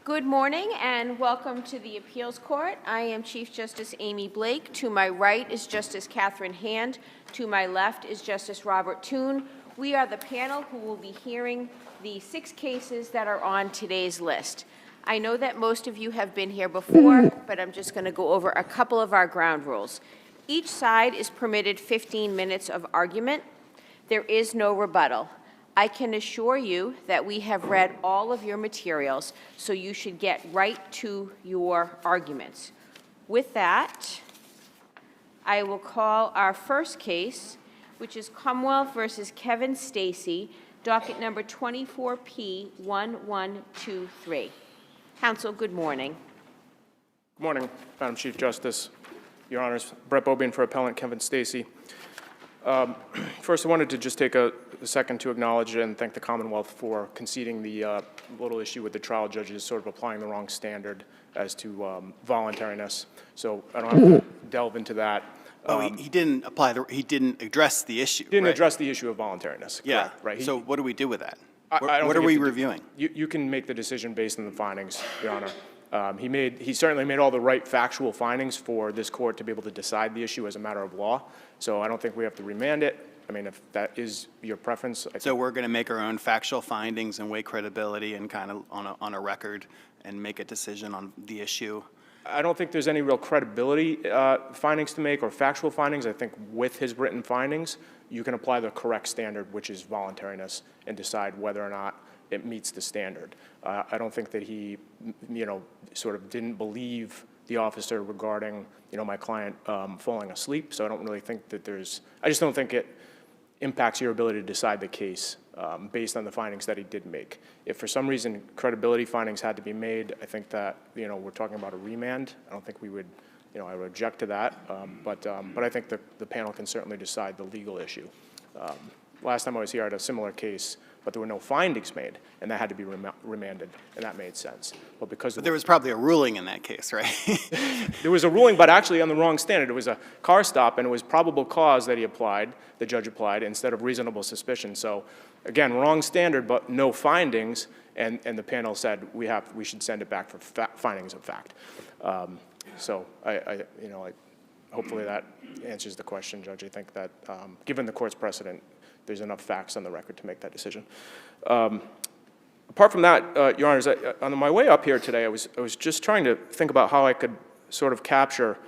Good morning and welcome to the Appeals Court. I am Chief Justice Amy Blake. To my right is Justice Catherine Hand. To my left is Justice Robert Toone. We are the panel who will be hearing the 6 cases that are on today's list. I know that most of you have been here before, but I'm just going to go over a couple of our ground rules. Each side is permitted 15 minutes of argument. There is no rebuttal. I can assure you that we have read all of your materials, so you should get right to your arguments. With that, I will call our first case, which is COMMONWEALTH versus Kevin STACEY, docket number 24P1123. Counsel, good morning. Good morning, Madam Chief Justice. Your Honors, Brett Beaubien for Appellant Kevin STACEY. First, I wanted to just take a second to acknowledge and thank the Commonwealth for conceding the little issue with the trial judges sort of applying the wrong standard as to voluntariness. So I don't have to delve into that. He didn't he didn't address the issue. Didn't right? address the issue of voluntariness. Yeah. Correct, right. So what do we do with that? What are we reviewing? You can make the decision based on the findings, Your Honor. He certainly made all the right factual findings for this court to be able to decide the issue as a matter of law. So I don't think we have to remand it. I mean, if that is your preference. So we're going to make our own factual findings and weigh credibility and kind of on a record and make a decision on the issue. I don't think there's any real credibility findings to make or factual findings. I think with his written findings, you can apply the correct standard, which is voluntariness, and decide whether or not it meets the standard. I don't think that he, sort of didn't believe the officer regarding, my client falling asleep. So I don't really think that I just don't think it impacts your ability to decide the case based on the findings that he did make. If for some reason credibility findings had to be made, I think that, we're talking about a remand. I don't think we would, I would object to that. But I think the panel can certainly decide the legal issue. Last time I was here, I had a similar case, but there were no findings made, and that had to be remanded, and that made sense. But there was probably a ruling in that case, right? There was a ruling, but actually on the wrong standard. It was a car stop, and it was probable cause that the judge applied, instead of reasonable suspicion. So, again, wrong standard, but no findings, and the panel said we should send it back for findings of fact. So, hopefully that answers the question, Judge. I think that given the court's precedent, there's enough facts on the record to make that decision. Apart from that, Your Honors, on my way up here today, I was just trying to think about how I could sort of capture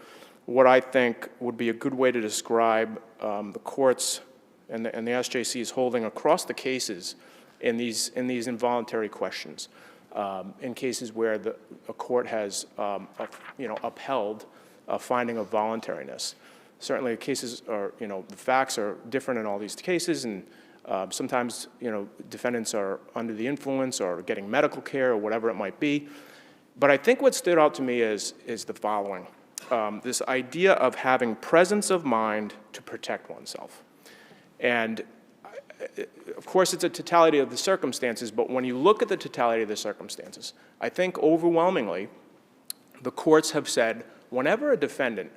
what I think would be a good way to describe the courts and the SJC's holding across the cases in these involuntary questions, in cases where a court has upheld a finding of voluntariness. Certainly, cases are, the facts are different in all these cases, and sometimes, defendants are under the influence or getting medical care or whatever it might be. But I think what stood out to me is the following. This idea of having presence of mind to protect oneself. And, of course, it's a totality of the circumstances, but when you look at the totality of the circumstances, I think overwhelmingly the courts have said whenever a defendant,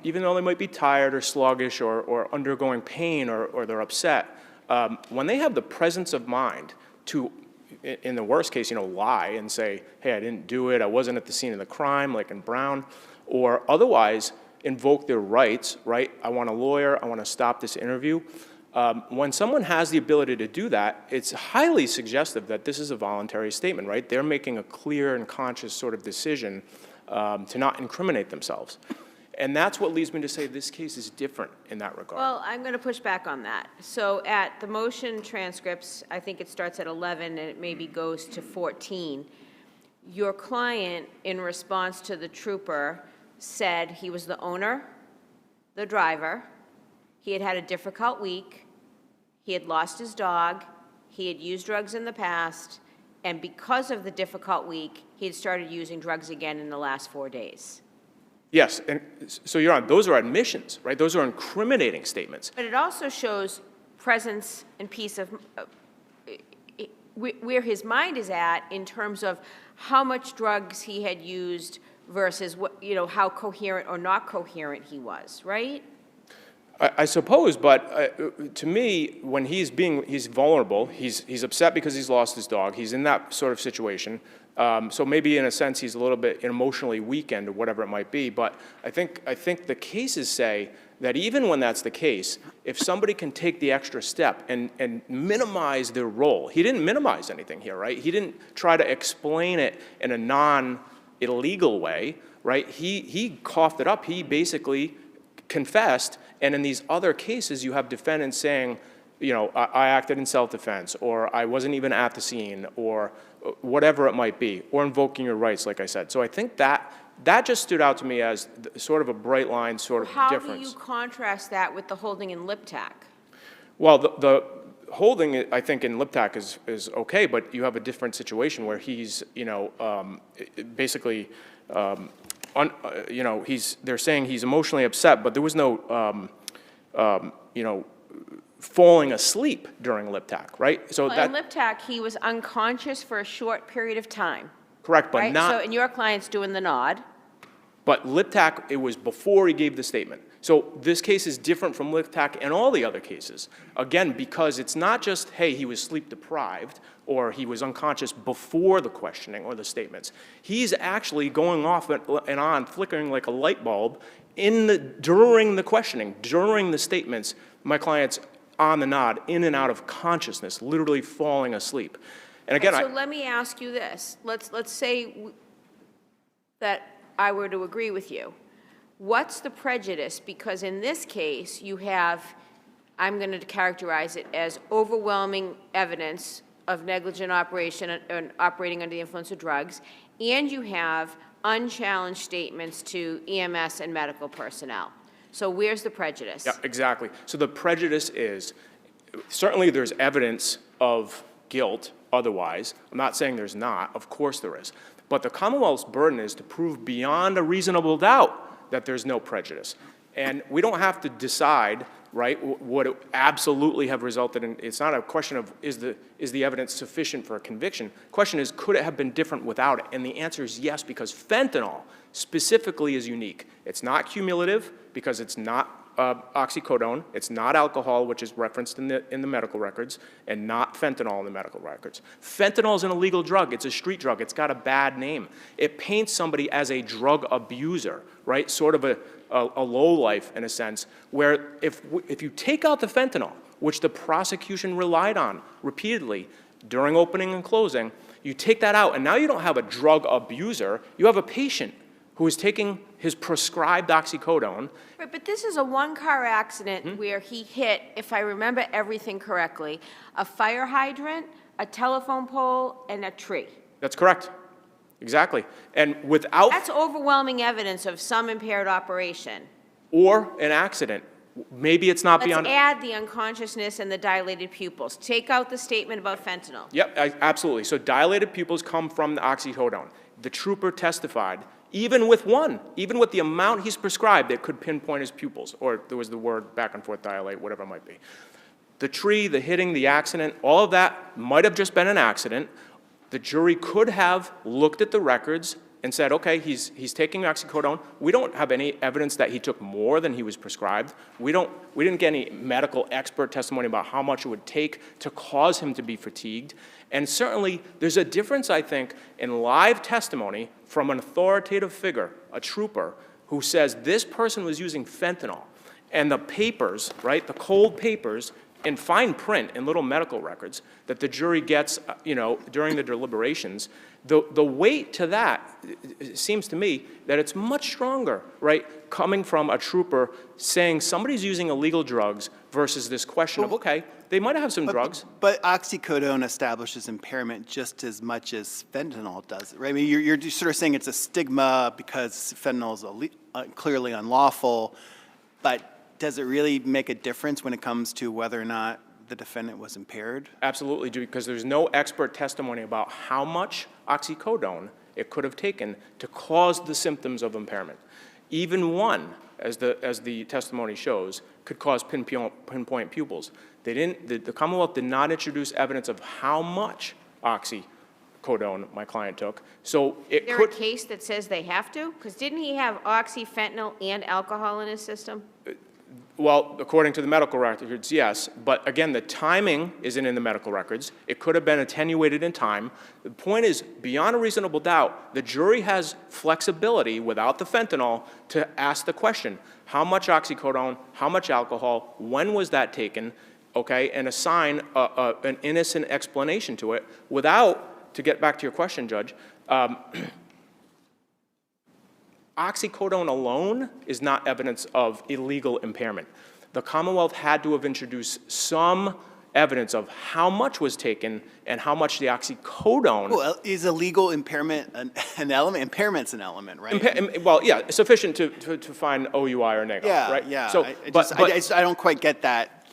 even though they might be tired or sluggish or undergoing pain or they're upset, when they have the presence of mind to, in the worst case, lie and say, hey, I didn't do it, I wasn't at the scene of the crime, like in Brown, or otherwise invoke their rights, right? I want a lawyer, I want to stop this interview. When someone has the ability to do that, it's highly suggestive that this is a voluntary statement, right? They're making a clear and conscious sort of decision to not incriminate themselves. And that's what leads me to say this case is different in that regard. Well, I'm going to push back on that. So at the motion transcripts, I think it starts at 11 and it maybe goes to 14. Your client, in response to the trooper, said he was the owner, the driver, he had had a difficult week, he had lost his dog, he had used drugs in the past, and because of the difficult week, he had started using drugs again in the last 4 days. Yes, and so Your Honor, those are admissions, right? Those are incriminating statements. But it also shows presence and peace of where his mind is at in terms of how much drugs he had used versus what, how coherent or not coherent he was, right? I suppose, but to me, when he's vulnerable, he's upset because he's lost his dog. He's in that sort of situation. So maybe in a sense he's a little bit emotionally weakened or whatever it might be. But I think the cases say that even when that's the case, if somebody can take the extra step and minimize their role, he didn't minimize anything here, right? He didn't try to explain it in a non-illegal way, right? He coughed it up. He basically confessed, and in these other cases, you have defendants saying, you know, I acted in self-defense, or I wasn't even at the scene, or whatever it might be, or invoking your rights, like I said. So I think that just stood out to me as sort of a bright line sort of difference. How do you contrast that with the holding in LipTAC? Well, the holding, I think, in LipTAC is okay, but you have a different situation where he's, you know, basically, you know, they're saying he's emotionally upset, but there was no, you know, falling asleep during LipTAC, right? So Well, in LipTAC, he was unconscious for a short period of time, correct, but right? not. So, and your client's doing the nod. But LipTAC, it was before he gave the statement. So this case is different from LipTAC and all the other cases. Again, because it's not just, hey, he was sleep deprived or he was unconscious before the questioning or the statements. He's actually going off and on, flickering like a light bulb during the questioning, during the statements. My client's on the nod, in and out of consciousness, literally falling asleep. And again, So let me ask you this. Let's say that I were to agree with you. What's the prejudice? Because in this case, you have, I'm going to characterize it as overwhelming evidence of negligent operation and operating under the influence of drugs, and you have unchallenged statements to EMS and medical personnel. So where's the prejudice? Yeah, exactly. So the prejudice is, certainly there's evidence of guilt otherwise. I'm not saying there's not. Of course there is. But the Commonwealth's burden is to prove beyond a reasonable doubt that there's no prejudice. And we don't have to decide, right, what it absolutely have resulted in. It's not a question of is the evidence sufficient for a conviction. The question is, could it have been different without it? And the answer is yes, because fentanyl specifically is unique. It's not cumulative because it's not oxycodone. It's not alcohol, which is referenced in the medical records, and not fentanyl in the medical records. Fentanyl is an illegal drug. It's a street drug. It's got a bad name. It paints somebody as a drug abuser, right? Sort of a low life in a sense, where if you take out the fentanyl, which the prosecution relied on repeatedly during opening and closing, you take that out, and now you don't have a drug abuser. You have a patient who is taking his prescribed oxycodone. Right, but this is a one-car accident where he hit, if I remember everything correctly, a fire hydrant, a telephone pole, and a tree. That's correct. Exactly. And without... That's overwhelming evidence of some impaired operation. Or an accident. Maybe it's not beyond... Let's add the unconsciousness and the dilated pupils. Take out the statement about fentanyl. Yep, absolutely. So dilated pupils come from the oxycodone. The trooper testified, even with the amount he's prescribed, it could pinpoint his pupils, or there was the word back and forth dilate, whatever it might be. The tree, the hitting, the accident, all of that might have just been an accident. The jury could have looked at the records and said, okay, he's taking oxycodone. We don't have any evidence that he took more than he was prescribed. We didn't get any medical expert testimony about how much it would take to cause him to be fatigued. And certainly, there's a difference, I think, in live testimony from an authoritative figure, a trooper, who says this person was using fentanyl. And the papers, right, the cold papers, in fine print in little medical records that the jury gets, you know, during the deliberations, the weight to that, it seems to me that it's much stronger, right, coming from a trooper saying somebody's using illegal drugs versus this question of, okay, they might have some drugs. But oxycodone establishes impairment just as much as fentanyl does, right? I mean, you're sort of saying it's a stigma because fentanyl is clearly unlawful, but does it really make a difference when it comes to whether or not the defendant was impaired? Absolutely, because there's no expert testimony about how much oxycodone it could have taken to cause the symptoms of impairment. Even one, as the testimony shows, could cause pinpoint pupils. The Commonwealth did not introduce evidence of how much oxycodone my client took. So it Is there a case that says they have to? Because didn't he have oxy, fentanyl, and alcohol in his system? Well, according to the medical records, yes. But again, the timing isn't in the medical records. It could have been attenuated in time. The point is, beyond a reasonable doubt, the jury has flexibility without the fentanyl to ask the question, how much oxycodone, how much alcohol, when was that taken, okay, and assign an innocent explanation to it without, to get back to your question, Judge, oxycodone alone is not evidence of illegal impairment. The Commonwealth had to have introduced some evidence of how much was taken and how much the oxycodone. Well, is illegal impairment an element? Impairment's an element, right? Well, yeah, sufficient to find OUI or negative, Yeah, right? yeah. So, I don't quite get that.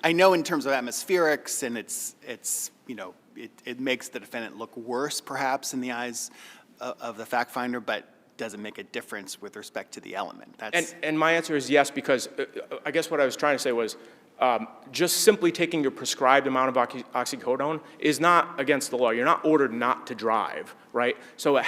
I know in terms of atmospherics, and it's you know, it makes the defendant look worse perhaps in the eyes of the fact finder, but doesn't make a difference with respect to the element. And my answer is yes, because I guess what I was trying to say was just simply taking your prescribed amount of oxycodone is not against the law. You're not ordered not to drive, right? So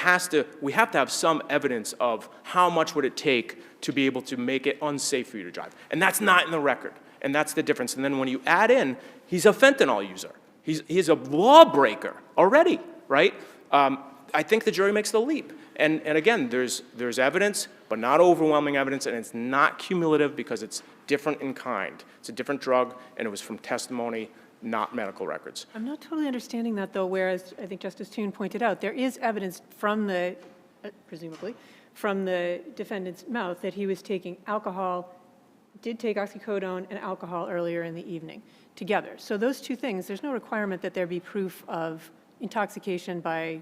we have to have some evidence of how much would it take to be able to make it unsafe for you to drive. And that's not in the record. And that's the difference. And then when you add in, he's a fentanyl user. He's a lawbreaker already, right? I think the jury makes the leap. And again, there's evidence, but not overwhelming evidence, and it's not cumulative because it's different in kind. It's a different drug, and it was from testimony, not medical records. I'm not totally understanding that, though, whereas I think Justice Toone pointed out, there is evidence from the, presumably, from the defendant's mouth that he was taking alcohol, did take oxycodone and alcohol earlier in the evening together. So those two things, there's no requirement that there be proof of intoxication by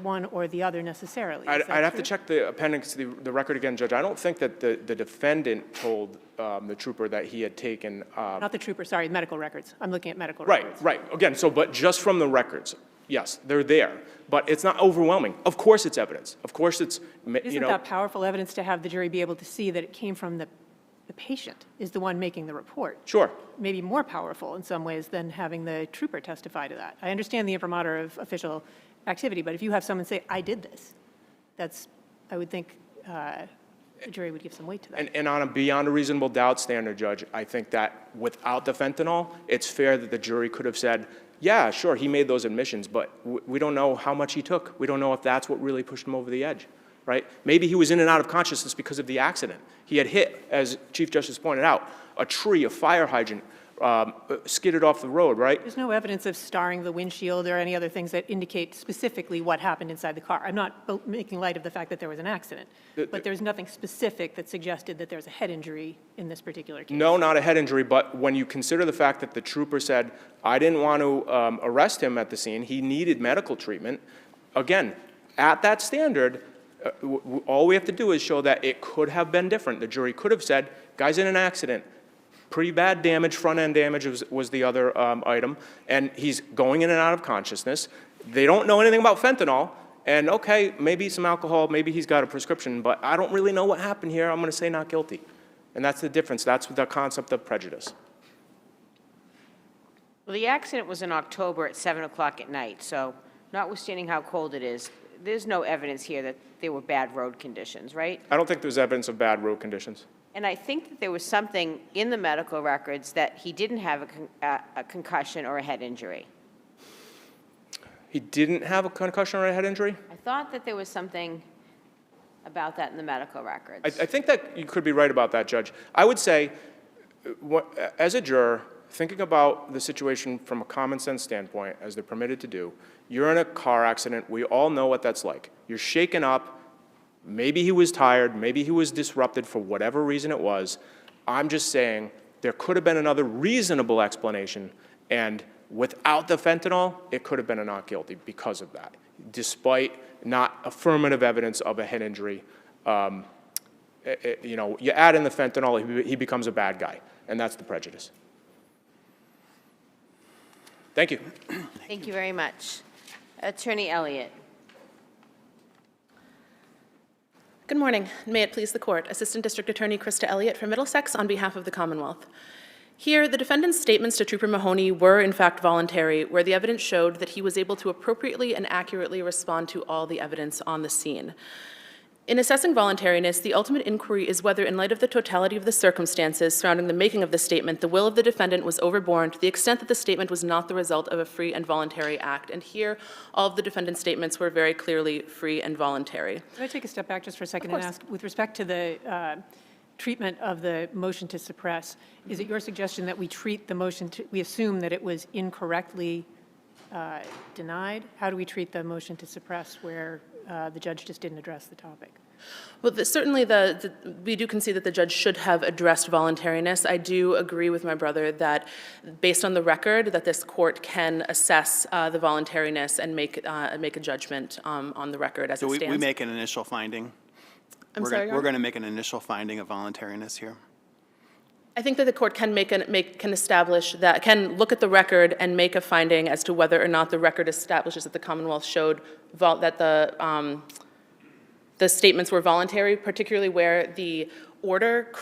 one or the other necessarily. I'd have to check the appendix to the record again, Judge. I don't think that the defendant told the trooper that he had taken. Not the trooper, sorry, medical records. I'm looking at medical Right, records. right. Again, but just from the records, yes, they're there. But it's not overwhelming. Of course it's evidence. Of course it's, Isn't that powerful evidence to have the jury be able to see that it came from the patient is the one making the report? Sure. Maybe more powerful in some ways than having the trooper testify to that. I understand the imprimatur of official activity, but if you have someone say, I did this, I would think the jury would give some weight to that. And on a beyond a reasonable doubt standard, Judge, I think that without the fentanyl, it's fair that the jury could have said, yeah, sure, he made those admissions, but we don't know how much he took. We don't know if that's what really pushed him over the edge, right? Maybe he was in and out of consciousness because of the accident. He had hit, as Chief Justice pointed out, a tree, a fire hydrant, skidded off the road, right? There's no evidence of starring the windshield or any other things that indicate specifically what happened inside the car. I'm not making light of the fact that there was an accident, but there's nothing specific that suggested that there's a head injury in this particular case. No, not a head injury, but when you consider the fact that the trooper said, I didn't want to arrest him at the scene, he needed medical treatment, again, at that standard, all we have to do is show that it could have been different. The jury could have said, guy's in an accident, pretty bad damage, front-end damage was the other item, and he's going in and out of consciousness. They don't know anything about fentanyl, and okay, maybe some alcohol, maybe he's got a prescription, but I don't really know what happened here. I'm going to say not guilty. And that's the difference. That's the concept of prejudice. Well, the accident was in October at 7 o'clock at night, so notwithstanding how cold it is, there's no evidence here that there were bad road conditions, right? I don't think there's evidence of bad road conditions. And I think that there was something in the medical records that he didn't have a concussion or a head injury. He didn't have a concussion or a head injury? I thought that there was something about that in the medical records. I think that you could be right about that, Judge. I would say, as a juror, thinking about the situation from a common sense standpoint, as they're permitted to do, you're in a car accident. We all know what that's like. You're shaken up. Maybe he was tired. Maybe he was disrupted for whatever reason it was. I'm just saying there could have been another reasonable explanation, and without the fentanyl, it could have been a not guilty because of that, despite not affirmative evidence of a head injury. You add in the fentanyl, he becomes a bad guy, and that's the prejudice. Thank you. Thank you very much. Attorney Elliott. Good morning. May it please the Court. Assistant District Attorney Krista Elliott from Middlesex on behalf of the Commonwealth. Here, the defendant's statements to Trooper Mahoney were in fact voluntary, where the evidence showed that he was able to appropriately and accurately respond to all the evidence on the scene. In assessing voluntariness, the ultimate inquiry is whether, in light of the totality of the circumstances surrounding the making of the statement, the will of the defendant was overborne to the extent that the statement was not the result of a free and voluntary act. And here, all of the defendant's statements were very clearly free and voluntary. Can I take a step back just for a second and ask, with respect to the treatment of the motion to suppress, is it your suggestion that we treat the motion to, we assume that it was incorrectly denied? How do we treat the motion to suppress where the judge just didn't address the topic? Well, certainly we do concede that the judge should have addressed voluntariness. I do agree with my brother that based on the record that this court can assess the voluntariness and make a judgment on the record as it stands. So we make an initial finding? I'm sorry, Your We're Honor? going to make an initial finding of voluntariness here? I think that the court can can establish that, can look at the record and make a finding as to whether or not the record establishes that the Commonwealth showed that the statements were voluntary, particularly where the order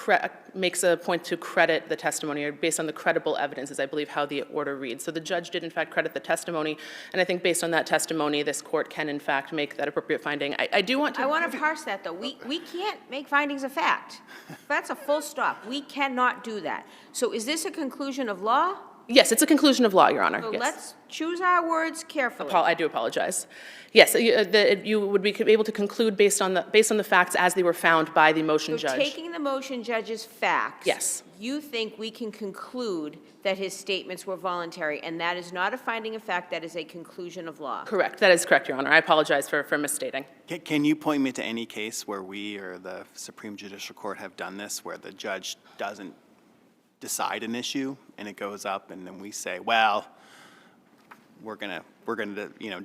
makes a point to credit the testimony, or based on the credible evidence is, I believe, how the order reads. So the judge did, in fact, credit the testimony, and I think based on that testimony, this court can, in fact, make that appropriate finding. I do want to... I want to parse that, though. We can't make findings of fact. That's a full stop. We cannot do that. So is this a conclusion of law? Yes, it's a conclusion of law, Your Honor. So Yes. let's choose our words carefully. I do apologize. Yes, you would be able to conclude based on the facts as they were found by the motion So judge. taking the motion judge's facts. Yes. You think we can conclude that his statements were voluntary, and that is not a finding of fact, that is a conclusion of law. Correct. That is correct, Your Honor. I apologize for misstating. Can you point me to any case where we or the Supreme Judicial Court have done this, where the judge doesn't decide an issue and it goes up and then we say, well, we're gonna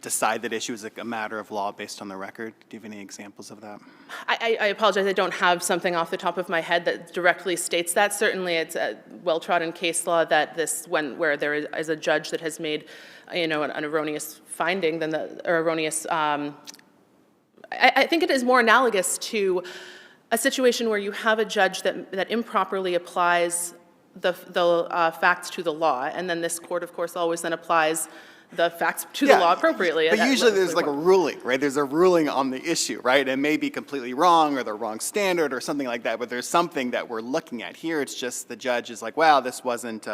decide that issue is a matter of law based on the record? Do you have any examples of that? I apologize. I don't have something off the top of my head that directly states that. Certainly, it's a well-trodden case law that where there is a judge that has made, an erroneous finding, I think it is more analogous to a situation where you have a judge that improperly applies the facts to the law, and then this court, of course, always then applies the facts to the law appropriately. But usually there's like a ruling, right? There's a ruling on the issue, right? It may be completely wrong or the wrong standard or something like that, but there's something that we're looking at. Here it's just the judge is like, wow, this wasn't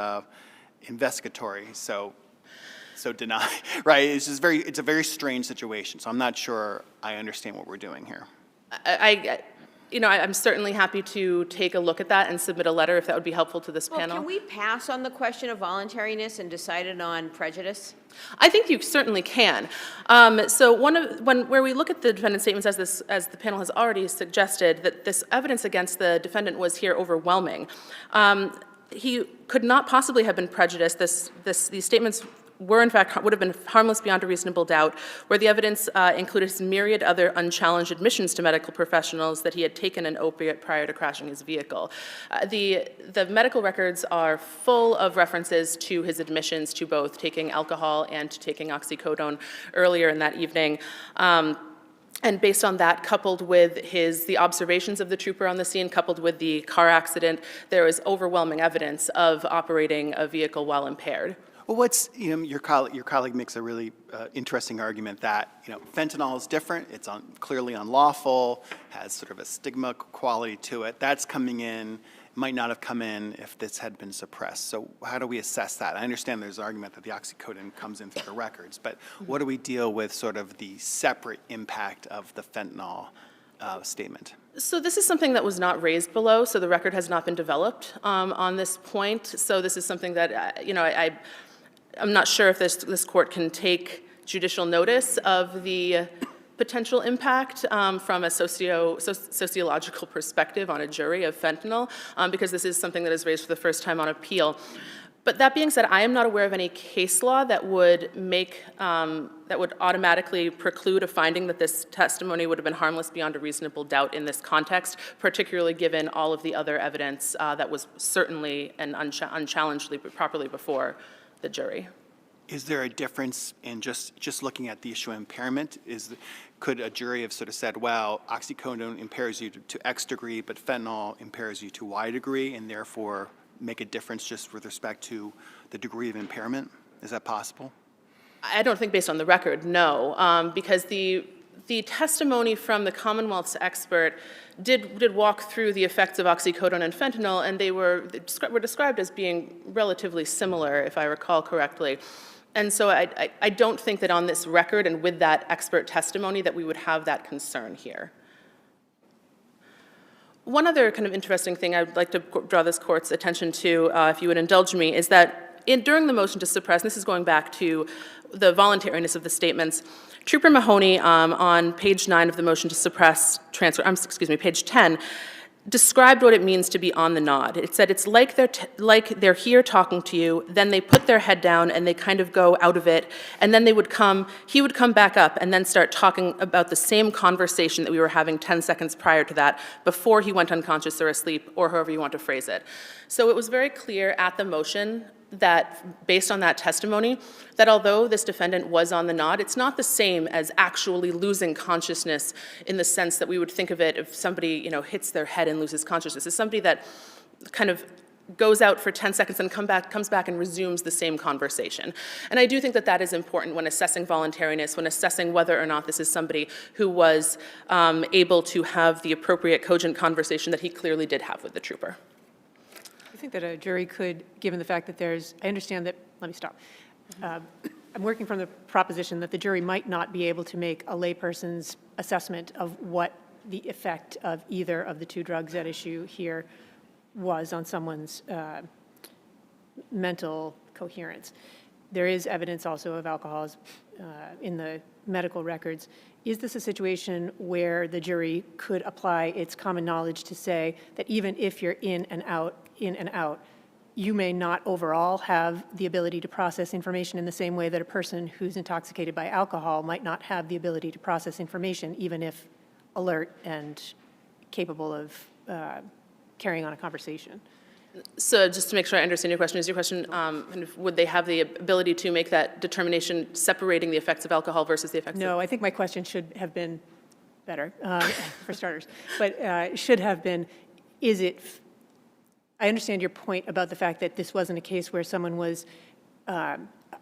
investigatory, so deny, right? It's a very strange situation, so I'm not sure I understand what we're doing here. I'm certainly happy to take a look at that and submit a letter if that would be helpful to this Well, panel. can we pass on the question of voluntariness and decide it on prejudice? I think you certainly can. So where we look at the defendant's statements, as the panel has already suggested, that this evidence against the defendant was here overwhelming. He could not possibly have been prejudiced. These statements would have been harmless beyond a reasonable doubt, where the evidence included his myriad other unchallenged admissions to medical professionals that he had taken an opiate prior to crashing his vehicle. The medical records are full of references to his admissions to both taking alcohol and to taking oxycodone earlier in that evening. And based on that, coupled with the observations of the trooper on the scene, coupled with the car accident, there is overwhelming evidence of operating a vehicle while impaired. Well, your colleague makes a really interesting argument that, fentanyl is different, it's clearly unlawful, has sort of a stigma quality to it. That's coming in, might not have come in if this had been suppressed. So how do we assess that? I understand there's an argument that the oxycodone comes in through the records, but what do we deal with sort of the separate impact of the fentanyl statement? So this is something that was not raised below, so the record has not been developed on this point. So this is something that, I'm not sure if this court can take judicial notice of the potential impact from a sociological perspective on a jury of fentanyl, because this is something that is raised for the first time on appeal. But that being said, I am not aware of any case law that would automatically preclude a finding that this testimony would have been harmless beyond a reasonable doubt in this context, particularly given all of the other evidence that was certainly and unchallengedly properly before the jury. Is there a difference in just looking at the issue of impairment? Could a jury have sort of said, well, oxycodone impairs you to X degree, but fentanyl impairs you to Y degree, and therefore make a difference just with respect to the degree of impairment? Is that possible? I don't think based on the record, no, because the the testimony from the Commonwealth's expert did walk through the effects of oxycodone and fentanyl, and they were described as being relatively similar, if I recall correctly. And so I don't think that on this record and with that expert testimony that we would have that concern here. One other kind of interesting thing I'd like to draw this court's attention to, if you would indulge me, is that during the motion to suppress, and this is going back to the voluntariness of the statements, Trooper Mahoney on page 9 of the motion to suppress page 10, described what it means to be on the nod. It said it's like they're here talking to you, then they put their head down and they kind of go out of it, and then he would come back up and then start talking about the same conversation that we were having 10 seconds prior to that, before he went unconscious or asleep, or however you want to phrase it. So it was very clear at the motion that, based on that testimony, that although this defendant was on the nod, it's not the same as actually losing consciousness in the sense that we would think of it if somebody, hits their head and loses consciousness. It's somebody that kind of goes out for 10 seconds and comes back and resumes the same conversation. And I do think that that is important when assessing voluntariness, when assessing whether or not this is somebody who was able to have the appropriate cogent conversation that he clearly did have with the trooper. I think that a jury could, given the fact that I understand that, let me stop. I'm working from the proposition that the jury might not be able to make a layperson's assessment of what the effect of either of the two drugs at issue here was on someone's mental coherence. There is evidence also of alcohol in the medical records. Is this a situation where the jury could apply its common knowledge to say that even if you're in and out, you may not overall have the ability to process information in the same way that a person who's intoxicated by alcohol might not have the ability to process information, even if alert and capable of carrying on a conversation? So just to make sure I understand your question, is your question, would they have the ability to make that determination separating the effects of alcohol versus the effects No, I think my question should have been better, for starters. But should have been, I understand your point about the fact that this wasn't a case where someone was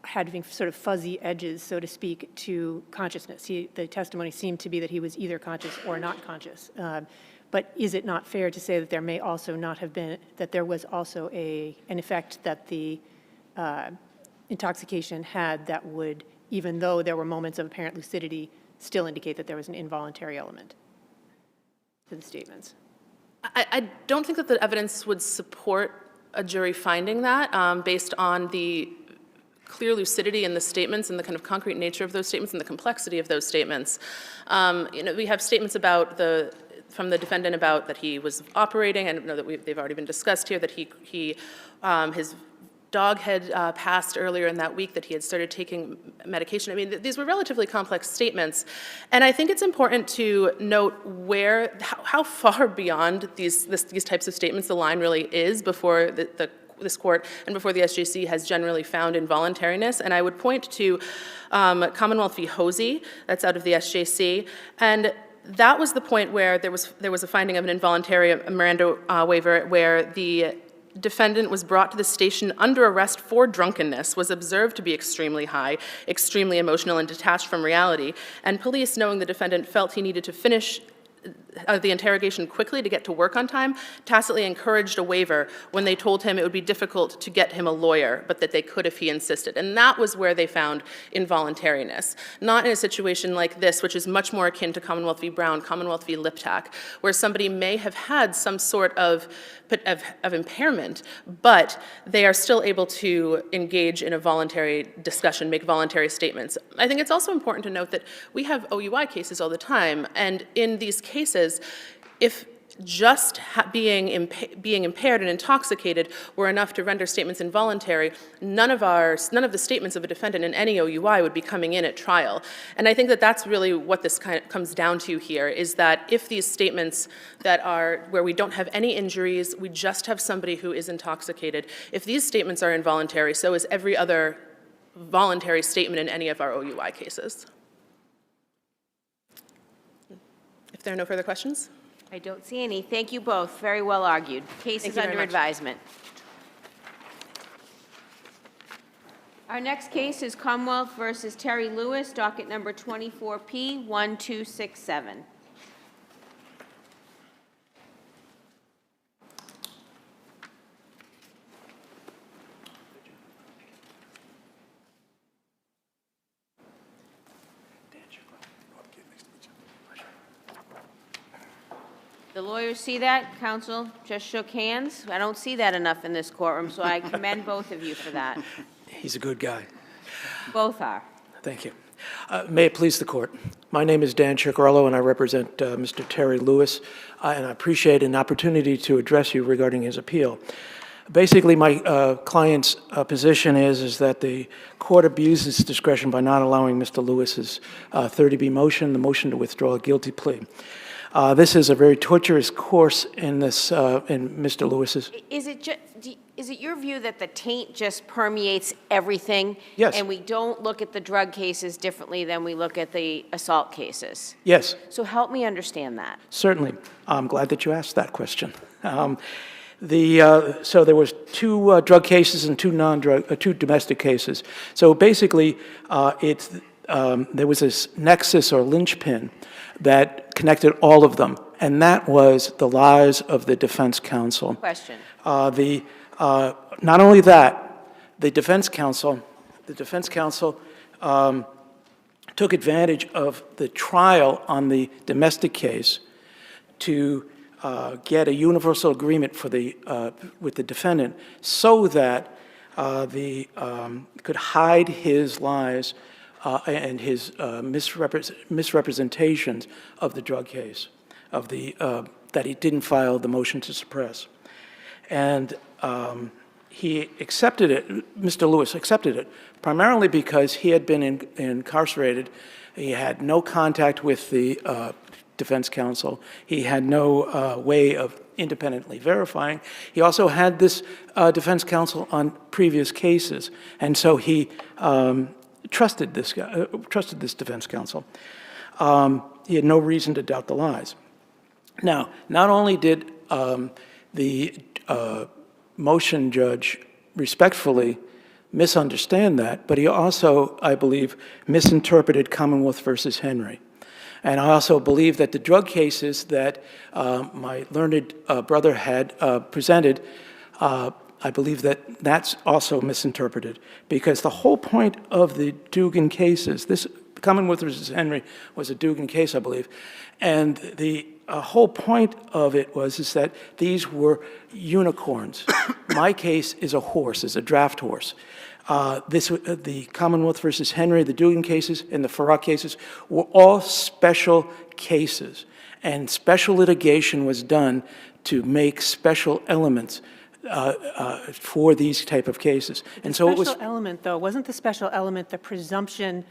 having sort of fuzzy edges, so to speak, to consciousness. The testimony seemed to be that he was either conscious or not conscious. But is it not fair to say that there may also not have been, that there was also an effect that the intoxication had that would, even though there were moments of apparent lucidity, still indicate that there was an involuntary element to the statements? I don't think that the evidence would support a jury finding that based on the clear lucidity in the statements and the kind of concrete nature of those statements and the complexity of those statements. We have statements from the defendant about that he was operating, and that they've already been discussed here, that his dog had passed earlier in that week, that he had started taking medication. I mean, these were relatively complex statements. And I think it's important to note how far beyond these types of statements the line really is before this court and before the SJC has generally found involuntariness. And I would point to Commonwealth v. Hosey, that's out of the SJC. And that was the point where there was a finding of an involuntary Miranda waiver where the defendant was brought to the station under arrest for drunkenness, was observed to be extremely high, extremely emotional, and detached from reality. And police, knowing the defendant felt he needed to finish the interrogation quickly to get to work on time, tacitly encouraged a waiver when they told him it would be difficult to get him a lawyer, but that they could if he insisted. And that was where they found involuntariness. Not in a situation like this, which is much more akin to Commonwealth v. Brown, Commonwealth v. Liptak, where somebody may have had some sort of impairment, but they are still able to engage in a voluntary discussion, make voluntary statements. I think it's also important to note that we have OUI cases all the time, and in these cases, if just being impaired and intoxicated were enough to render statements involuntary, none of the statements of a defendant in any OUI would be coming in at trial. And I think that that's really what this comes down to here, is that if these statements that are where we don't have any injuries, we just have somebody who is intoxicated, if these statements are involuntary, so is every other voluntary statement in any of our OUI cases. If there are no further questions? I don't see any. Thank you both. Very well argued. Case is you very under much. advisement. Our next case is Commonwealth versus Terry Lewis, docket number 24P1267. The lawyers see that? Counsel just shook hands? I don't see that enough in this courtroom, so I commend both of you for that. He's a good guy. Both are. Thank you. May it please the court. My name is Dan Ciccarello, and I represent Mr. Terry Lewis, and I appreciate an opportunity to address you regarding his appeal. Basically, my client's position is that the court abused its discretion by not allowing Mr. Lewis's 30B motion, the motion to withdraw a guilty plea. This is a very torturous course in this, in Mr. Lewis's. Is it your view that the taint just permeates everything? Yes. And we don't look at the drug cases differently than we look at the assault cases? Yes, So help me understand that. certainly. I'm glad that you asked that question. So there was two drug cases and two domestic cases. So basically, there was this nexus or linchpin that connected all of them, and that was the lies of the defense counsel. Question. Not only that, the defense counsel took advantage of the trial on the domestic case to get a universal agreement for with the defendant so that could hide his lies and his misrepresentations of the drug case, that he didn't file the motion to suppress. And he accepted it, Mr. Lewis accepted it, primarily because he had been incarcerated. He had no contact with the defense counsel. He had no way of independently verifying. He also had this defense counsel on previous cases, and so he trusted this defense counsel. He had no reason to doubt the lies. Now, not only did the motion judge respectfully misunderstand that, but he also, I believe, misinterpreted Commonwealth versus Henry. And I also believe that the drug cases that my learned brother had presented, I believe that that's also misinterpreted, because the whole point of the Dugan cases, this Commonwealth versus Henry was a Dugan case, I believe, and the whole point of it is that these were unicorns. My case is a horse, is a draft horse. The Commonwealth versus Henry, the Dugan cases, and the Farrar cases were all special cases, and special litigation was done to make special elements for these type of cases. And so it was. The special element, though, wasn't the special element the presumption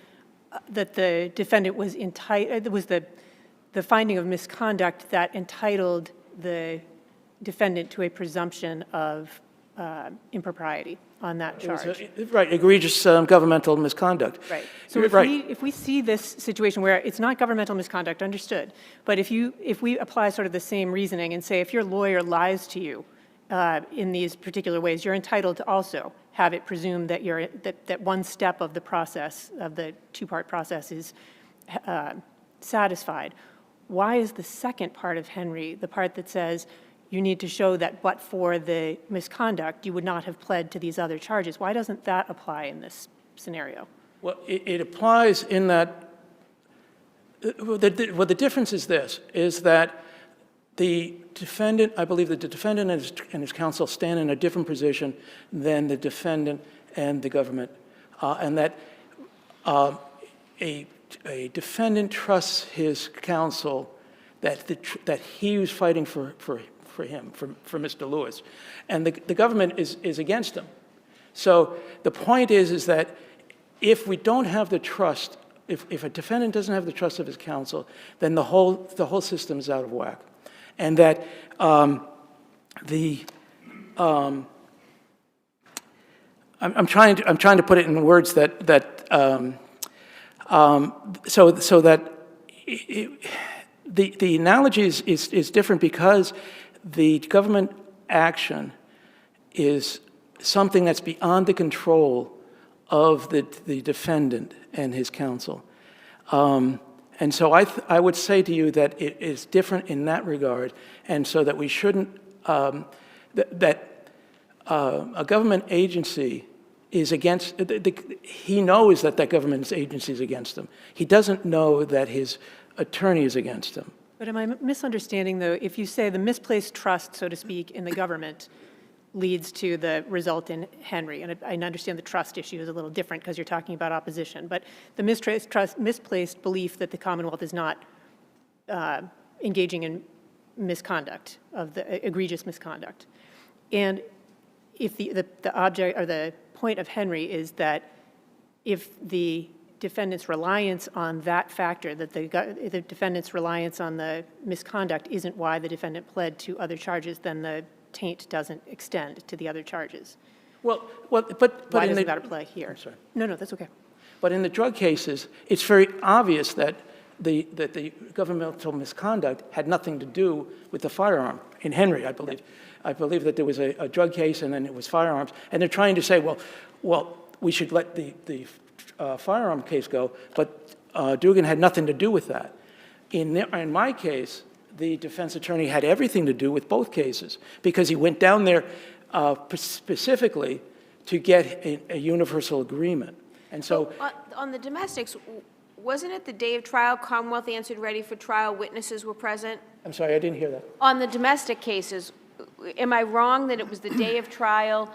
that the defendant was entitled, was the finding of misconduct that entitled the defendant to a presumption of impropriety on that charge? Right, egregious governmental misconduct. Right. So if we see this situation where it's not governmental misconduct, understood, but if we apply sort of the same reasoning and say if your lawyer lies to you in these particular ways, you're entitled to also have it presumed that that one step of the process, of the two-part process, is satisfied. Why is the second part of Henry, the part that says you need to show that but for the misconduct, you would not have pled to these other charges? Why doesn't that apply in this scenario? Well, it applies in that, the difference is this, is that the defendant, I believe that the defendant and his counsel stand in a different position than the defendant and the government, and that a defendant trusts his counsel that he was fighting for Mr. Lewis, and the government is against him. So the point is that if we don't have the trust, if a defendant doesn't have the trust of his counsel, then the whole system is out of whack, and that I'm trying to put it in words so that the analogy is different, because the government action is something that's beyond the control of the defendant and his counsel. And so I would say to you that it is different in that regard, and so that we shouldn't, that a government agency is against, he knows that that government agency is against him. He doesn't know that his attorney is against him. But am I misunderstanding, though, if you say the misplaced trust, so to speak, in the government leads to the result in Henry, and I understand the trust issue is a little different because you're talking about opposition, but the misplaced belief that the Commonwealth is not engaging in misconduct, of the egregious misconduct. And if the object or the point of Henry is that if the defendant's reliance on that factor, that the defendant's reliance on the misconduct isn't why the defendant pled to other charges, then the taint doesn't extend to the other charges. But Why in doesn't the, that apply here? I'm sorry. No, that's okay. But in the drug cases, it's very obvious that the governmental misconduct had nothing to do with the firearm. In Henry, I believe. I believe that there was a drug case and then it was firearms. And they're trying to say, well, we should let the firearm case go, but Dugan had nothing to do with that. In my case, the defense attorney had everything to do with both cases because he went down there specifically to get a universal agreement. And so On the domestics, wasn't it the day of trial, Commonwealth answered ready for trial, witnesses were present? I'm sorry, I didn't hear that. On the domestic cases, am I wrong that it was the day of trial,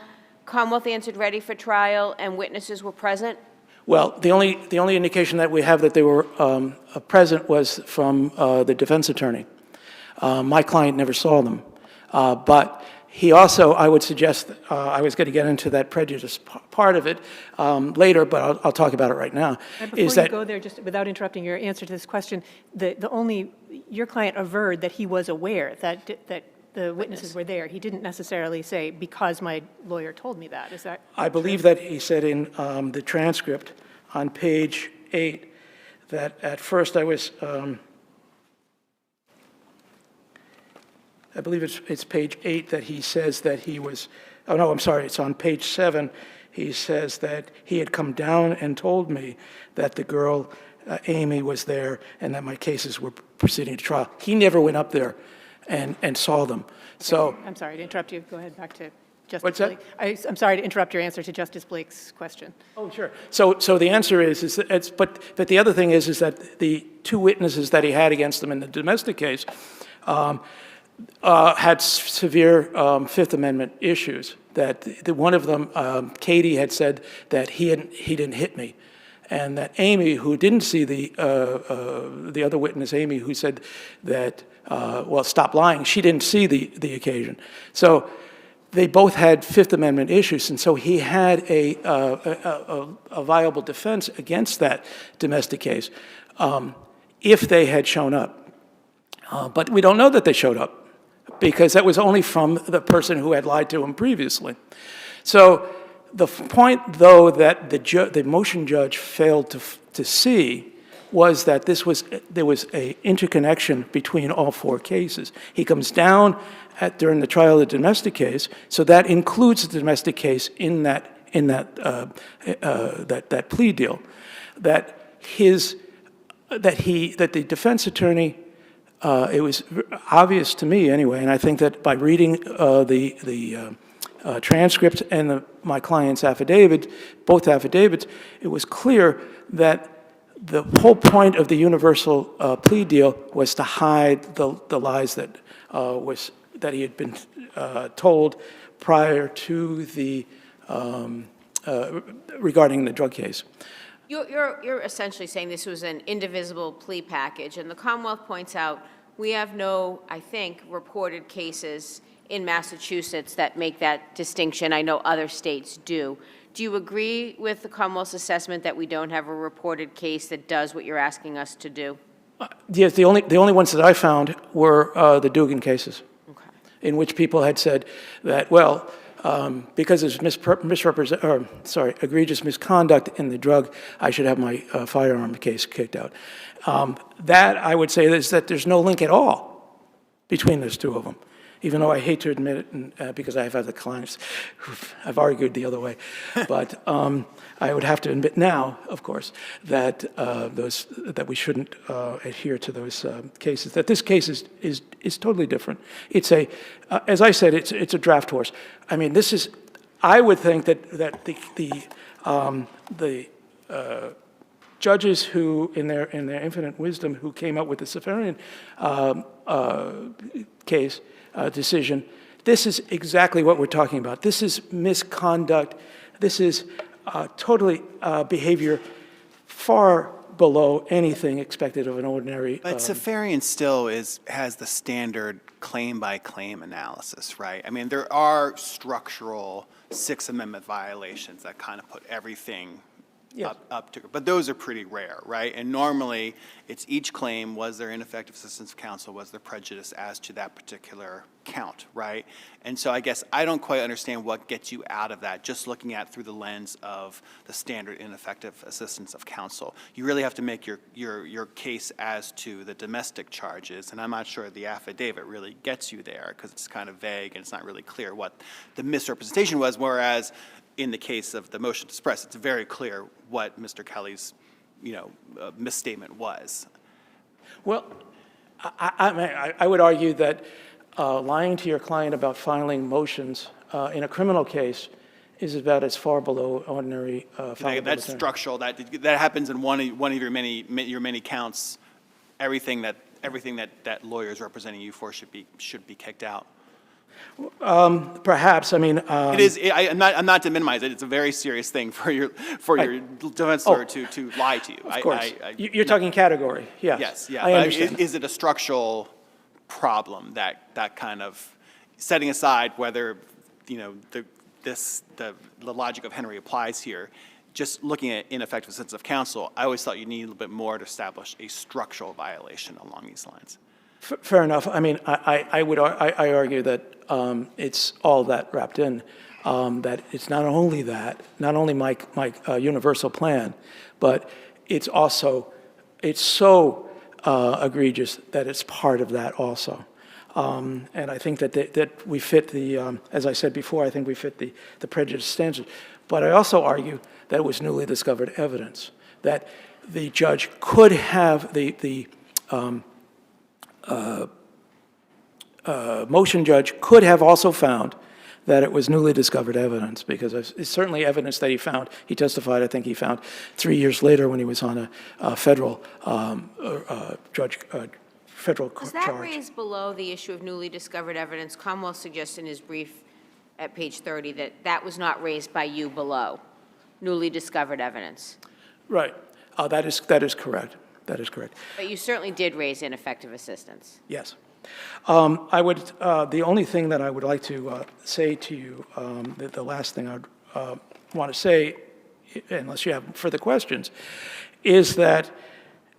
Commonwealth answered ready for trial, and witnesses were present? Well, the only indication that we have that they were present was from the defense attorney. My client never saw them. But he also, I would suggest, I was going to get into that prejudice part of it later, but I'll talk about it right now. Before you go there, just without interrupting your answer to this question, your client averred that he was aware that the witnesses were there. He didn't necessarily say, because my lawyer told me that. Is that I believe that he said in the transcript on page 8 that at first I was, I believe it's page 8 that he says that he was, oh no, I'm sorry, it's on page 7. He says that he had come down and told me that the girl, Amy, was there and that my cases were proceeding to trial. He never went up there and saw them. So I'm sorry to interrupt you. Go ahead, back to Justice What's that? Blake. I'm sorry to interrupt your answer to Justice Blake's question. Oh, sure. So the answer is that but the other thing is that the two witnesses that he had against him in the domestic case had severe Fifth Amendment issues. That one of them, Katie, had said that he didn't hit me, and that Amy, who didn't see the other witness, Amy, who said that well, stop lying, she didn't see the occasion. So they both had Fifth Amendment issues, and so he had a viable defense against that domestic case if they had shown up. But we don't know that they showed up because that was only from the person who had lied to him previously. So the point, though, that the motion judge failed to see was that there was an interconnection between all four cases. He comes down during the trial of the domestic case, so that includes the domestic case in that plea deal. That the defense attorney, it was obvious to me anyway, and I think that by reading the transcript and my client's affidavit, both affidavits, it was clear that the whole point of the universal plea deal was to hide the lies that he had been told prior to the regarding the drug case. You're essentially saying this was an indivisible plea package, and the Commonwealth points out we have no, I think, reported cases in Massachusetts that make that distinction. I know other states do. Do you agree with the Commonwealth's assessment that we don't have a reported case that does what you're asking us to do? Yes, the only ones that I found were the Dugan cases, Okay. in which people had said that, well, because there's egregious misconduct in the drug, I should have my firearm case kicked out. That, I would say, is that there's no link at all between those two of them. even though I hate to admit it, and, because I have other clients I've argued the other way. But I would have to admit now, of course, that that we shouldn't adhere to those cases. That this case is totally different. It's as I said, it's a draft horse. I mean, this is. I would think that the judges who, in their infinite wisdom, who came up with the Safarian case decision, this is exactly what we're talking about. This is misconduct. This is totally behavior far below anything expected of an ordinary. But Safarian still has the standard claim-by-claim analysis, right? I mean, there are structural Sixth Amendment violations that kind of put everything Yes. up to, but those are pretty rare, right? And normally, it's each claim, was there ineffective assistance of counsel, was there prejudice as to that particular count, right? And so I guess I don't quite understand what gets you out of that, just looking at through the lens of the standard ineffective assistance of counsel. You really have to make your case as to the domestic charges, and I'm not sure the affidavit really gets you there, because it's kind of vague and it's not really clear what the misrepresentation was, whereas in the case of the motion to suppress, it's very clear what Mr. Kelly's, misstatement was. Well, I would argue that lying to your client about filing motions in a criminal case is about as far below ordinary fallibility. That's structural. That happens in one of your many counts. Everything that lawyers representing you for should be kicked out. Perhaps. I mean, It is. I'm not to minimize it. It's a very serious thing for your defense lawyer to lie to you. Of course. You're talking category. Yes. Yes. Yeah. I understand. Is it a structural problem that kind of setting aside whether the logic of Henry applies here? Just looking at ineffective assistance of counsel, I always thought you need a little bit more to establish a structural violation along these lines. Fair enough. I mean, I would argue that it's all that wrapped in. That it's not only that, not only my universal plan, but it's also so egregious that it's part of that also. And I think that we fit the, as I said before, I think we fit the prejudice standard. But I also argue that it was newly discovered evidence, that the judge could have, the motion judge could have also found that it was newly discovered evidence, because it's certainly evidence that he found. He testified, I think he found 3 years later when he was on a federal federal Was charge. that raised below the issue of newly discovered evidence? Commonwealth suggests in his brief at page 30 that that was not raised by you below, newly discovered evidence. Right. That is correct. That is correct. But you certainly did raise ineffective assistance. Yes. I would, the only thing that I would like to say to you, the last thing I'd want to say, unless you have further questions, is that,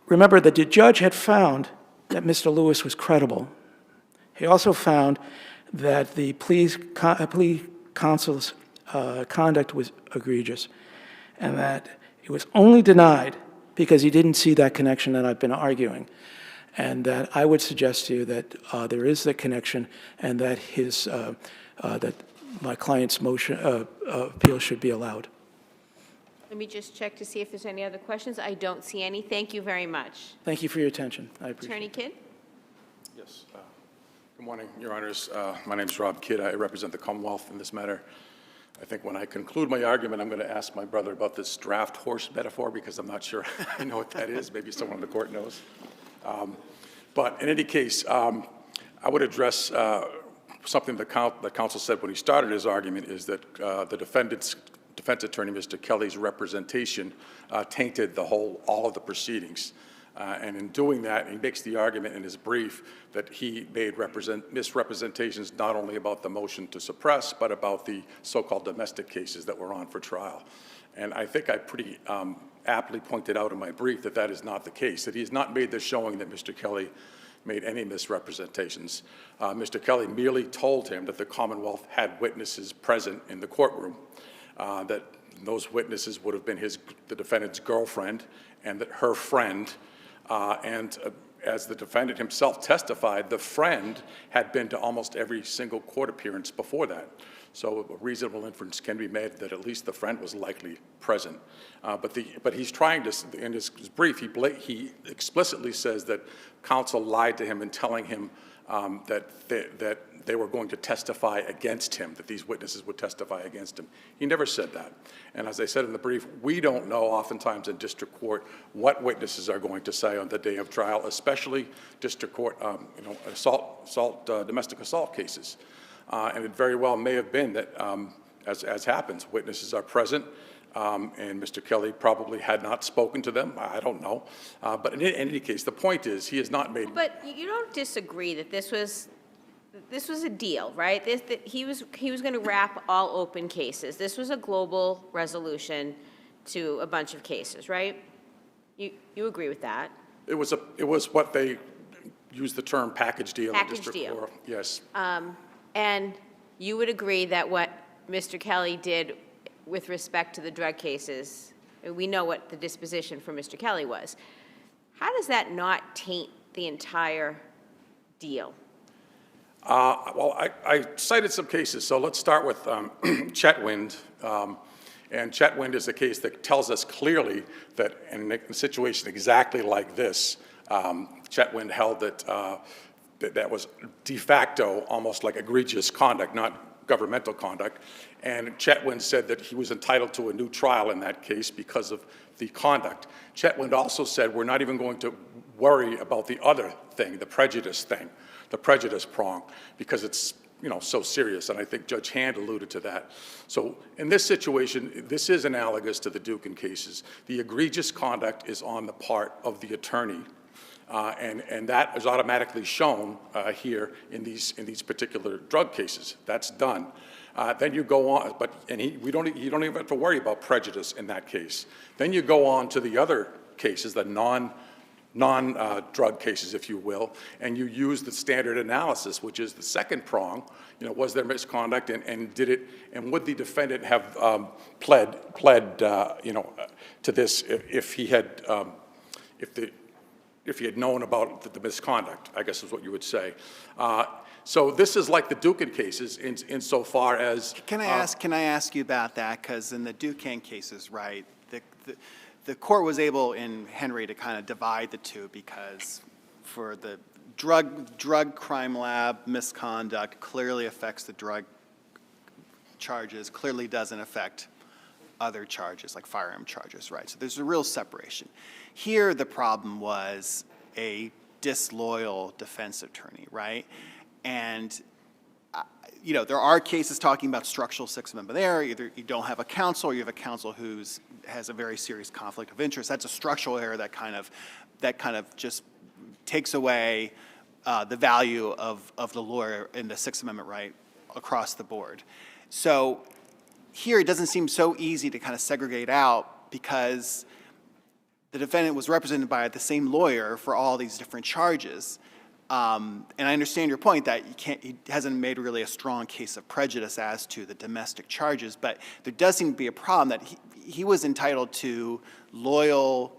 remember that the judge had found that Mr. Lewis was credible. He also found that the plea counsel's conduct was egregious, and that it was only denied because he didn't see that connection that I've been arguing. And that I would suggest to you that there is the connection, and that that my client's motion appeal should be allowed. Let me just check to see if there's any other questions. I don't see any. Thank you very much. Thank you for your attention. I appreciate Attorney it. Kidd? Yes. Good morning, Your Honors. My name is Rob Kidd. I represent the Commonwealth in this matter. I think when I conclude my argument, I'm going to ask my brother about this draft horse metaphor, because I'm not sure I know what that is. Maybe someone in the court knows. But in any case, I would address something the counsel said when he started his argument, is that the defense attorney, Mr. Kelly's representation, tainted all of the proceedings. And in doing that, he makes the argument in his brief that he made misrepresentations not only about the motion to suppress, but about the so-called domestic cases that were on for trial. And I think I pretty aptly pointed out in my brief that that is not the case, that he has not made the showing that Mr. Kelly made any misrepresentations. Mr. Kelly merely told him that the Commonwealth had witnesses present in the courtroom, that those witnesses would have been the defendant's girlfriend and that her friend, and as the defendant himself testified, the friend had been to almost every single court appearance before that. So a reasonable inference can be made that at least the friend was likely present. But he's trying to, in his brief, he explicitly says that counsel lied to him in telling him that they were going to testify against him, that these witnesses would testify against him. He never said that. And as I said in the brief, we don't know oftentimes in district court what witnesses are going to say on the day of trial, especially district court, domestic assault cases. And it very well may have been that, as happens, witnesses are present, and Mr. Kelly probably had not spoken to them. I don't know. But in any case, the point is he has not made. But you don't disagree that this was a deal, right? That he was going to wrap all open cases. This was a global resolution to a bunch of cases, right? You agree with that? It was what they used the term package deal in Package district deal. court. Yes. And you would agree that what Mr. Kelly did with respect to the drug cases, we know what the disposition for Mr. Kelly was. How does that not taint the entire deal? Well, I cited some cases, so let's start with Chetwynd. And Chetwynd is a case that tells us clearly that in a situation exactly like this, Chetwynd held that that was de facto almost like egregious conduct, not governmental conduct. And Chetwynd said that he was entitled to a new trial in that case because of the conduct. Chetwynd also said we're not even going to worry about the other thing, the prejudice thing, the prejudice prong, because it's so serious, and I think Judge Hand alluded to that. So in this situation, this is analogous to the Dukin cases. The egregious conduct is on the part of the attorney. And that is automatically shown here in these particular drug cases. That's done. Then you go on, you don't even have to worry about prejudice in that case. Then you go on to the other cases, the non-drug cases, if you will, and you use the standard analysis, which is the second prong. Was there misconduct, and would the defendant have pled to this if he had known about the misconduct, I guess is what you would say. So this is like the Dukin cases insofar as. Can I ask you about that? Because in the Dukin cases, right, the court was able in Henry to kind of divide the two, because for the drug crime lab misconduct clearly affects the drug charges, clearly doesn't affect other charges like firearm charges, right? So there's a real separation. Here, the problem was a disloyal defense attorney, right? And, there are cases talking about structural Sixth Amendment there. Either you don't have a counsel or you have a counsel who has a very serious conflict of interest. That's a structural error that kind of just takes away the value of the lawyer in the Sixth Amendment right across the board. So here, it doesn't seem so easy to kind of segregate out, because the defendant was represented by the same lawyer for all these different charges. And I understand your point that he hasn't made really a strong case of prejudice as to the domestic charges, but there does seem to be a problem that he was entitled to loyal,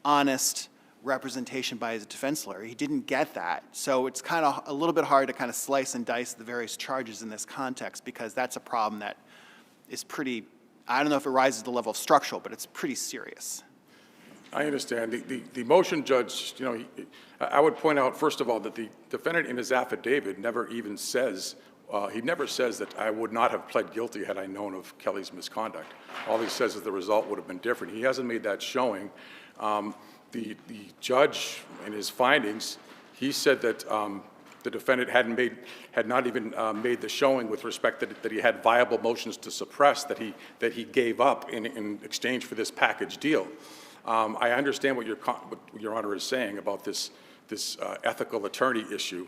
honest representation by his defense lawyer. He didn't get that. So it's kind of a little bit hard to kind of slice and dice the various charges in this context, because that's a problem that is pretty, I don't know if it rises to the level of structural, but it's pretty serious. I understand. The motion judge, I would point out, first of all, that the defendant in his affidavit never even says, he never says that I would not have pled guilty had I known of Kelly's misconduct. All he says is the result would have been different. He hasn't made that showing. The judge, in his findings, he said that the defendant had not even made the showing with respect that he had viable motions to suppress that he gave up in exchange for this package deal. I understand what Your Honor is saying about this ethical attorney issue.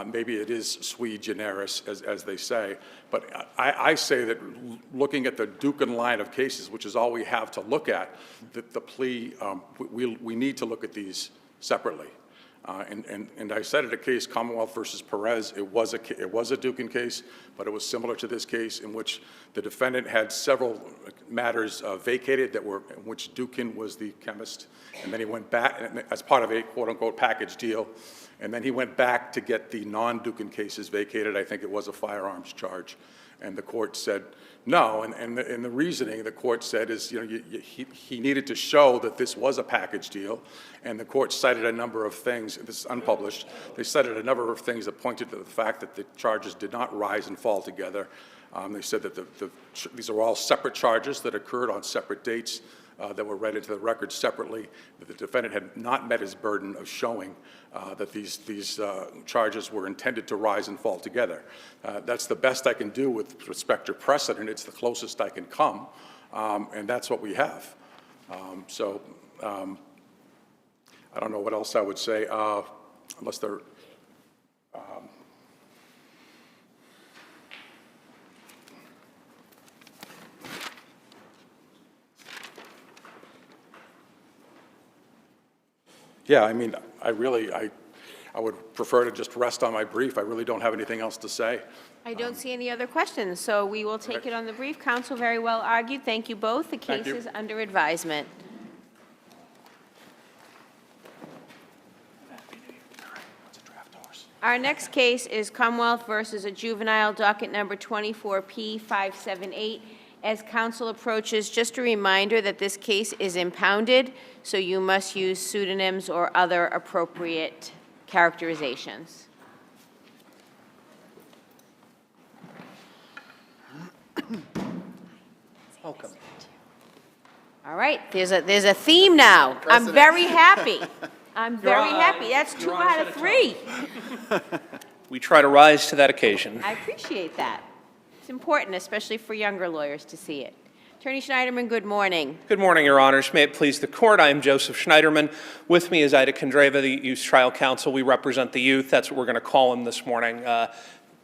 Maybe it is sui generis, as they say, but I say that looking at the Dukin line of cases, which is all we have to look at, the plea, we need to look at these separately. And I cited a case, Commonwealth versus Perez. It was a Dukin case, but it was similar to this case in which the defendant had several matters vacated in which Dukin was the chemist, and then he went back as part of a quote-unquote package deal, and then he went back to get the non-Dukin cases vacated. I think it was a firearms charge, and the court said no. And the reasoning the court said is, he needed to show that this was a package deal, and the court cited a number of things. This is unpublished. They cited a number of things that pointed to the fact that the charges did not rise and fall together. They said that these are all separate charges that occurred on separate dates that were read into the record separately, that the defendant had not met his burden of showing that these charges were intended to rise and fall together. That's the best I can do with respect to precedent. It's the closest I can come, and that's what we have. I don't know what else I would say, unless there. Yeah, I mean, I would prefer to just rest on my brief. I really don't have anything else to say. I don't see any other questions, so we will take it on the brief. Counsel, very well argued. Thank you both. The case is under advisement. Our next case is Commonwealth versus a juvenile, docket number 24P578. As counsel approaches, just a reminder that this case is impounded, so you must use pseudonyms or other appropriate characterizations. Welcome. All right, there's a theme now. I'm very happy. I'm very happy. That's 2 out of 3. We try to rise to that occasion. I appreciate that. It's important, especially for younger lawyers, to see it. Attorney Schneiderman, good morning. Good morning, Your Honors. May it please the Court, I am Joseph Schneiderman. With me is Ida Kondreva, the Youth Trial Counsel. We represent the youth. That's what we're going to call him this morning,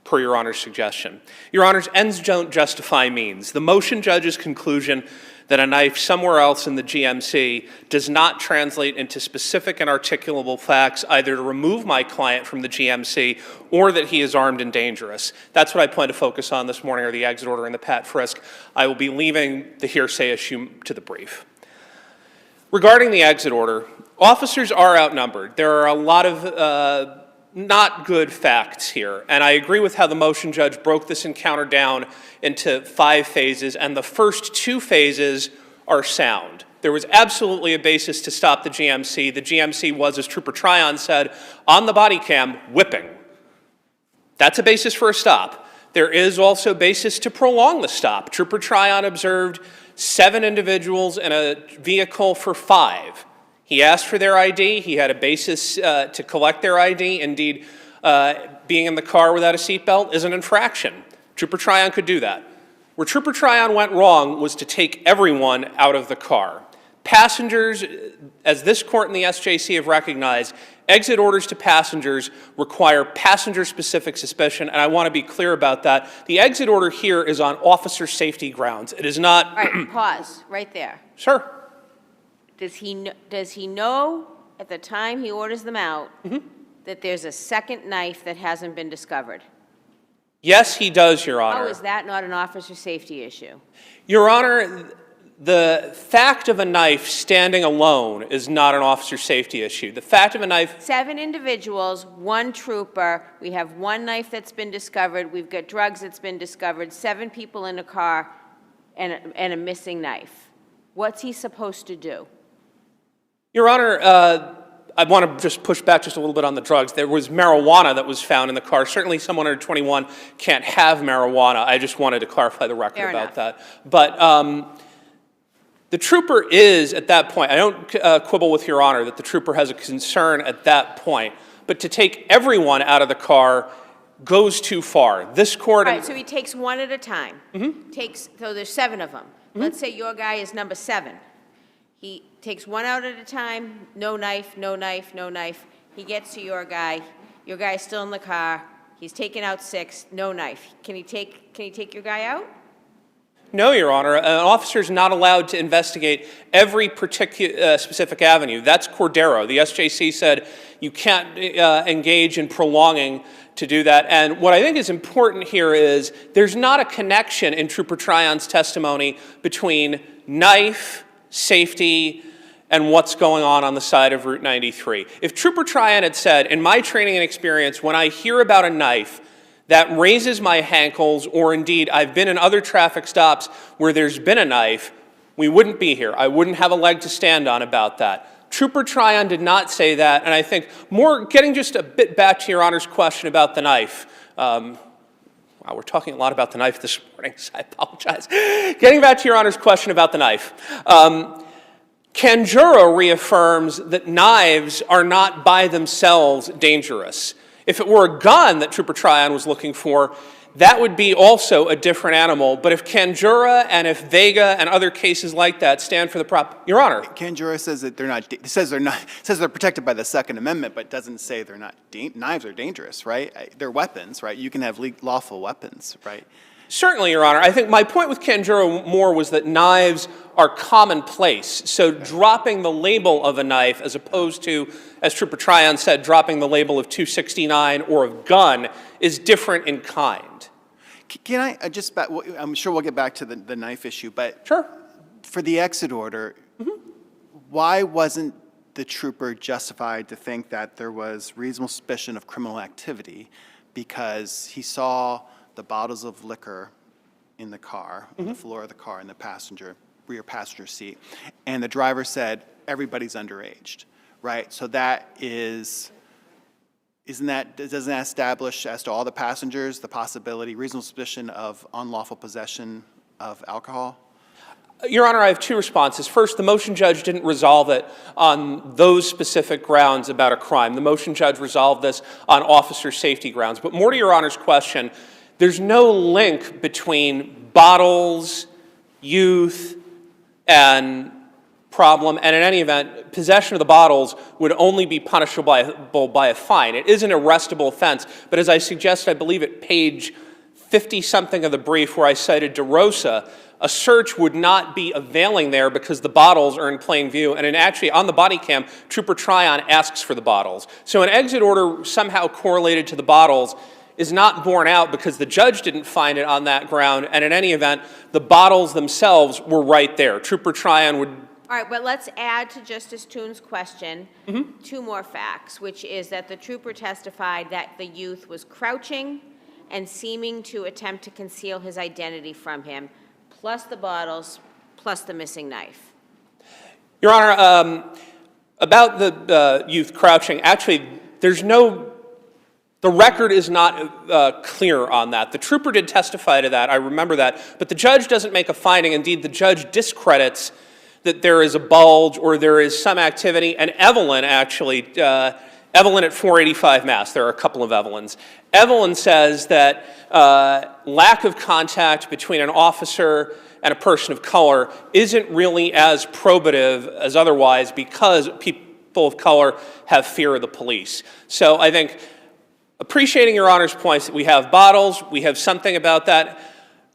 per Your Honor's suggestion. Your Honors, ends don't justify means. The motion judge's conclusion that a knife somewhere else in the GMC does not translate into specific and articulable facts either to remove my client from the GMC or that he is armed and dangerous. That's what I plan to focus on this morning, or the exit order and the pat frisk. I will be leaving the hearsay issue to the brief. Regarding the exit order, officers are outnumbered. There are a lot of not good facts here, and I agree with how the motion judge broke this encounter down into 5 phases, and the first 2 phases are sound. There was absolutely a basis to stop the GMC. The GMC was, as Trooper Tryon said, on the body cam, whipping. That's a basis for a stop. There is also basis to prolong the stop. Trooper Tryon observed 7 individuals in a vehicle for 5. He asked for their ID. He had a basis to collect their ID. Indeed, being in the car without a seatbelt is an infraction. Trooper Tryon could do that. Where Trooper Tryon went wrong was to take everyone out of the car. Passengers, as this court and the SJC have recognized, exit orders to passengers require passenger-specific suspicion, and I want to be clear about that. The exit order here is on officer safety grounds. It is not... All right, pause right there. Sir. Does he know at the time he orders them out that there's a second knife that hasn't been discovered? Yes, he does, Your Honor. How is that not an officer safety issue? Your Honor, the fact of a knife standing alone is not an officer safety issue. The fact of a knife... 7 individuals, 1 trooper. We have 1 knife that's been discovered. We've got drugs that's been discovered. 7 people in a car and a missing knife. What's he supposed to do? Your Honor, I want to just push back just a little bit on the drugs. There was marijuana that was found in the car. Certainly someone under 21 can't have marijuana. I just wanted to clarify the record Fair about enough. that. But the trooper is, at that point, I don't quibble with Your Honor that the trooper has a concern at that point, but to take everyone out of the car goes too far. This court... All right, so he takes 1 at a time. So there's 7 of them. Let's say your guy is number 7. He takes 1 out at a time, no knife, no knife, no knife. He gets to your guy. Your guy's still in the car. He's taken out 6, no knife. Can he take your guy out? No, Your Honor. An officer is not allowed to investigate every particular specific avenue. That's Cordero. The SJC said you can't engage in prolonging to do that. And what I think is important here is there's not a connection in Trooper Tryon's testimony between knife, safety, and what's going on the side of Route 93. If Trooper Tryon had said, in my training and experience, when I hear about a knife, that raises my hankles, or indeed I've been in other traffic stops where there's been a knife, we wouldn't be here. I wouldn't have a leg to stand on about that. Trooper Tryon did not say that, and I think getting just a bit back to Your Honor's question about the knife. Wow, we're talking a lot about the knife this morning, so I apologize. Getting back to Your Honor's question about the knife. Canjuro reaffirms that knives are not by themselves dangerous. If it were a gun that Trooper Tryon was looking for, that would be also a different animal. But if Canjura and if Vega and other cases like that stand for the Your Honor. Canjura says that they're not, says they're protected by the Second Amendment, but doesn't say they're not, knives are dangerous, right? They're weapons, right? You can have lawful weapons, right? Certainly, Your Honor. I think my point with Canjura more was that knives are commonplace. So dropping the label of a knife as opposed to, as Trooper Tryon said, dropping the label of 269 or of gun is different in kind. Can I just, I'm sure we'll get back to the knife issue, but Sure. For the exit order, why wasn't the trooper justified to think that there was reasonable suspicion of criminal activity because he saw the bottles of liquor in the car, on the floor of the car in the rear passenger seat, and the driver said, everybody's underage, right? So that doesn't that establish as to all the passengers the possibility, reasonable suspicion of unlawful possession of alcohol? Your Honor, I have two responses. First, the motion judge didn't resolve it on those specific grounds about a crime. The motion judge resolved this on officer safety grounds. But more to Your Honor's question, there's no link between bottles, youth, and problem, and in any event, possession of the bottles would only be punishable by a fine. It is an arrestable offense, but as I suggested, I believe at page 50-something of the brief where I cited DeRosa, a search would not be availing there because the bottles are in plain view, and actually on the body cam, Trooper Tryon asks for the bottles. So an exit order somehow correlated to the bottles is not borne out because the judge didn't find it on that ground, and in any event, the bottles themselves were right there. Trooper Tryon would... All right, but let's add to Justice Toone's question two more facts, which is that the trooper testified that the youth was crouching and seeming to attempt to conceal his identity from him, plus the bottles, plus the missing knife. Your Honor, about the youth crouching, actually, the record is not clear on that. The trooper did testify to that, I remember that, but the judge doesn't make a finding. Indeed, the judge discredits that there is a bulge or there is some activity, and Evelyn actually, Evelyn at 485 Mass, there are a couple of Evelyns. Evelyn says that lack of contact between an officer and a person of color isn't really as probative as otherwise because people of color have fear of the police. So I think appreciating Your Honor's points that we have bottles, we have something about that.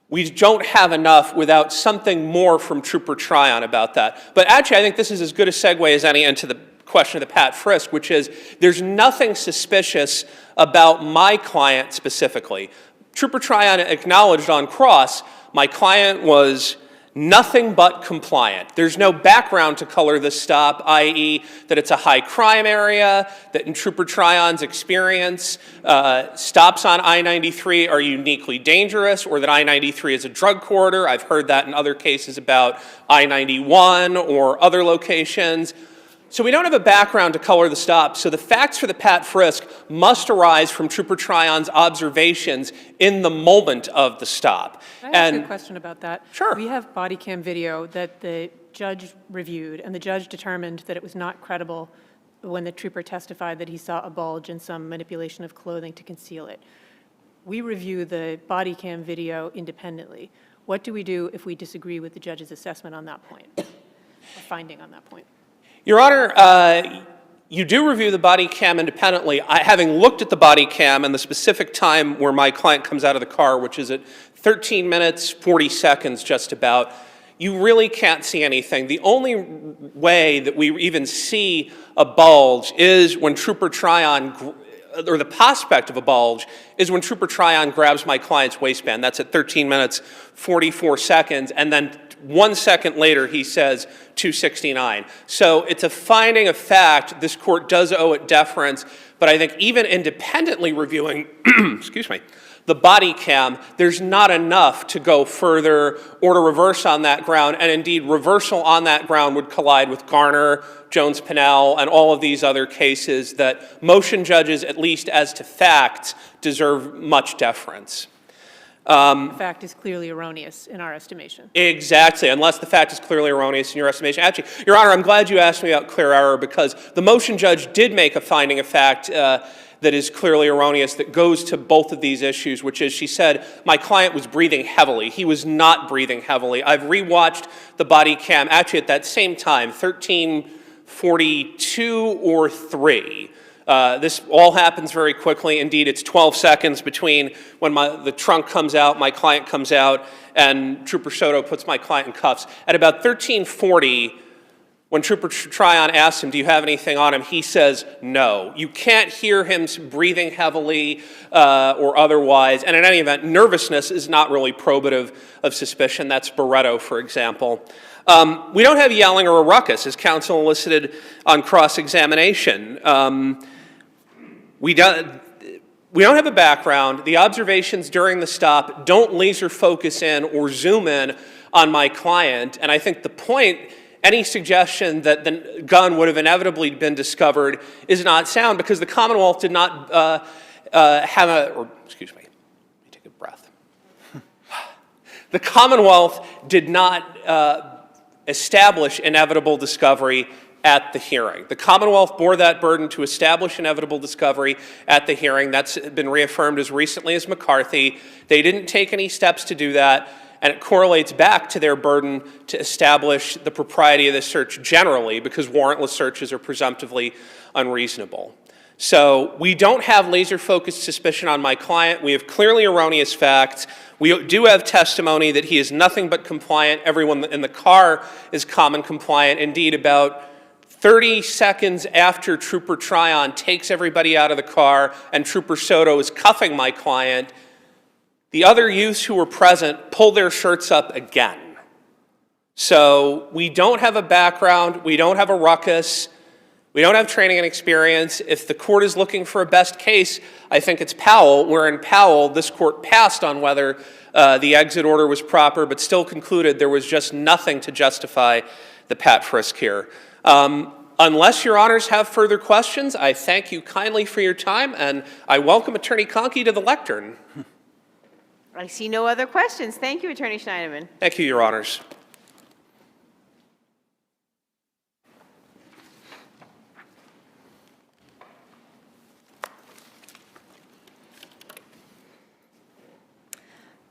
We don't have enough without something more from Trooper Tryon about that. But actually, I think this is as good a segue as any into the question of the Pat Frisk, which is there's nothing suspicious about my client specifically. Trooper Tryon acknowledged on cross, my client was nothing but compliant. There's no background to color this stop, i.e. that it's a high crime area, that in Trooper Tryon's experience, stops on I-93 are uniquely dangerous, or that I-93 is a drug corridor. I've heard that in other cases about I-91 or other locations. So we don't have a background to color the stop, so the facts for the Pat Frisk must arise from Trooper Tryon's observations in the moment of the stop. Can I ask you a question about that? Sure. We have body cam video that the judge reviewed, and the judge determined that it was not credible when the trooper testified that he saw a bulge and some manipulation of clothing to conceal it. We review the body cam video independently. What do we do if we disagree with the judge's assessment on that point, or finding on that point? Your Honor, you do review the body cam independently. Having looked at the body cam and the specific time where my client comes out of the car, which is at 13 minutes, 40 seconds just about, you really can't see anything. The only way that we even see a bulge is when Trooper Tryon, or the prospect of a bulge, is when Trooper Tryon grabs my client's waistband. That's at 13 minutes, 44 seconds, and then 1 second later he says 269. So it's a finding of fact. This court does owe it deference, but I think even independently reviewing, excuse me, the body cam, there's not enough to go further or to reverse on that ground, and indeed reversal on that ground would collide with Garner, Jones-Pennell, and all of these other cases that motion judges, at least as to facts, deserve much deference. The fact is clearly erroneous in our estimation. Exactly, unless the fact is clearly erroneous in your estimation. Actually, Your Honor, I'm glad you asked me about clear error, because the motion judge did make a finding of fact that is clearly erroneous that goes to both of these issues, which is she said my client was breathing heavily. He was not breathing heavily. I've rewatched the body cam actually at that same time, 13:42 or 3. This all happens very quickly. Indeed, it's 12 seconds between when the trunk comes out, my client comes out, and Trooper Soto puts my client in cuffs. At about 13:40, when Trooper Tryon asks him, do you have anything on him, he says no. You can't hear him breathing heavily or otherwise. And in any event, nervousness is not really probative of suspicion. That's Barretto, for example. We don't have yelling or a ruckus, as counsel elicited on cross-examination. We don't have a background. The observations during the stop don't laser focus in or zoom in on my client. And I think the point, any suggestion that the gun would have inevitably been discovered is not sound, because the Commonwealth did not excuse me, let me take a breath. The Commonwealth did not establish inevitable discovery at the hearing. The Commonwealth bore that burden to establish inevitable discovery at the hearing. That's been reaffirmed as recently as McCarthy. They didn't take any steps to do that, and it correlates back to their burden to establish the propriety of this search generally, because warrantless searches are presumptively unreasonable. So we don't have laser-focused suspicion on my client. We have clearly erroneous facts. We do have testimony that he is nothing but compliant. Everyone in the car is common compliant. Indeed, about 30 seconds after Trooper Tryon takes everybody out of the car and Trooper Soto is cuffing my client, the other youths who were present pull their shirts up again. So we don't have a background. We don't have a ruckus. We don't have training and experience. If the court is looking for a best case, I think it's Powell, where in Powell, this court passed on whether the exit order was proper, but still concluded there was just nothing to justify the pat frisk here. Unless your honors have further questions, I thank you kindly for your time, and I welcome Attorney Conkey to the lectern. I see no other questions. Thank you, Attorney Schneiderman. Thank you, your honors.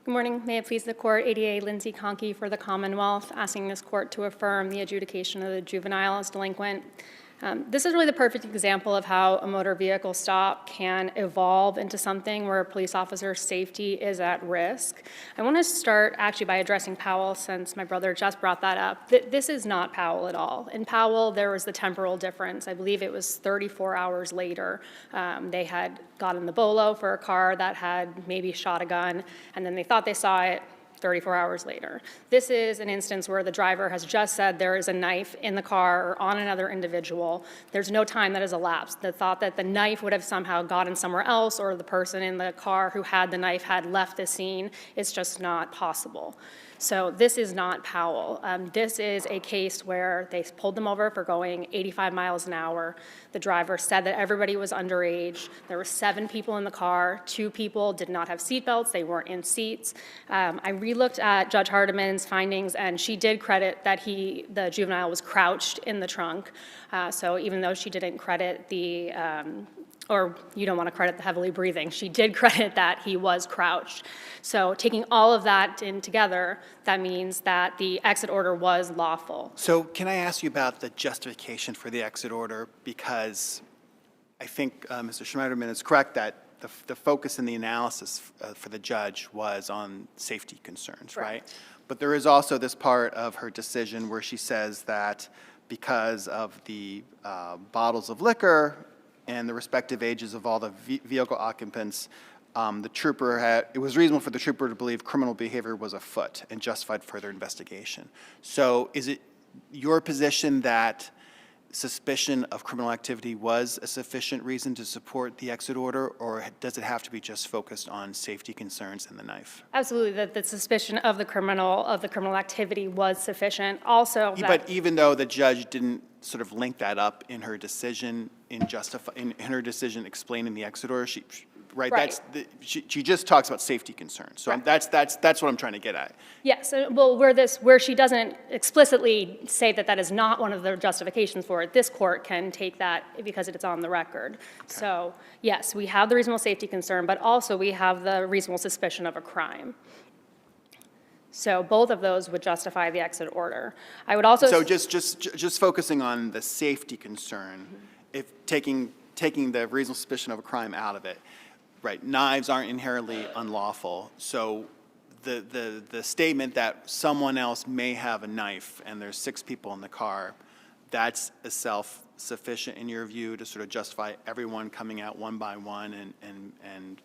Good morning. May it please the court, ADA Lindsay Conkey for the Commonwealth, asking this court to affirm the adjudication of the juvenile as delinquent. This is really the perfect example of how a motor vehicle stop can evolve into something where a police officer's safety is at risk. I want to start actually by addressing Powell, since my brother just brought that up. This is not Powell at all. In Powell, there was the temporal difference. I believe it was 34 hours later. They had gotten the bolo for a car that had maybe shot a gun, and then they thought they saw it 34 hours later. This is an instance where the driver has just said there is a knife in the car or on another individual. There's no time that has elapsed. The thought that the knife would have somehow gotten somewhere else or the person in the car who had the knife had left the scene is just not possible. So this is not Powell. This is a case where they pulled them over for going 85 miles an hour. The driver said that everybody was underage. There were 7 people in the car. 2 people did not have seatbelts. They weren't in seats. I re-looked at Judge Hardiman's findings, and she did credit that the juvenile was crouched in the trunk. So even though she didn't credit the or you don't want to credit the heavily breathing. She did credit that he was crouched. So taking all of that in together, that means that the exit order was lawful. So can I ask you about the justification for the exit order? Because I think Mr. Schneiderman is correct that the focus in the analysis for the judge was on safety concerns, right? But there is also this part of her decision where she says that because of the bottles of liquor and the respective ages of all the vehicle occupants, it was reasonable for the trooper to believe criminal behavior was afoot and justified further investigation. So is it your position that suspicion of criminal activity was a sufficient reason to support the exit order, or does it have to be just focused on safety concerns and the knife? Absolutely, that the suspicion of the criminal activity was sufficient. Also, But even though the judge didn't sort of link that up in her decision in her decision explaining the exit order, she just talks about safety concerns. So that's what I'm trying to get at. yes, well, where she doesn't explicitly say that that is not one of the justifications for it, this court can take that because it's on the record. Okay. So yes, we have the reasonable safety concern, but also we have the reasonable suspicion of a crime. So both of those would justify the exit order. I would also. So just focusing on the safety concern, if taking the reasonable suspicion of a crime out of it. Right, knives aren't inherently unlawful, so the statement that someone else may have a knife and there's 6 people in the car, that's self-sufficient in your view to sort of justify everyone coming out one by one and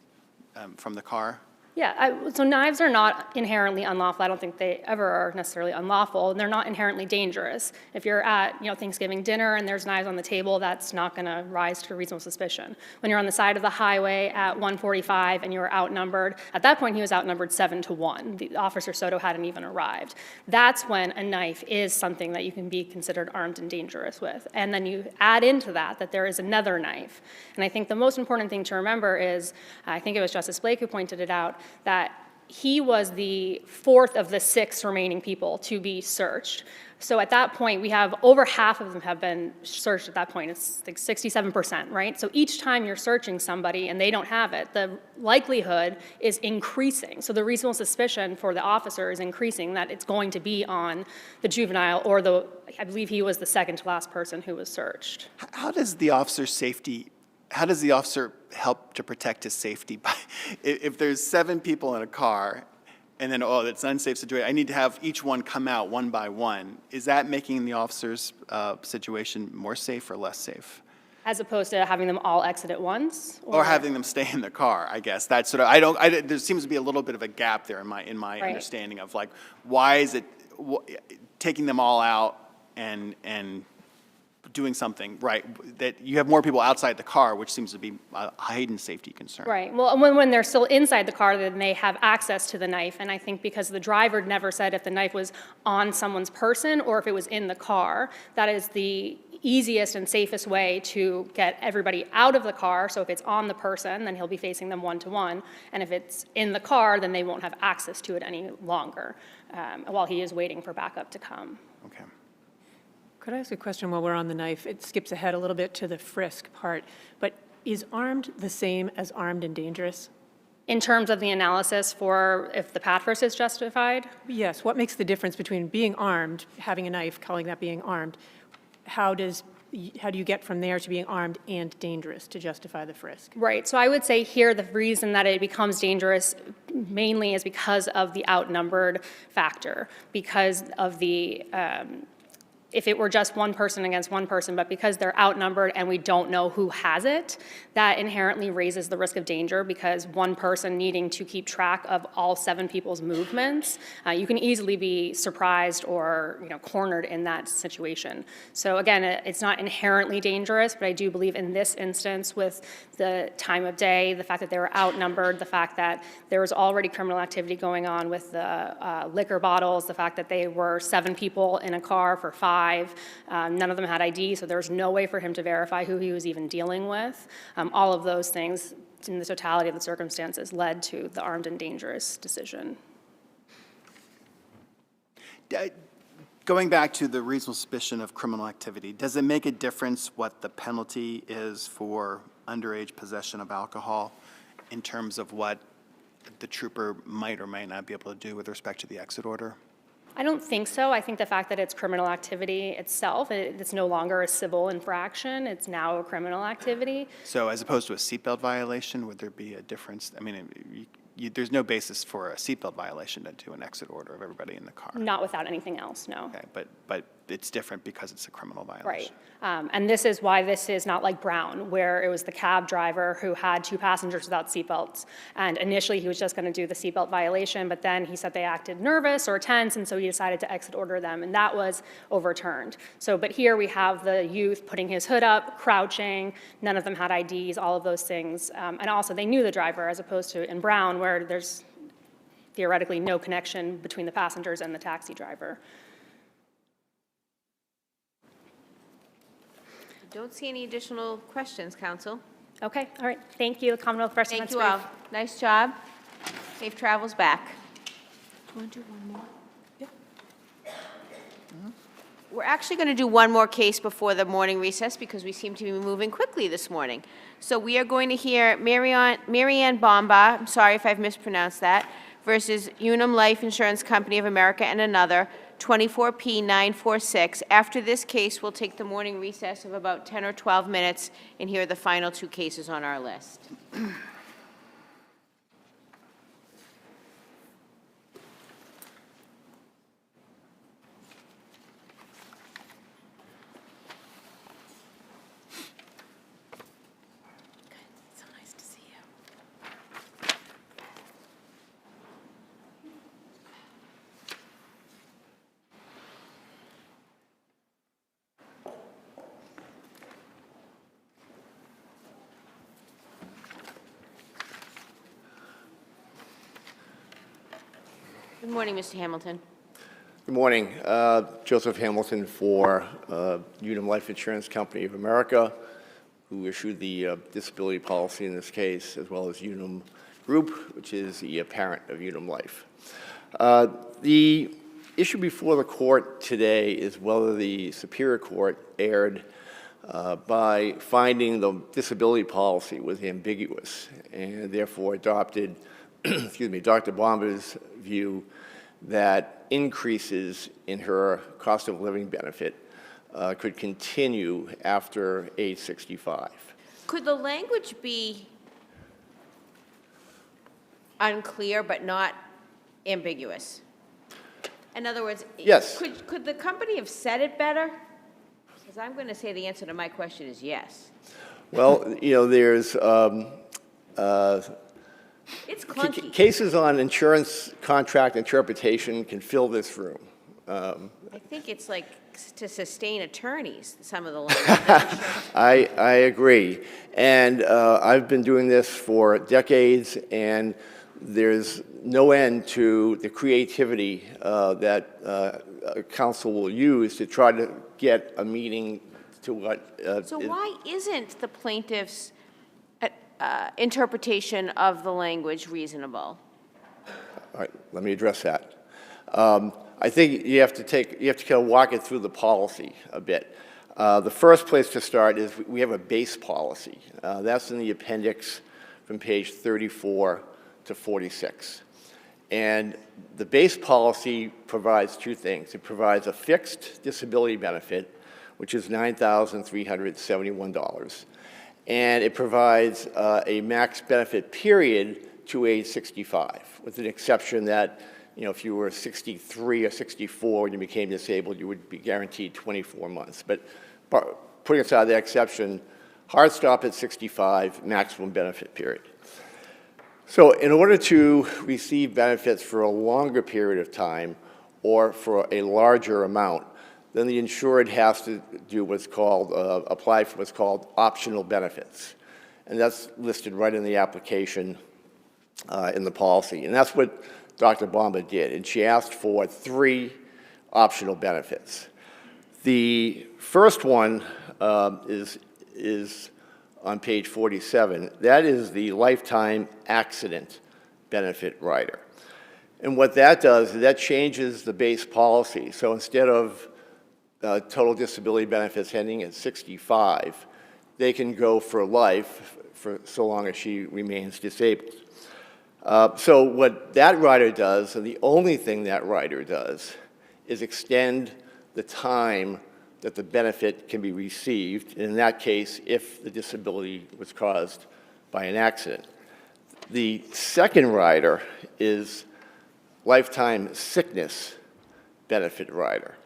from the car? Yeah, so knives are not inherently unlawful. I don't think they ever are necessarily unlawful, and they're not inherently dangerous. If you're at Thanksgiving dinner and there's knives on the table, that's not going to rise to reasonable suspicion. When you're on the side of the highway at 1:45 and you were outnumbered, at that point he was outnumbered 7-1. The officer Soto hadn't even arrived. That's when a knife is something that you can be considered armed and dangerous with. And then you add into that there is another knife. And I think the most important thing to remember is, I think it was Justice Blake who pointed it out, that he was the 4th of the 6 remaining people to be searched. So at that point, we have over half of them have been searched at that point. It's like 67%, right? So each time you're searching somebody and they don't have it, the likelihood is increasing. So the reasonable suspicion for the officer is increasing that it's going to be on the juvenile or I believe he was the second to last person who was searched. How does the officer help to protect his safety? If there's 7 people in a car and then, it's an unsafe situation, I need to have each one come out one by one. Is that making the officer's situation more safe or less safe? As opposed to having them all exit at once? Or having them stay in the car, I guess. That's sort of, there seems to be a little bit of a gap there in my Right. understanding of why is it taking them all out and doing something, right, that you have more people outside the car, which seems to be a heightened safety concern. Right. Well, when they're still inside the car, then they have access to the knife. And I think because the driver never said if the knife was on someone's person or if it was in the car, that is the easiest and safest way to get everybody out of the car. So if it's on the person, then he'll be facing them one-to-one. And if it's in the car, then they won't have access to it any longer while he is waiting for backup to come. Okay. Could I ask a question while we're on the knife? It skips ahead a little bit to the frisk part, but is armed the same as armed and dangerous? In terms of the analysis for if the pat frisk is justified? Yes, what makes the difference between being armed, having a knife, calling that being armed? How do you get from there to being armed and dangerous to justify the frisk? Right, so I would say here the reason that it becomes dangerous mainly is because of the outnumbered factor, because of the if it were just one person against one person, but because they're outnumbered and we don't know who has it, that inherently raises the risk of danger because one person needing to keep track of all 7 people's movements, you can easily be surprised or cornered in that situation. So again, it's not inherently dangerous, but I do believe in this instance with the time of day, the fact that they were outnumbered, the fact that there was already criminal activity going on with the liquor bottles, the fact that they were 7 people in a car for 5, none of them had ID, so there was no way for him to verify who he was even dealing with. All of those things, in the totality of the circumstances, led to the armed and dangerous decision. Going back to the reasonable suspicion of criminal activity, does it make a difference what the penalty is for underage possession of alcohol in terms of what the trooper might or might not be able to do with respect to the exit order? I don't think so. I think the fact that it's criminal activity itself, it's no longer a civil infraction, it's now a criminal activity. So as opposed to a seatbelt violation, would there be a difference? I mean, there's no basis for a seatbelt violation to do an exit order of everybody in the car. Not without anything else, no. Okay, but it's different because it's a criminal violation. Right. And this is why this is not like Brown, where it was the cab driver who had 2 passengers without seatbelts. And initially, he was just going to do the seatbelt violation, but then he said they acted nervous or tense, and so he decided to exit order them, and that was overturned. So, but here we have the youth putting his hood up, crouching, none of them had IDs, all of those things. And also, they knew the driver, as opposed to in Brown, where there's theoretically no connection between the passengers and the taxi driver. Don't see any additional questions, counsel. Okay, all right, thank you. The Commonwealth for Thank you all. Nice job. Safe travels back. Do you want to do one more? Yeah. We're actually going to do one more case before the morning recess because we seem to be moving quickly this morning. So we are going to hear Maryanne BOMBAUGH, I'm sorry if I've mispronounced that, versus UNUM Life Insurance Company of America and another, 24P946. After this case, we'll take the morning recess of about 10 or 12 minutes and hear the final 2 cases on our list. So nice to see you. Good morning, Mr. Hamilton. Good morning. Joseph Hamilton for UNUM Life Insurance Company of America, who issued the disability policy in this case, as well as UNUM Group, which is the parent of UNUM Life. The issue before the court today is whether the Superior Court erred by finding the disability policy was ambiguous and therefore adopted, excuse me, Dr. Bombaugh's view that increases in her cost of living benefit could continue after age 65. Could the language be unclear but not ambiguous? In other words, Yes. Could the company have said it better? Because I'm going to say the answer to my question is yes. Well, you know, there's It's clunky. cases on insurance contract interpretation can fill this room. I think it's like to sustain attorneys, some of the language. I agree. And I've been doing this for decades, and there's no end to the creativity that counsel will use to try to get a meaning to what. So why isn't the plaintiff's interpretation of the language reasonable? All right, let me address that. I think you have to kind of walk it through the policy a bit. The first place to start is we have a base policy. That's in the appendix from page 34 to 46. And the base policy provides 2 things. It provides a fixed disability benefit, which is $9,371. And it provides a max benefit period to age 65, with an exception that, you know, if you were 63 or 64 when you became disabled, you would be guaranteed 24 months. But putting aside that exception, hard stop at 65, maximum benefit period. So in order to receive benefits for a longer period of time or for a larger amount, then the insured has to do what's called, apply for what's called optional benefits. And that's listed right in the application in the policy. And that's what Dr. Bombaugh did. And she asked for 3 optional benefits. The first one is on page 47. That is the lifetime accident benefit rider. And what that does is that changes the base policy. So instead of total disability benefits ending at 65, they can go for life for so long as she remains disabled. So what that rider does, and the only thing that rider does, is extend the time that the benefit can be received, in that case, if the disability was caused by an accident. The second rider is lifetime sickness benefit rider.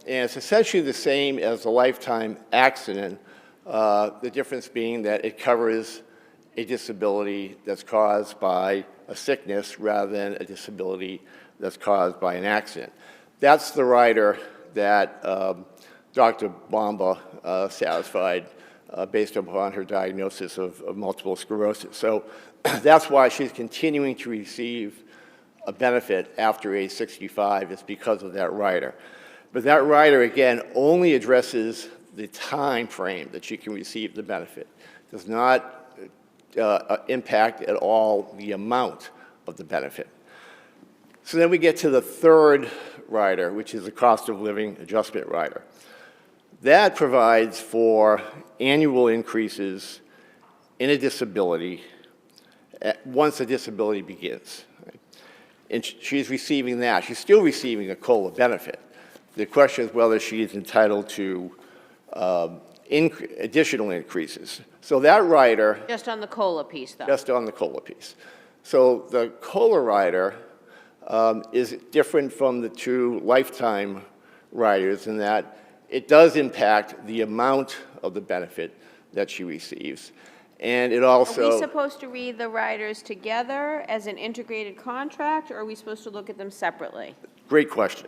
And it's essentially the same as the lifetime accident, the difference being that it covers a disability that's caused by a sickness rather than a disability that's caused by an accident. That's the rider that Dr. BOMBAUGH satisfied based upon her diagnosis of multiple sclerosis. So that's why she's continuing to receive a benefit after age 65, is because of that rider. But that rider, again, only addresses the time frame that she can receive the benefit. Does not impact at all the amount of the benefit. So then we get to the third rider, which is the cost of living adjustment rider. That provides for annual increases in a disability once a disability begins. Right? And she's receiving that. She's still receiving a COLA benefit. The question is whether she is entitled to additional increases. So that rider... Just on the COLA piece, though. Just on the COLA piece. So the COLA rider is different from the two lifetime riders in that it does impact the amount of the benefit that she receives. And it also... Are we supposed to read the riders together as an integrated contract, or are we supposed to look at them separately? Great question.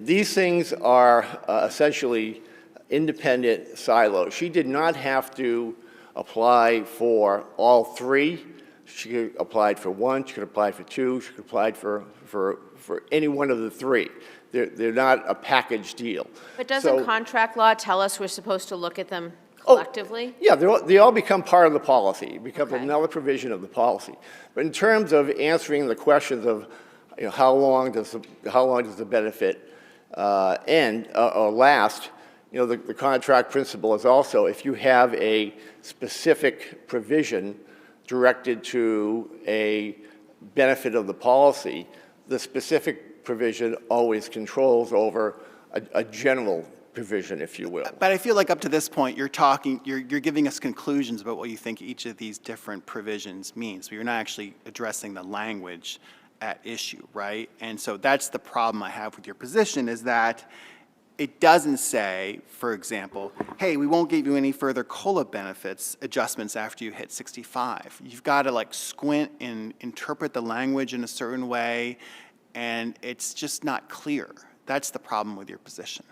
These things are essentially independent silos. She did not have to apply for all three. She could have applied for one, she could have applied for two, she could have applied for any one of the three. They're not a package deal. But doesn't So- contract law tell us we're supposed to look at them collectively? Yeah, they all become part of the policy. It becomes Okay. another provision of the policy. But in terms of answering the questions of how long does the benefit end or last, the contract principle is also if you have a specific provision directed to a benefit of the policy, the specific provision always controls over a general provision, if you will. But I feel like up to this point, you're giving us conclusions about what you think each of these different provisions means, but you're not actually addressing the language at issue, right? And so that's the problem I have with your position, is that it doesn't say, for example, hey, we won't give you any further COLA benefits adjustments after you hit 65. You've got to squint and interpret the language in a certain way, and it's just not clear. That's the problem with your position.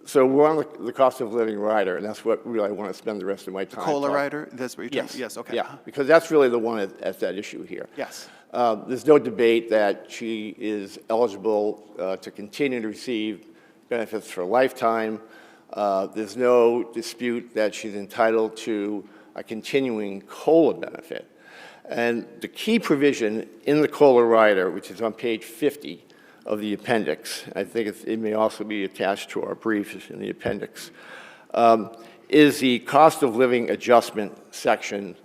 So we're on the cost of living rider, and that's what really I want to spend the rest of my time COLA talking. rider, that's what you're talking Yes. Yes, okay. Yeah, because that's really the one at that issue here. Yes. There's no debate that she is eligible to continue to receive benefits for a lifetime. There's no dispute that she's entitled to a continuing COLA benefit. And the key provision in the COLA rider, which is on page 50 of the appendix, I think it may also be attached to our briefs in the appendix, is the cost of living adjustment section,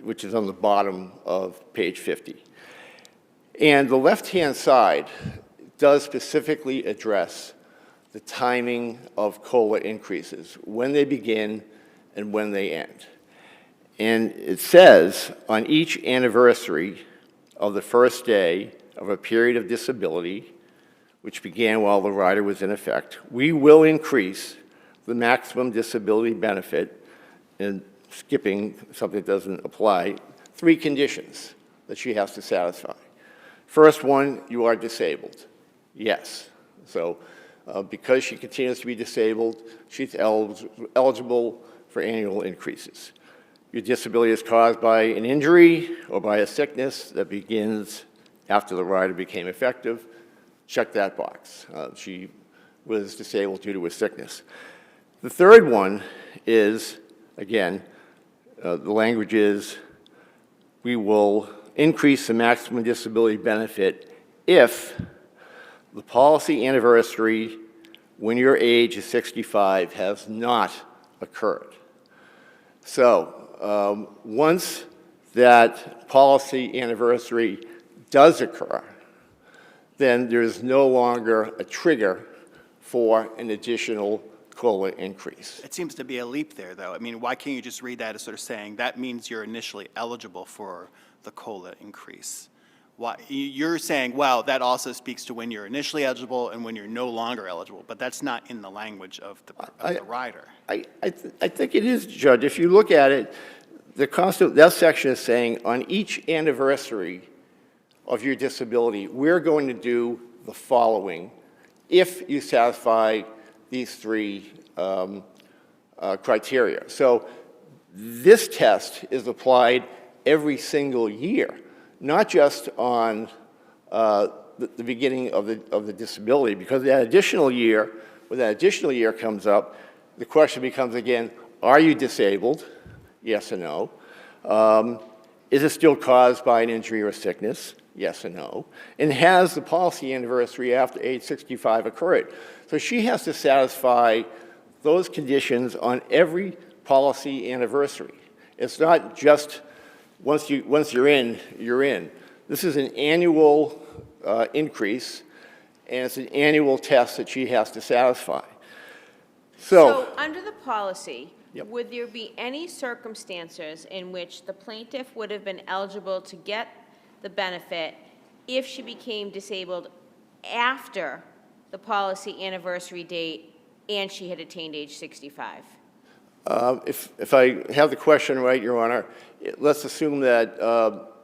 which is on the bottom of page 50. And the left-hand side does specifically address the timing of COLA increases, when they begin and when they end. And it says, on each anniversary of the first day of a period of disability, which began while the rider was in effect, we will increase the maximum disability benefit, and skipping something that doesn't apply, 3 conditions that she has to satisfy. First one, you are disabled. Yes. So because she continues to be disabled, she's eligible for annual increases. Your disability is caused by an injury or by a sickness that begins after the rider became effective. Check that box. She was disabled due to a sickness. The third one is, again, the language is, we will increase the maximum disability benefit if the policy anniversary when your age is 65 has not occurred. So once that policy anniversary does occur, then there's no longer a trigger for an additional COLA increase. It seems to be a leap there, though. I mean, why can't you just read that as sort of saying that means you're initially eligible for the COLA increase? Why, you're saying, well, that also speaks to when you're initially eligible and when you're no longer eligible, but that's not in the language of the rider. I think it is, Judge. If you look at it, that section is saying on each anniversary of your disability, we're going to do the following if you satisfy these three criteria. So this test is applied every single year, not just on the beginning of the disability, because that additional year, when that additional year comes up, the question becomes again, are you disabled? Yes or no. Is it still caused by an injury or sickness? Yes or no. And has the policy anniversary after age 65 occurred? So she has to satisfy those conditions on every policy anniversary. It's not just once you're in, you're in. This is an annual increase, and it's an annual test that she has to satisfy. So under the policy, Yep. would there be any circumstances in which the plaintiff would have been eligible to get the benefit if she became disabled after the policy anniversary date and she had attained age 65? If I have the question right, Your Honor, let's assume that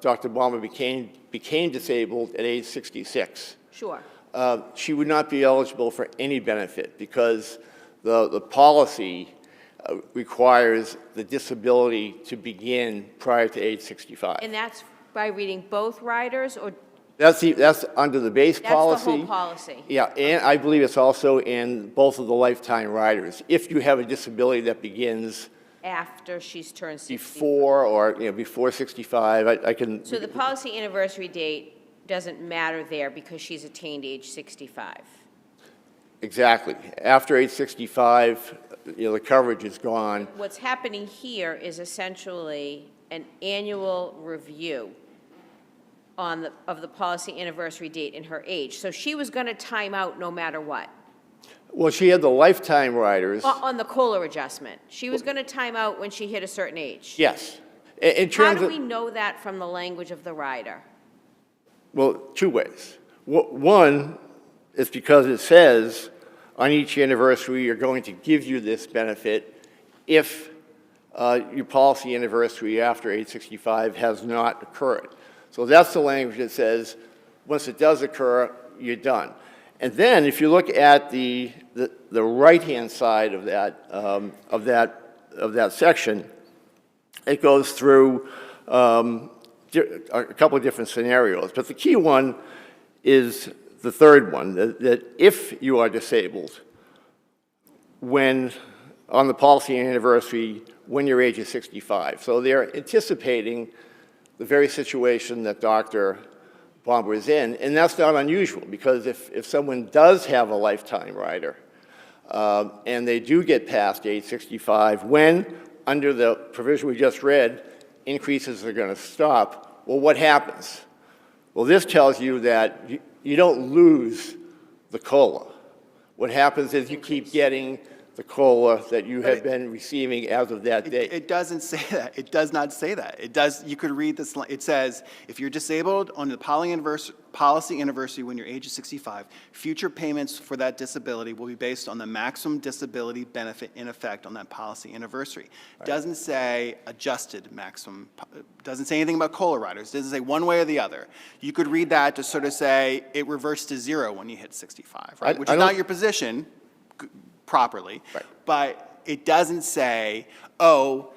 Dr. Balmer became disabled at age 66. Sure. She would not be eligible for any benefit because the policy requires the disability to begin prior to age 65. And that's by reading both riders, or That's under the base that's policy. the whole policy? Yeah, and I believe it's also in both of the lifetime riders. If you have a disability that begins After she's turned 65. before or before 65, I can. So the policy anniversary date doesn't matter there because she's attained age 65? Exactly. After age 65, the coverage is gone. What's happening here is essentially an annual review of the policy anniversary date and her age. So she was going to time out no matter what. Well, she had the lifetime riders. On the COLA adjustment. She was going to time out when she hit a certain age. Yes. In How terms do of, we know that from the language of the rider? well, two ways. One is because it says on each anniversary you're going to give you this benefit if your policy anniversary after age 65 has not occurred. So that's the language that says once it does occur, you're done. And then if you look at the right-hand side of that section, it goes through a couple of different scenarios. But the key one is the third one, that if you are disabled on the policy anniversary when your age is 65. So they're anticipating the very situation that Dr. Bomber is in, and that's not unusual because if someone does have a lifetime rider and they do get past age 65, when, under the provision we just read, increases are going to stop, well, what happens? Well, this tells you that you don't lose the COLA. What happens is you keep getting the COLA that you have been receiving as of that date. It doesn't say that. It does not say that. It does. You could read this. It says, if you're disabled on the policy anniversary when your age is 65, future payments for that disability will be based on the maximum disability benefit in effect on that policy anniversary. It doesn't say adjusted maximum. Doesn't say anything about COLA riders. It doesn't say one way or the other. You could read that to sort of say it reverts to zero when you hit 65, right? Which is not your position properly, right. But it doesn't say, oh,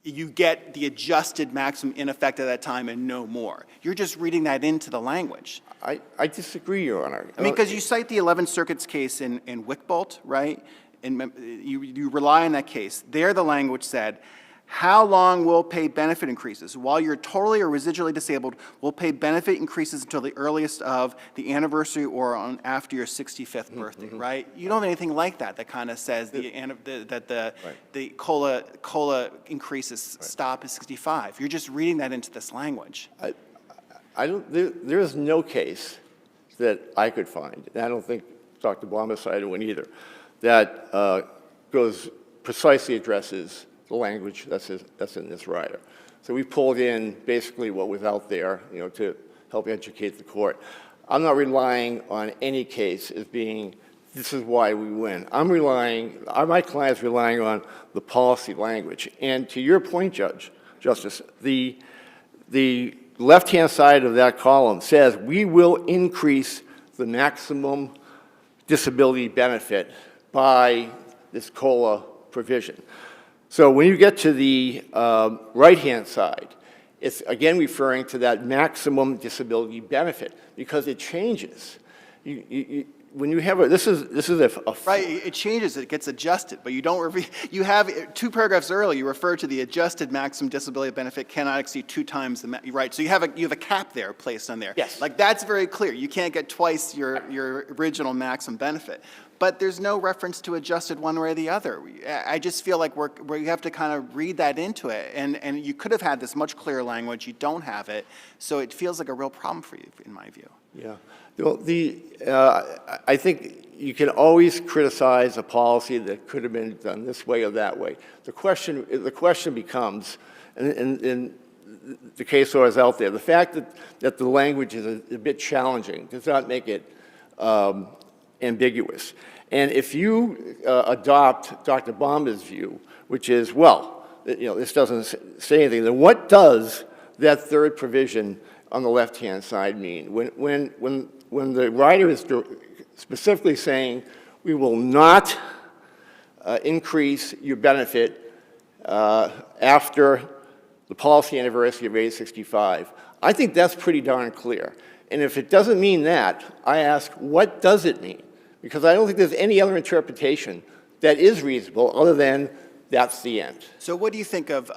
you get the adjusted maximum in effect at that time and no more. You're just reading that into the language. I disagree, Your Honor. I mean, because you cite the 11th Circuit's case in Wickbolt, right? And you rely on that case. There the language said, How long will pay benefit increases? While you're totally or residually disabled, will pay benefit increases until the earliest of the anniversary or on after your 65th birthday, right? You don't have anything like that that kind of says that the COLA increases stop at 65. You're just reading that into this language. There is no case that I could find, and I don't think Dr. Blum cited one either, that precisely addresses the language that's in this rider. So we pulled in basically what was out there, to help educate the court. I'm not relying on any case as being, this is why we win. My client's relying on the policy language. And to your point, Justice, the left-hand side of that column says we will increase the maximum disability benefit by this COLA provision. So when you get to the right-hand side, it's again referring to that maximum disability benefit because it changes. When you have this is a right, it changes, it gets adjusted, but you don't, you have 2 paragraphs earlier, you refer to the adjusted maximum disability benefit cannot exceed 2 times the, right, so you have a cap there placed on there. Yes. Like that's very clear, you can't get twice your original maximum benefit. But there's no reference to adjusted one way or the other. I just feel like we have to kind of read that into it, and you could have had this much clearer language, you don't have it, so it feels like a real problem for you, in my view. Yeah. Well, I think you can always criticize a policy that could have been done this way or that way. The question becomes, and the case law is out there, the fact that the language is a bit challenging does not make it ambiguous. And if you adopt Dr. Bomba's view, which is, well, this doesn't say anything, then what does that third provision on the left-hand side mean? When the writer is specifically saying, we will not increase your benefit after the policy anniversary of age 65, I think that's pretty darn clear. And if it doesn't mean that, I ask, what does it mean? Because I don't think there's any other interpretation that is reasonable other than that's the end. So what do you think of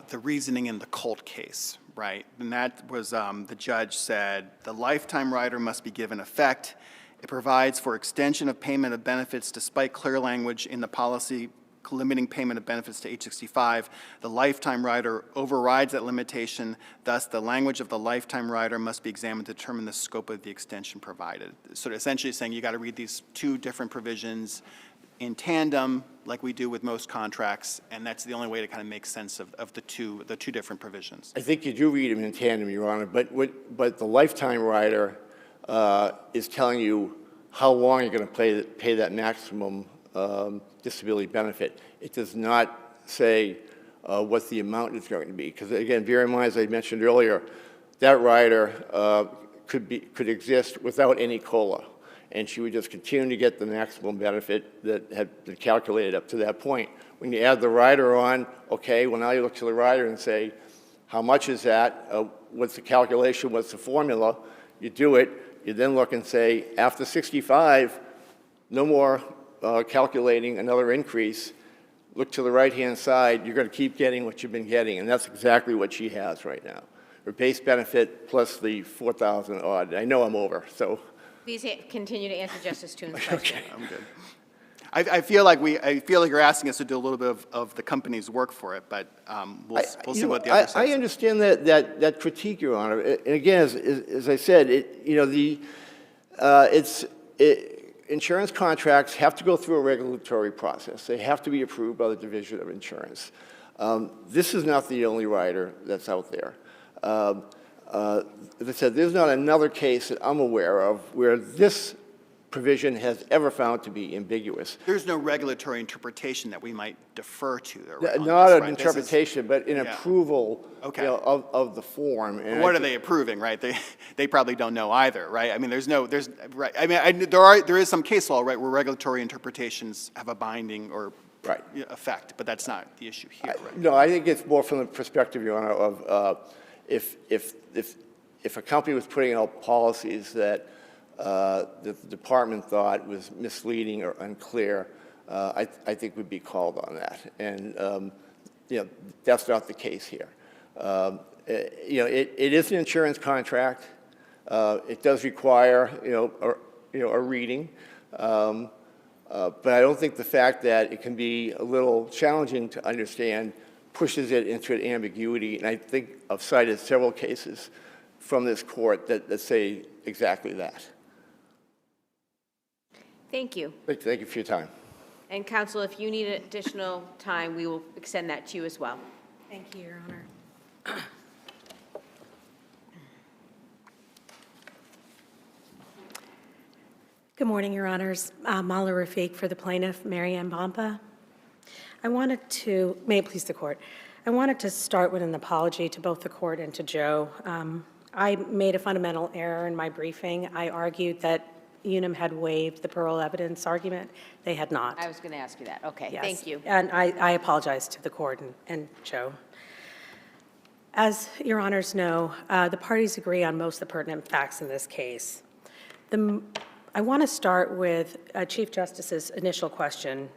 the reasoning in the Colt case, right? And that was, the judge said, the lifetime rider must be given effect. It provides for extension of payment of benefits despite clear language in the policy limiting payment of benefits to age 65. The lifetime rider overrides that limitation. Thus, the language of the lifetime rider must be examined to determine the scope of the extension provided. Sort of essentially saying you got to read these 2 different provisions in tandem, like we do with most contracts, and that's the only way to kind of make sense of the two different provisions. I think you do read them in tandem, Your Honor, but the lifetime rider is telling you how long you're going to pay that maximum disability benefit. It does not say what the amount is going to be, because again, bear in mind, as I mentioned earlier, that rider could exist without any COLA, and she would just continue to get the maximum benefit that had been calculated up to that point. When you add the rider on, okay, well now you look to the rider and say, how much is that? What's the calculation? What's the formula? You do it. You then look and say, after 65, no more calculating another increase. Look to the right-hand side. You're going to keep getting what you've been getting, and that's exactly what she has right now. Her base benefit plus the 4,000 odd. I know I'm over, so. Please continue to answer Justice Toone's question. Okay. I'm good. I feel like you're asking us to do a little bit of the company's work for it, but we'll see what the other side I understand that critique, Your Honor. And again, as I said, insurance contracts have to go through a regulatory process. They have to be approved by the Division of Insurance. This is not the only rider that's out there. As I said, there's not another case that I'm aware of where this provision has ever found to be ambiguous. There's no regulatory interpretation that we might defer to. There, not an interpretation, but an approval of the form. And what are they approving, right? They probably don't know either, right? I mean, right. I mean, there is some case law, right, where regulatory interpretations have a binding or effect, but that's not the issue here, right? No, I think it's more from the perspective, Your Honor, of if a company was putting out policies that the department thought was misleading or unclear, I think we'd be called on that. And that's not the case here. It is an insurance contract. It does require, a reading. But I don't think the fact that it can be a little challenging to understand pushes it into an ambiguity. And I think I've cited several cases from this court that say exactly that. Thank you. Thank you for your time. And counsel, if you need additional time, we will extend that to you as well. Thank you, Your Honor. Good morning, Your Honors. Mala Rafiq for the plaintiff, MARYANNE BOMBAUGH. May it please the court, I wanted to start with an apology to both the court and to Joe. I made a fundamental error in my briefing. I argued that UNUM had waived the parole evidence argument. They had not. I was going to ask you that. Okay, Yes. thank you. And I apologize to the court and Joe. As Your Honors know, the parties agree on most of the pertinent facts in this case. I want to start with Chief Justice's initial question,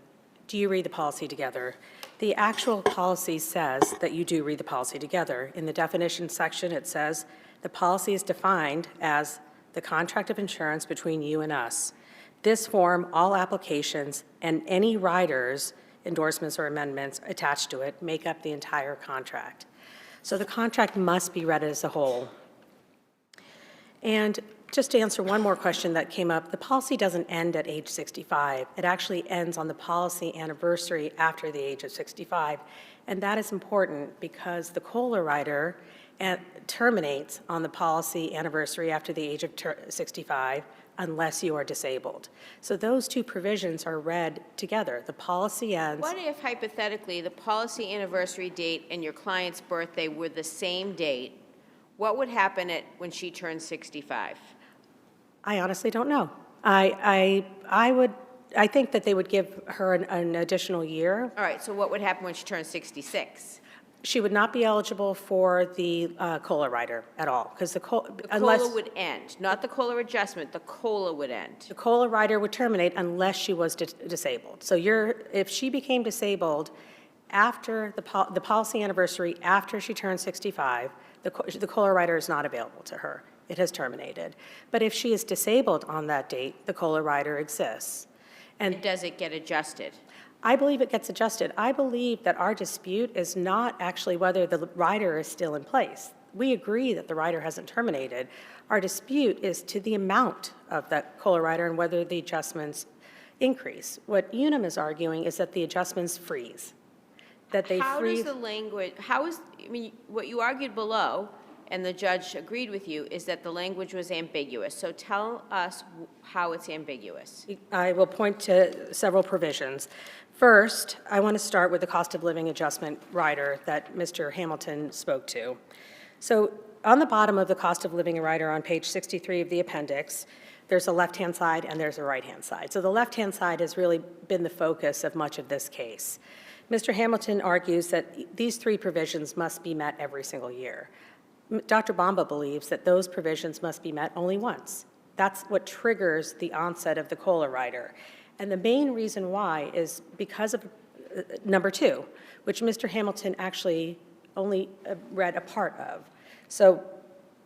do you read the policy together? The actual policy says that you do read the policy together. In the definition section, it says the policy is defined as the contract of insurance between you and us. This form, all applications, and any riders, endorsements or amendments attached to it make up the entire contract. So the contract must be read as a whole. And just to answer one more question that came up, the policy doesn't end at age 65. It actually ends on the policy anniversary after the age of 65. And that is important because the COLA rider terminates on the policy anniversary after the age of 65 unless you are disabled. So those two provisions are read together. The policy ends. What if hypothetically the policy anniversary date and your client's birthday were the same date? What would happen when she turned 65? I honestly don't know. I think that they would give her an additional year. All right, so what would happen when she turned 66? She would not be eligible for the COLA rider at all, because The COLA would end, not the COLA adjustment, the COLA would end. the COLA rider would terminate unless she was disabled. So if she became disabled after the policy anniversary, after she turned 65, the COLA rider is not available to her. It has terminated. But if she is disabled on that date, the COLA rider exists. And does it get adjusted? I believe it gets adjusted. I believe that our dispute is not actually whether the rider is still in place. We agree that the rider hasn't terminated. Our dispute is to the amount of that COLA rider and whether the adjustments increase. What UNUM is arguing is that the adjustments freeze, that they How freeze. does the language, what you argued below, and the judge agreed with you, is that the language was ambiguous. So tell us how it's ambiguous. I will point to several provisions. First, I want to start with the cost of living adjustment rider that Mr. Hamilton spoke to. So on the bottom of the cost of living rider on page 63 of the appendix, there's a left-hand side and there's a right-hand side. So the left-hand side has really been the focus of much of this case. Mr. Hamilton argues that these three provisions must be met every single year. Dr. Bombaugh believes that those provisions must be met only once. That's what triggers the onset of the COLA rider. And the main reason why is because of number 2, which Mr. Hamilton actually only read a part of. So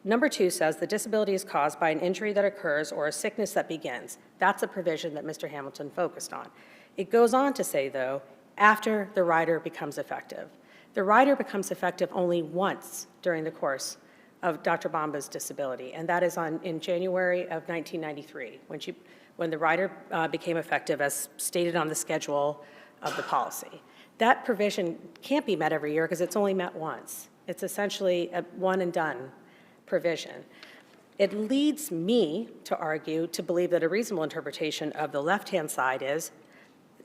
number 2 says the disability is caused by an injury that occurs or a sickness that begins. That's a provision that Mr. Hamilton focused on. It goes on to say, though, after the rider becomes effective. The rider becomes effective only once during the course of Dr. Bombaugh's disability, and that is in January of 1993, when the rider became effective as stated on the schedule of the policy. That provision can't be met every year because it's only met once. It's essentially a one-and-done provision. It leads me to argue, to believe that a reasonable interpretation of the left-hand side is,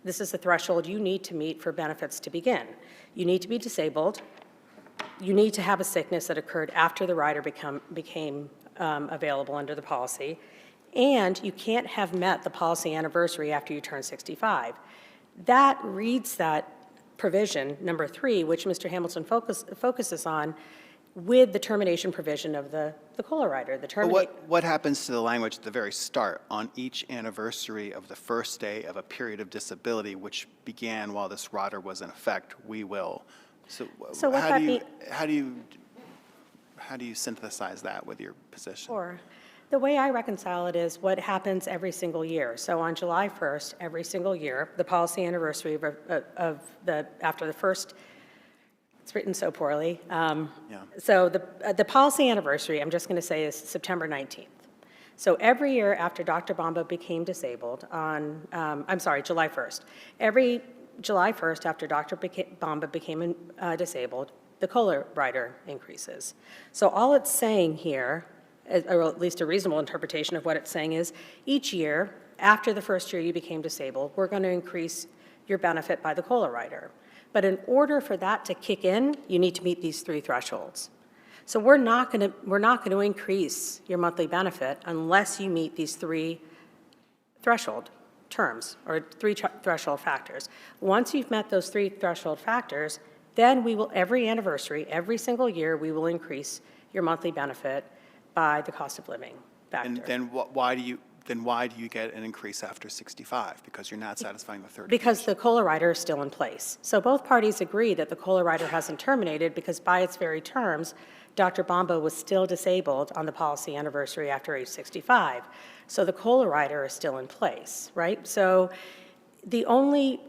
this is the threshold you need to meet for benefits to begin. You need to be disabled. You need to have a sickness that occurred after the rider became available under the policy. And you can't have met the policy anniversary after you turn 65. That reads that provision, number 3, which Mr. Hamilton focuses on, with the termination provision of the COLA rider. What happens to the language at the very start, on each anniversary of the first day of a period of disability which began while this rider was in effect, we will So So what how that do you, mean- how do you synthesize that with your position? Sure. The way I reconcile it is what happens every single year. So on July 1st, every single year, the policy anniversary after the first, it's written so poorly. So the policy anniversary, I'm just going to say, is September 19th. So every year after Dr. BOMBAUGH became disabled on, July 1st. Every July 1st after Dr. BOMBAUGH became disabled, the COLA rider increases. So all it's saying here, or at least a reasonable interpretation of what it's saying is, each year, after the first year you became disabled, we're going to increase your benefit by the COLA rider. But in order for that to kick in, you need to meet these three thresholds. So we're not going to increase your monthly benefit unless you meet these three threshold terms, or three threshold factors. Once you've met those three threshold factors, then we will, every anniversary, every single year, we will increase your monthly benefit by the cost of living factor. And then why do you get an increase after 65? Because you're not satisfying the third Because condition. the COLA rider is still in place. So both parties agree that the COLA rider hasn't terminated because by its very terms, Dr. BOMBAUGH was still disabled on the policy anniversary after age 65. So the COLA rider is still in place, right? So the only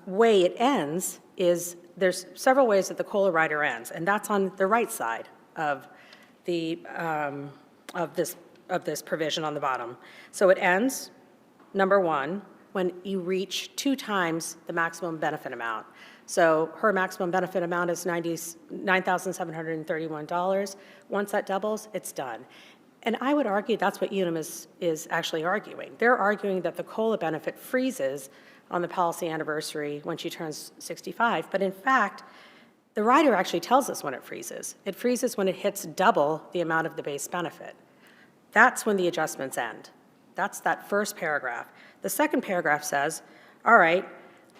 way it ends is, there's several ways that the COLA rider ends, and that's on the right side of the of this provision on the bottom. So it ends, number one, when you reach 2 times the maximum benefit amount. So her maximum benefit amount is $9,731. Once that doubles, it's done. And I would argue that's what UNUM is actually arguing. They're arguing that the COLA benefit freezes on the policy anniversary when she turns 65, but in fact, the rider actually tells us when it freezes. It freezes when it hits double the amount of the base benefit. That's when the adjustments end. That's that first paragraph. The second paragraph says, all right,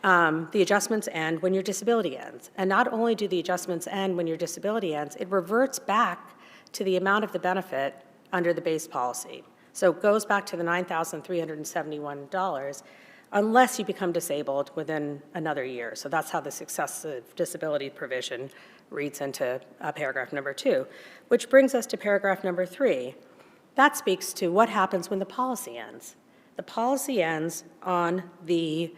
the adjustments end when your disability ends. And not only do the adjustments end when your disability ends, it reverts back to the amount of the benefit under the base policy. So it goes back to the $9,371 unless you become disabled within another year. So that's how the successive disability provision reads into paragraph number 2, which brings us to paragraph number 3. That speaks to what happens when the policy ends. The policy ends on the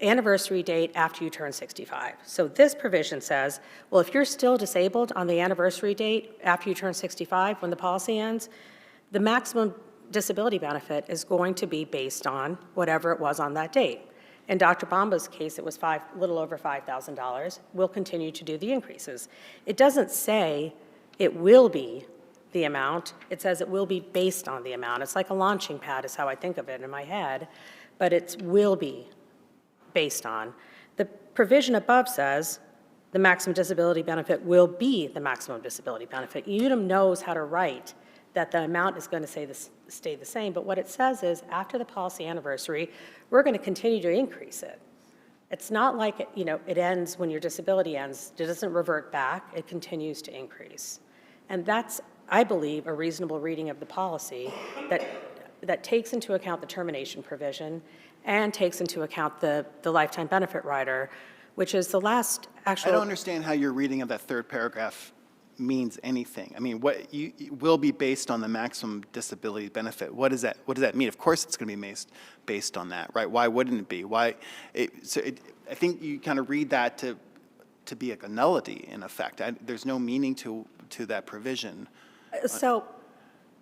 anniversary date after you turn 65. So this provision says, well, if you're still disabled on the anniversary date after you turn 65, when the policy ends, the maximum disability benefit is going to be based on whatever it was on that date. In Dr. BOMBAUGH's case, it was a little over $5,000. We'll continue to do the increases. It doesn't say it will be the amount. It says it will be based on the amount. It's like a launching pad is how I think of it in my head, but it will be based on. The provision above says the maximum disability benefit will be the maximum disability benefit. UNUM knows how to write that the amount is going to stay the same, but what it says is after the policy anniversary, we're going to continue to increase it. It's not like it ends when your disability ends. It doesn't revert back. It continues to increase. And that's, I believe, a reasonable reading of the policy that takes into account the termination provision and takes into account the lifetime benefit rider, which is the last actual. I don't understand how your reading of that third paragraph means anything. I mean, what you will be based on the maximum disability benefit. What does that mean? Of course, it's going to be based on that, right? Why wouldn't it be? I think you kind of read that to be a nullity in effect. There's no meaning to that provision. So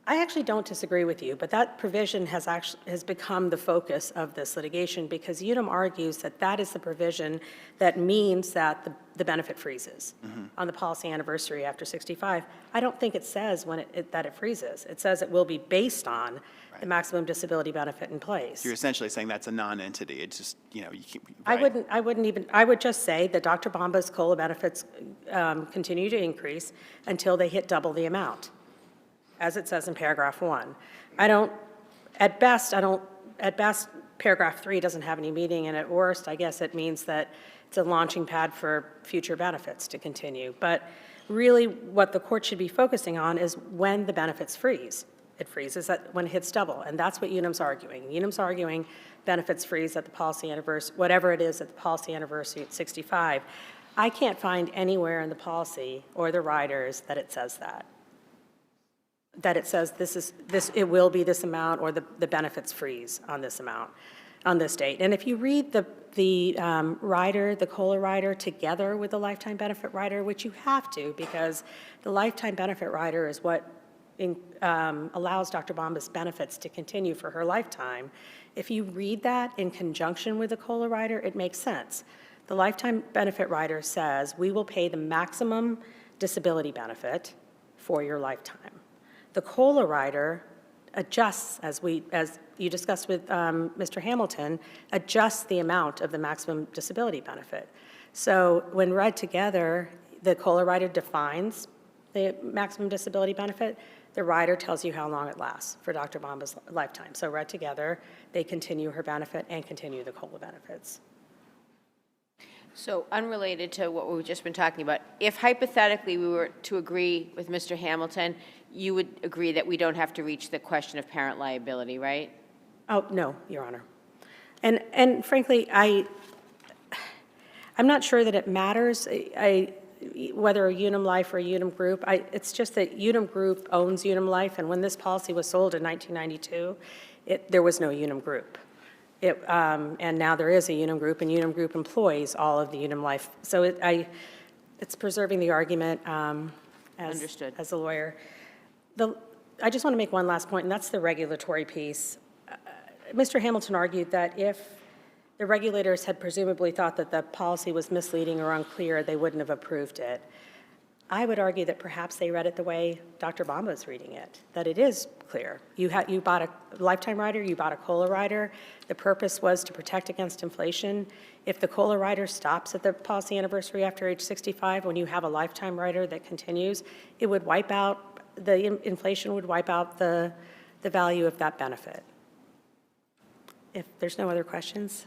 I actually don't disagree with you, but that provision has become the focus of this litigation because UNUM argues that that is the provision that means that the benefit freezes on the policy anniversary after 65. I don't think it says that it freezes. It says it will be based on the maximum disability benefit in place. You're essentially saying that's a non-entity. It's just, you keep. Right. I would just say that Dr. BOMBAUGH's COLA benefits continue to increase until they hit double the amount, as it says in paragraph 1. At best, paragraph 3 doesn't have any meaning, and at worst, I guess it means that it's a launching pad for future benefits to continue. But really, what the court should be focusing on is when the benefits freeze. It freezes when it hits double, and that's what UNUM's arguing. UNUM's arguing benefits freeze at the policy anniversary, whatever it is at the policy anniversary at 65. I can't find anywhere in the policy or the riders that it says that. That it says it will be this amount, or the benefits freeze on this amount, on this date. And if you read the rider, the COLA rider, together with the lifetime benefit rider, which you have to, because the lifetime benefit rider is what allows Dr. Bombaugh's benefits to continue for her lifetime. If you read that in conjunction with the COLA rider, it makes sense. The lifetime benefit rider says, we will pay the maximum disability benefit for your lifetime. The COLA rider adjusts, as you discussed with Mr. Hamilton, adjusts the amount of the maximum disability benefit. So when read together, the COLA rider defines the maximum disability benefit. The rider tells you how long it lasts for Dr. Bombaugh's lifetime. So read together, they continue her benefit and continue the COLA benefits. So unrelated to what we've just been talking about, if hypothetically we were to agree with Mr. Hamilton, you would agree that we don't have to reach the question of parent liability, right? Oh, no, Your Honor. And frankly, I'm not sure that it matters whether a UNUM Life or a UNUM Group. It's just that UNUM Group owns UNUM Life, and when this policy was sold in 1992, there was no UNUM Group. And now there is a UNUM Group, and UNUM Group employs all of the UNUM Life. So it's preserving the argument Understood. as a lawyer. I just want to make one last point, and that's the regulatory piece. Mr. Hamilton argued that if the regulators had presumably thought that the policy was misleading or unclear, they wouldn't have approved it. I would argue that perhaps they read it the way Dr. Bombaugh's reading it, that it is clear. You bought a lifetime rider, you bought a COLA rider. The purpose was to protect against inflation. If the COLA rider stops at the policy anniversary after age 65, when you have a lifetime rider that continues, it would wipe out, inflation would wipe out the value of that benefit. If there's no other questions.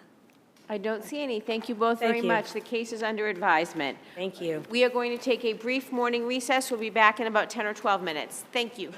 I don't see any. Thank you both very Thank you. much. The case is under advisement. Thank you. We are going to take a brief morning recess. We'll be back in about 10 or 12 minutes. Thank you.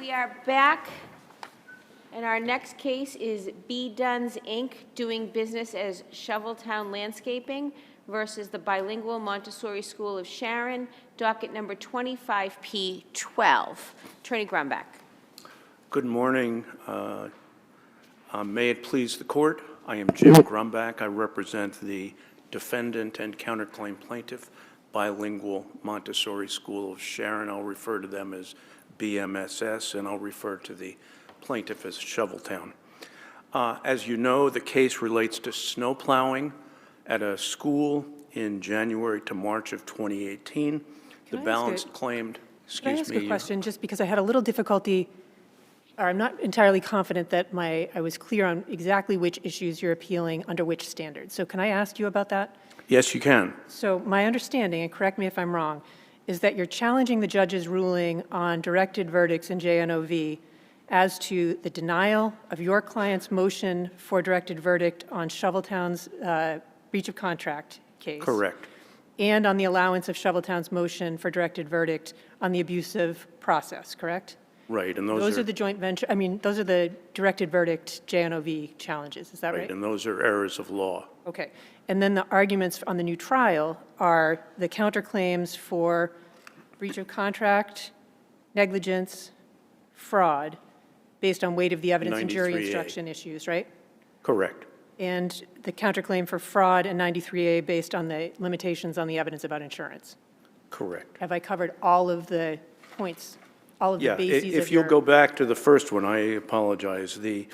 We are back, and our next case is B-DUNZ, Inc., doing business as Shoveltown Landscaping versus the Bilingual Montessori School of Sharon, docket number 25P12. Attorney Grumbach. Good morning. May it please the court. I am Jim Grumbach. I represent the defendant and counterclaim plaintiff, Bilingual Montessori School of Sharon. I'll refer to them as BMSS, and I'll refer to the plaintiff as Shoveltown. As you know, the case relates to snow plowing at a school in January to March of 2018. The balance claimed, Can I ask a question, just because I had a little difficulty, or I'm not entirely confident that I was clear on exactly which issues you're appealing under which standards. So can I ask you about that? Yes, you can. So my understanding, and correct me if I'm wrong, is that you're challenging the judge's ruling on directed verdicts in JNOV as to the denial of your client's motion for directed verdict on Shoveltown's breach of contract case. Correct. And on the allowance of Shoveltown's motion for directed verdict on the abusive process, correct? Right, and Those are the joint venture, those are the directed verdict JNOV challenges, is that right? and those are errors of law. Okay. And then the arguments on the new trial are the counterclaims for breach of contract, negligence, fraud, based on weight of the evidence and jury 93A. instruction issues, right? Correct. And the counterclaim for fraud and 93A based on the limitations on the evidence about insurance. Correct. Have I covered all of the points, all of the Yeah, bases of if you'll your- go back to the first one, I apologize. The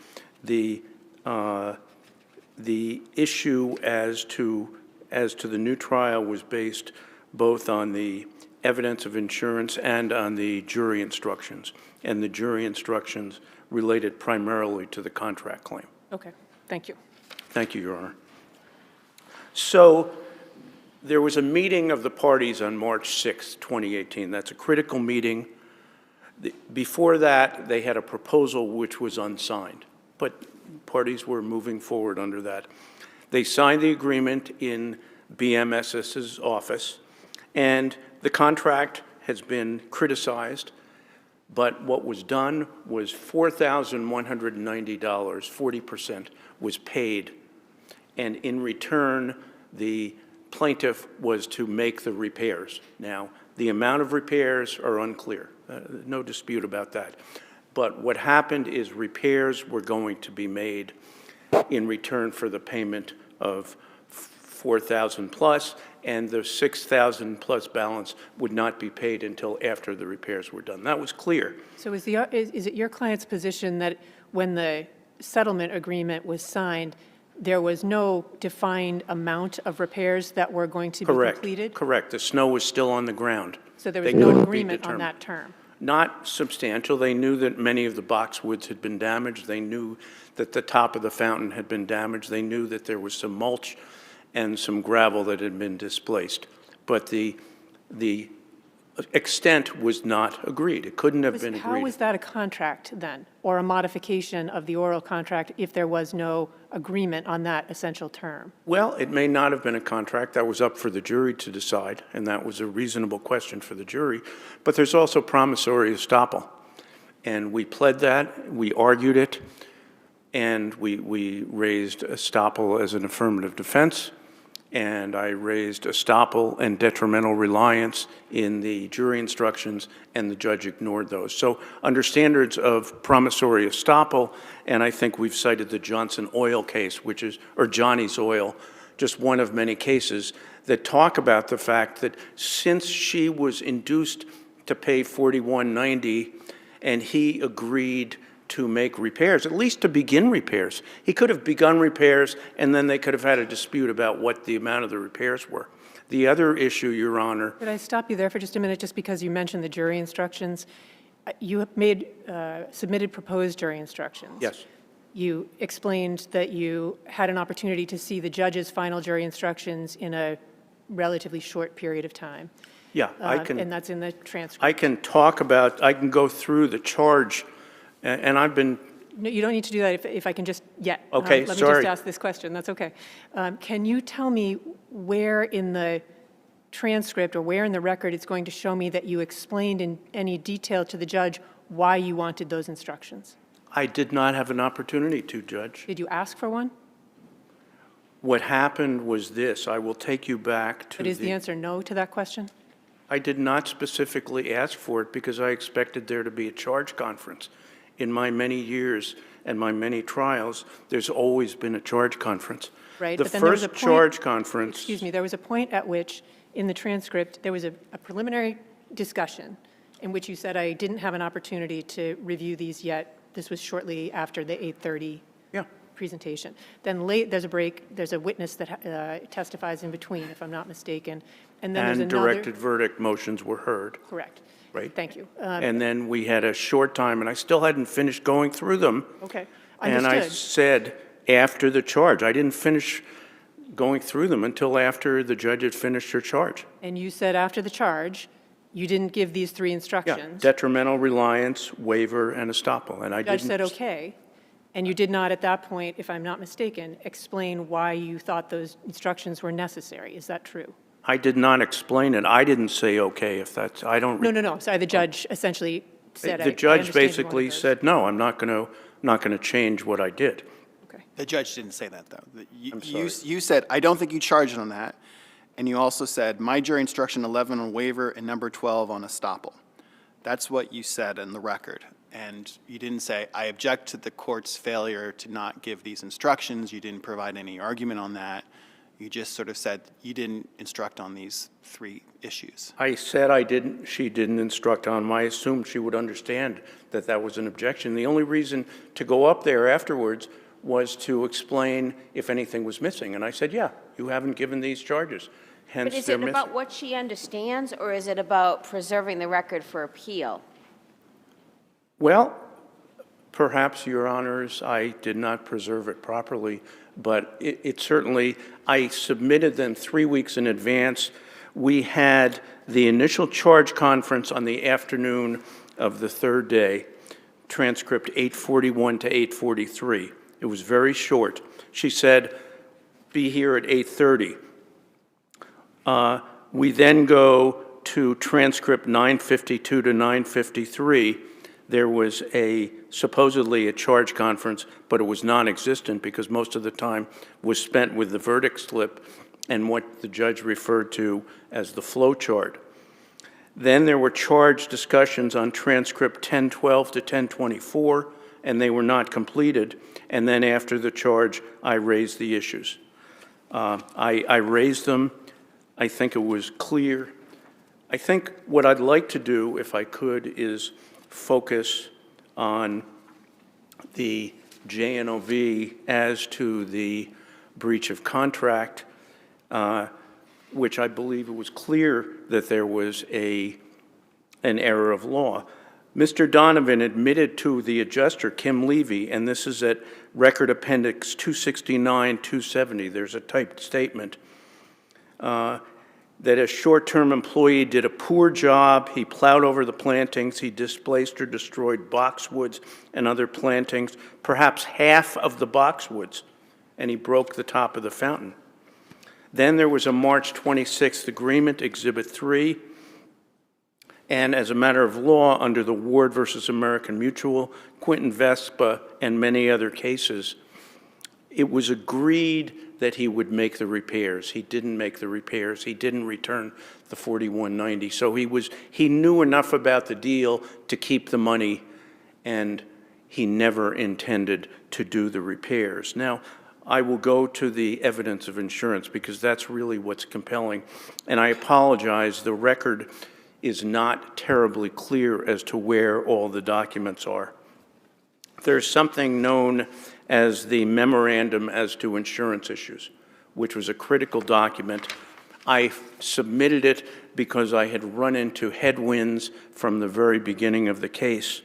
issue as to the new trial was based both on the evidence of insurance and on the jury instructions. And the jury instructions related primarily to the contract claim. Okay, thank you. Thank you, Your Honor. So there was a meeting of the parties on March 6, 2018. That's a critical meeting. Before that, they had a proposal which was unsigned, but parties were moving forward under that. They signed the agreement in BMSS's office, and the contract has been criticized, but what was done was $4,190, 40% was paid, and in return, the plaintiff was to make the repairs. Now, the amount of repairs are unclear. No dispute about that. But what happened is repairs were going to be made in return for the payment of $4,000 plus, and the $6,000 plus balance would not be paid until after the repairs were done. That was clear. So is it your client's position that when the settlement agreement was signed, there was no defined amount of repairs that were going to be completed? Correct. The snow was still on the ground. So there was They no couldn't be agreement on determined. that term? Not substantial. They knew that many of the boxwoods had been damaged. They knew that the top of the fountain had been damaged. They knew that there was some mulch and some gravel that had been displaced. But the extent was not agreed. It couldn't have been agreed. How was that a contract then, or a modification of the oral contract if there was no agreement on that essential term? Well, it may not have been a contract. That was up for the jury to decide, and that was a reasonable question for the jury. But there's also promissory estoppel, and we pled that, we argued it, and we raised estoppel as an affirmative defense, and I raised estoppel and detrimental reliance in the jury instructions, and the judge ignored those. So under standards of promissory estoppel, and I think we've cited the Johnson Oil case, which is, or Johnny's Oil, just one of many cases that talk about the fact that since she was induced to pay $41.90 and he agreed to make repairs, at least to begin repairs. He could have begun repairs, and then they could have had a dispute about what the amount of the repairs were. The other issue, Your Honor. Could I stop you there for just a minute, just because you mentioned the jury instructions? You have made, submitted proposed jury instructions. Yes. You explained that you had an opportunity to see the judge's final jury instructions in a relatively short period of time. Yeah, I can. And that's in the transcript. I can talk about, I can go through the charge, and I've been. No, you don't need to do that if I can just, Okay, let me sorry. just ask this question, that's okay. Can you tell me where in the transcript or where in the record it's going to show me that you explained in any detail to the judge why you wanted those instructions? I did not have an opportunity to, Judge. Did you ask for one? What happened was this. I will take you back to But is the answer no to that question? I did not specifically ask for it because I expected there to be a charge conference. In my many years and my many trials, there's always been a charge conference. Right, The but then there was a first point- charge conference. Excuse me, there was a point at which, in the transcript, there was a preliminary discussion in which you said, I didn't have an opportunity to review these yet. This was shortly after the 8:30 Yeah. presentation. Then there's a break, there's a witness that testifies in between, if I'm not mistaken. And then there's And another. directed verdict motions were heard. Correct. Right. Thank you. And then we had a short time, and I still hadn't finished going through them. Okay, And I understood. said, after the charge, I didn't finish going through them until after the judge had finished her charge. And you said after the charge, you didn't give these three Yeah, instructions. detrimental reliance, waiver, and estoppel, and I The judge didn't. said, okay. And you did not, at that point, if I'm not mistaken, explain why you thought those instructions were necessary. Is that true? I did not explain it. I didn't say, okay, if that's, I don't. No. Sorry, the judge essentially said. The I judge understand you want basically it said, no, I'm not going to change what I did. Okay. The judge didn't say that, though. I'm sorry. You said, I don't think you charged on that, and you also said, my jury instruction 11 on waiver and number 12 on estoppel. That's what you said in the record. And you didn't say, I object to the court's failure to not give these instructions. You didn't provide any argument on that. You just sort of said you didn't instruct on these three issues. I said she didn't instruct on them. I assumed she would understand that that was an objection. The only reason to go up there afterwards was to explain if anything was missing. And I said, yeah, you haven't given these charges, But hence is they're it missing. about what she understands, or is it about preserving the record for appeal? Well, perhaps, Your Honors, I did not preserve it properly, but it certainly, I submitted them 3 weeks in advance. We had the initial charge conference on the afternoon of the third day, transcript 8:41 to 8:43. It was very short. She said, be here at 8:30. We then go to transcript 9:52 to 9:53. There was supposedly a charge conference, but it was non-existent because most of the time was spent with the verdict slip and what the judge referred to as the flow chart. Then there were charge discussions on transcript 1012 to 1024, and they were not completed. And then after the charge, I raised the issues. I raised them. I think it was clear. I think what I'd like to do, if I could, is focus on the JNOV as to the breach of contract, which I believe it was clear that there was an error of law. Mr. Donovan admitted to the adjuster, Kim Levy, and this is at Record Appendix 269, 270, there's a typed statement, that a short-term employee did a poor job. He plowed over the plantings. He displaced or destroyed boxwoods and other plantings, perhaps half of the boxwoods, and he broke the top of the fountain. Then there was a March 26th agreement, Exhibit 3, and as a matter of law, under the Ward versus American Mutual, Quinton Vespa, and many other cases, it was agreed that he would make the repairs. He didn't make the repairs. He didn't return the $41.90. So he knew enough about the deal to keep the money, and he never intended to do the repairs. Now, I will go to the evidence of insurance because that's really what's compelling. And I apologize, the record is not terribly clear as to where all the documents are. There's something known as the Memorandum as to Insurance Issues, which was a critical document. I submitted it because I had run into headwinds from the very beginning of the case,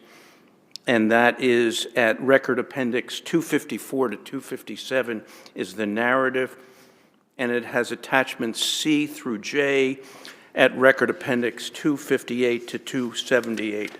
and that is at Record Appendix 254 to 257 is the narrative, and it has attachments C through J at Record Appendix 258 to 278.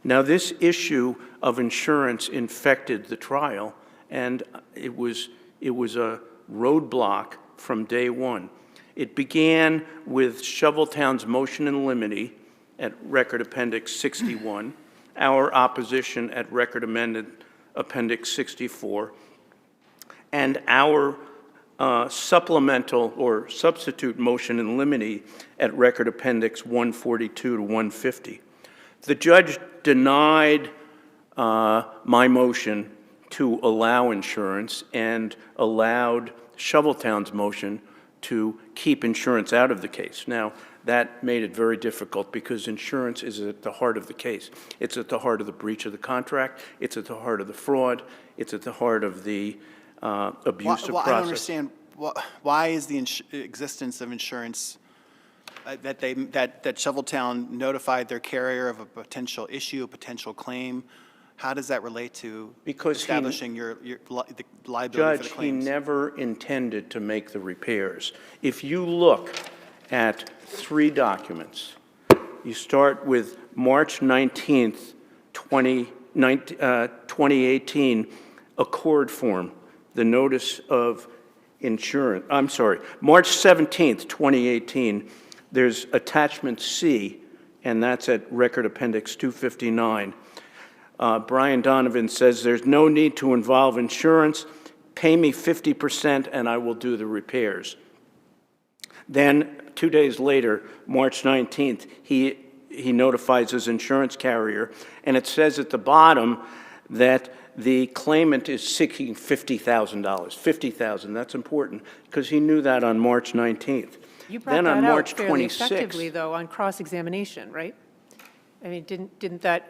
Now, this issue of insurance infected the trial, and it was a roadblock from day one. It began with Shoveltown's motion in limine at Record Appendix 61, our opposition at Record Amended Appendix 64, and our supplemental or substitute motion in limine at Record Appendix 142 to 150. The judge denied my motion to allow insurance and allowed Shoveltown's motion to keep insurance out of the case. Now, that made it very difficult because insurance is at the heart of the case. It's at the heart of the breach of the contract. It's at the heart of the fraud. It's at the heart of the abusive process. I don't understand, why is the existence of insurance, that Shoveltown notified their carrier of a potential issue, a potential claim, how does that relate to establishing the liability for the claims? Judge, he never intended to make the repairs. If you look at 3 documents, you start with March 19th, 2018 accord form, the notice of insurance, I'm sorry, March 17th, 2018, there's attachment C, and that's at Record Appendix 259. Brian Donovan says there's no need to involve insurance, pay me 50% and I will do the repairs. Then 2 days later, March 19th, he notifies his insurance carrier, and it says at the bottom that the claimant is seeking $50,000. $50,000, that's important, because he knew that on March 19th. You brought Then that on out March fairly 26th, effectively, though, on cross-examination, right? I mean, didn't that?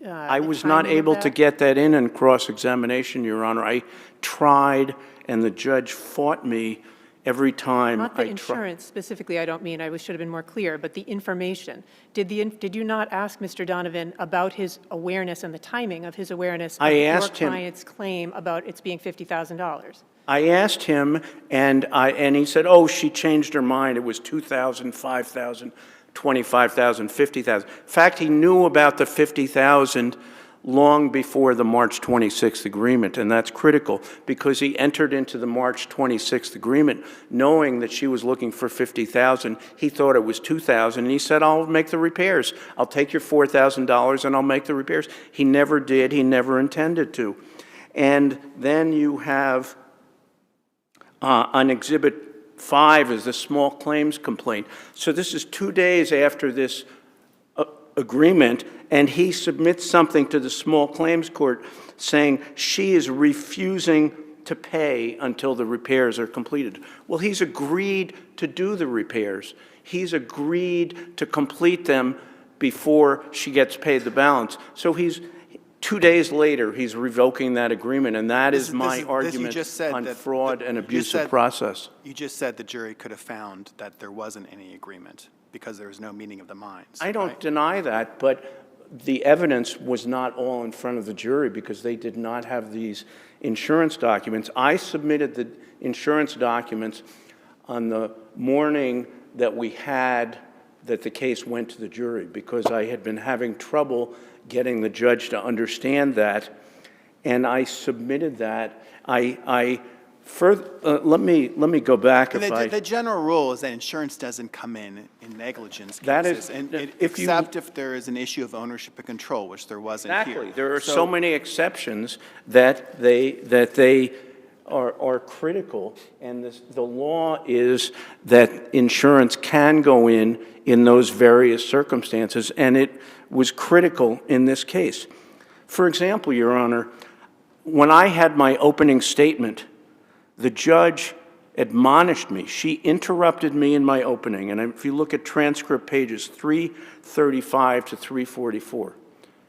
I was not able to get that in cross-examination, Your Honor. I tried, and the judge fought me every time Not the I tried. insurance specifically, I don't mean, I should have been more clear, but the information. Did you not ask Mr. Donovan about his awareness and the timing of his awareness of your client's claim about its being $50,000? I asked him, and he said, oh, she changed her mind. It was $2,000, $5,000, $25,000, $50,000. In fact, he knew about the $50,000 long before the March 26th agreement, and that's critical because he entered into the March 26th agreement knowing that she was looking for $50,000. He thought it was $2,000, and he said, I'll make the repairs. I'll take your $4,000 and I'll make the repairs. He never did. He never intended to. And then you have on Exhibit 5 is the small claims complaint. So this is 2 days after this agreement, and he submits something to the small claims court saying she is refusing to pay until the repairs are completed. Well, he's agreed to do the repairs. He's agreed to complete them before she gets paid the balance. So 2 days later, he's revoking that agreement, and that is my argument on fraud and abusive process. You just said the jury could have found that there wasn't any agreement because there was no meeting of the minds. I don't deny that, but the evidence was not all in front of the jury because they did not have these insurance documents. I submitted the insurance documents on the morning that the case went to the jury because I had been having trouble getting the judge to understand that, and I submitted that. Let me go back The general rule is that insurance doesn't come in negligence cases, except if there is an issue of ownership and control, which there wasn't here. Exactly. There are so many exceptions that they are critical, and the law is that insurance can go in those various circumstances, and it was critical in this case. For example, Your Honor, when I had my opening statement, the judge admonished me. She interrupted me in my opening, and if you look at transcript pages 335 to 344,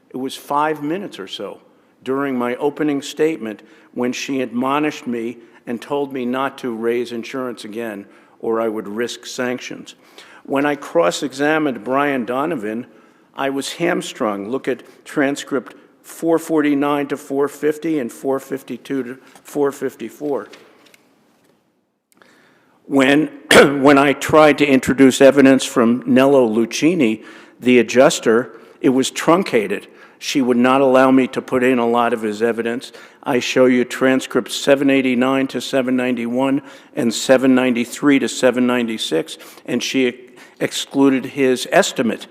it was 5 minutes or so during my opening statement when she admonished me and told me not to raise insurance again or I would risk sanctions. When I cross-examined Brian Donovan, I was hamstrung. Look at transcript 449 to 450 and 452 to 454. When I tried to introduce evidence from Nello Lucchini, the adjuster, it was truncated. She would not allow me to put in a lot of his evidence. I show you transcripts 789 to 791 and 793 to 796, and she excluded his estimate.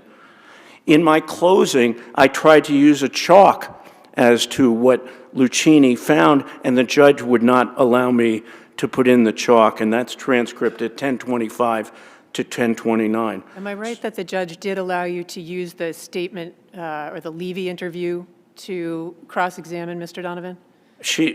In my closing, I tried to use a chalk as to what Lucchini found, and the judge would not allow me to put in the chalk, and that's transcript at 1025 to 1029. Am I right that the judge did allow you to use the statement or the Levy interview to cross-examine Mr. Donovan?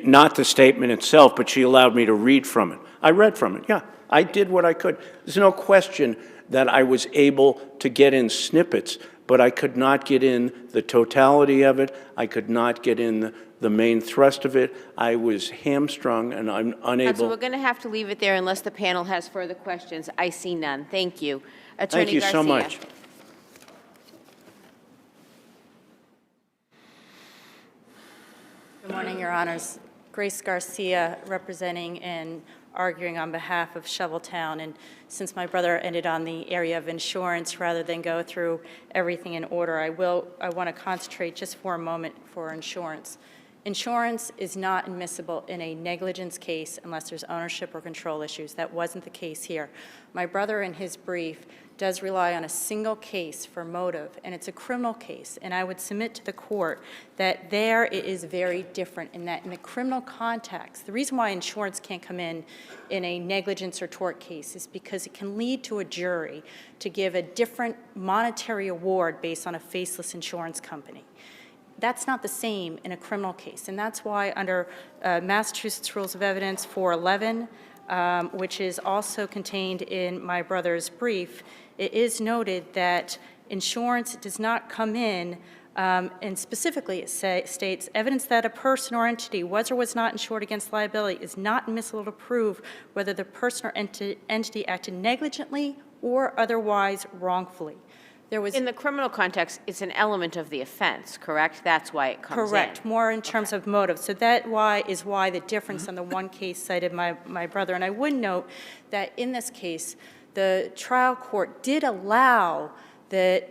Not the statement itself, but she allowed me to read from it. I read from it, yeah. I did what I could. There's no question that I was able to get in snippets, but I could not get in the totality of it. I could not get in the main thrust of it. I was hamstrung and I'm unable. So we're going to have to leave it there unless the panel has further questions. I see none. Thank you. Attorney Thank you so much. Good morning, Your Honors. Grace Garcia, representing and arguing on behalf of Shoveltown. And since my brother ended on the area of insurance, rather than go through everything in order, I want to concentrate just for a moment for insurance. Insurance is not admissible in a negligence case unless there's ownership or control issues. That wasn't the case here. My brother, in his brief, does rely on a single case for motive, and it's a criminal case. And I would submit to the court that there it is very different in that in the criminal context, the reason why insurance can't come in a negligence or tort case is because it can lead to a jury to give a different monetary award based on a faceless insurance company. That's not the same in a criminal case, and that's why under Massachusetts Rules of Evidence 411, which is also contained in my brother's brief, it is noted that insurance does not come in, and specifically it states, evidence that a person or entity was or was not insured against liability is not admissible to prove whether the person or entity acted negligently or otherwise wrongfully. In the criminal context, it's an element of the offense, correct? That's why it comes in. Correct, more in terms of motive. So that is why the difference on the one case cited my brother. And I would note that in this case, the trial court did allow the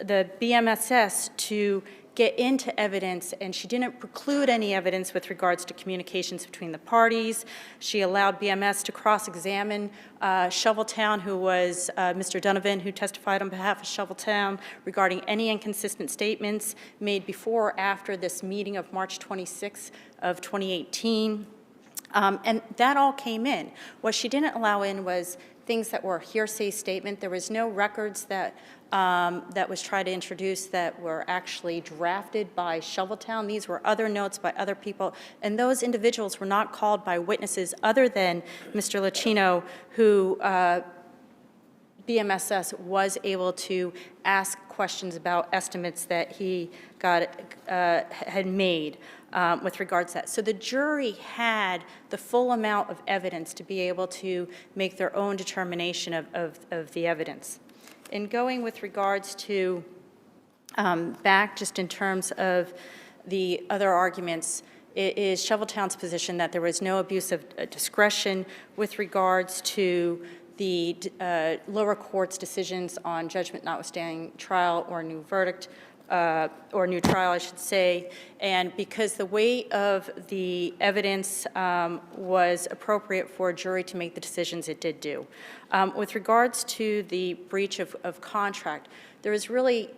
BMSS to get into evidence, and she didn't preclude any evidence with regards to communications between the parties. She allowed BMS to cross-examine Shoveltown, who was Mr. Donovan, who testified on behalf of Shoveltown regarding any inconsistent statements made before or after this meeting of March 26 of 2018. And that all came in. What she didn't allow in was things that were a hearsay statement. There was no records that was tried to introduce that were actually drafted by Shoveltown. These were other notes by other people, and those individuals were not called by witnesses other than Mr. Lucchino, who BMSS was able to ask questions about estimates that he had made with regards to that. So the jury had the full amount of evidence to be able to make their own determination of the evidence. In going with regards to back just in terms of the other arguments, it is Shoveltown's position that there was no abuse of discretion with regards to the lower court's decisions on judgment notwithstanding trial or new verdict, or new trial, I should say, and because the weight of the evidence was appropriate for a jury to make the decisions it did do. With regards to the breach of contract, there was really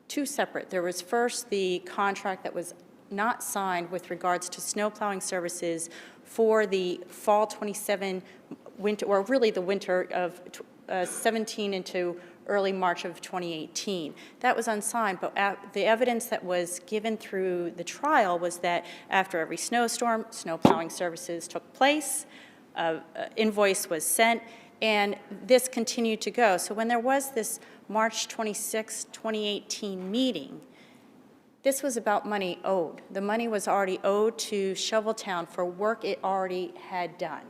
two separate. There was first the contract that was not signed with regards to snow plowing services for the fall 27 winter, or really the winter of 17 into early March of 2018. That was unsigned, but the evidence that was given through the trial was that after every snowstorm, snow plowing services took place, invoice was sent, and this continued to go. So when there was this March 26, 2018 meeting, this was about money owed. The money was already owed to Shoveltown for work it already had done.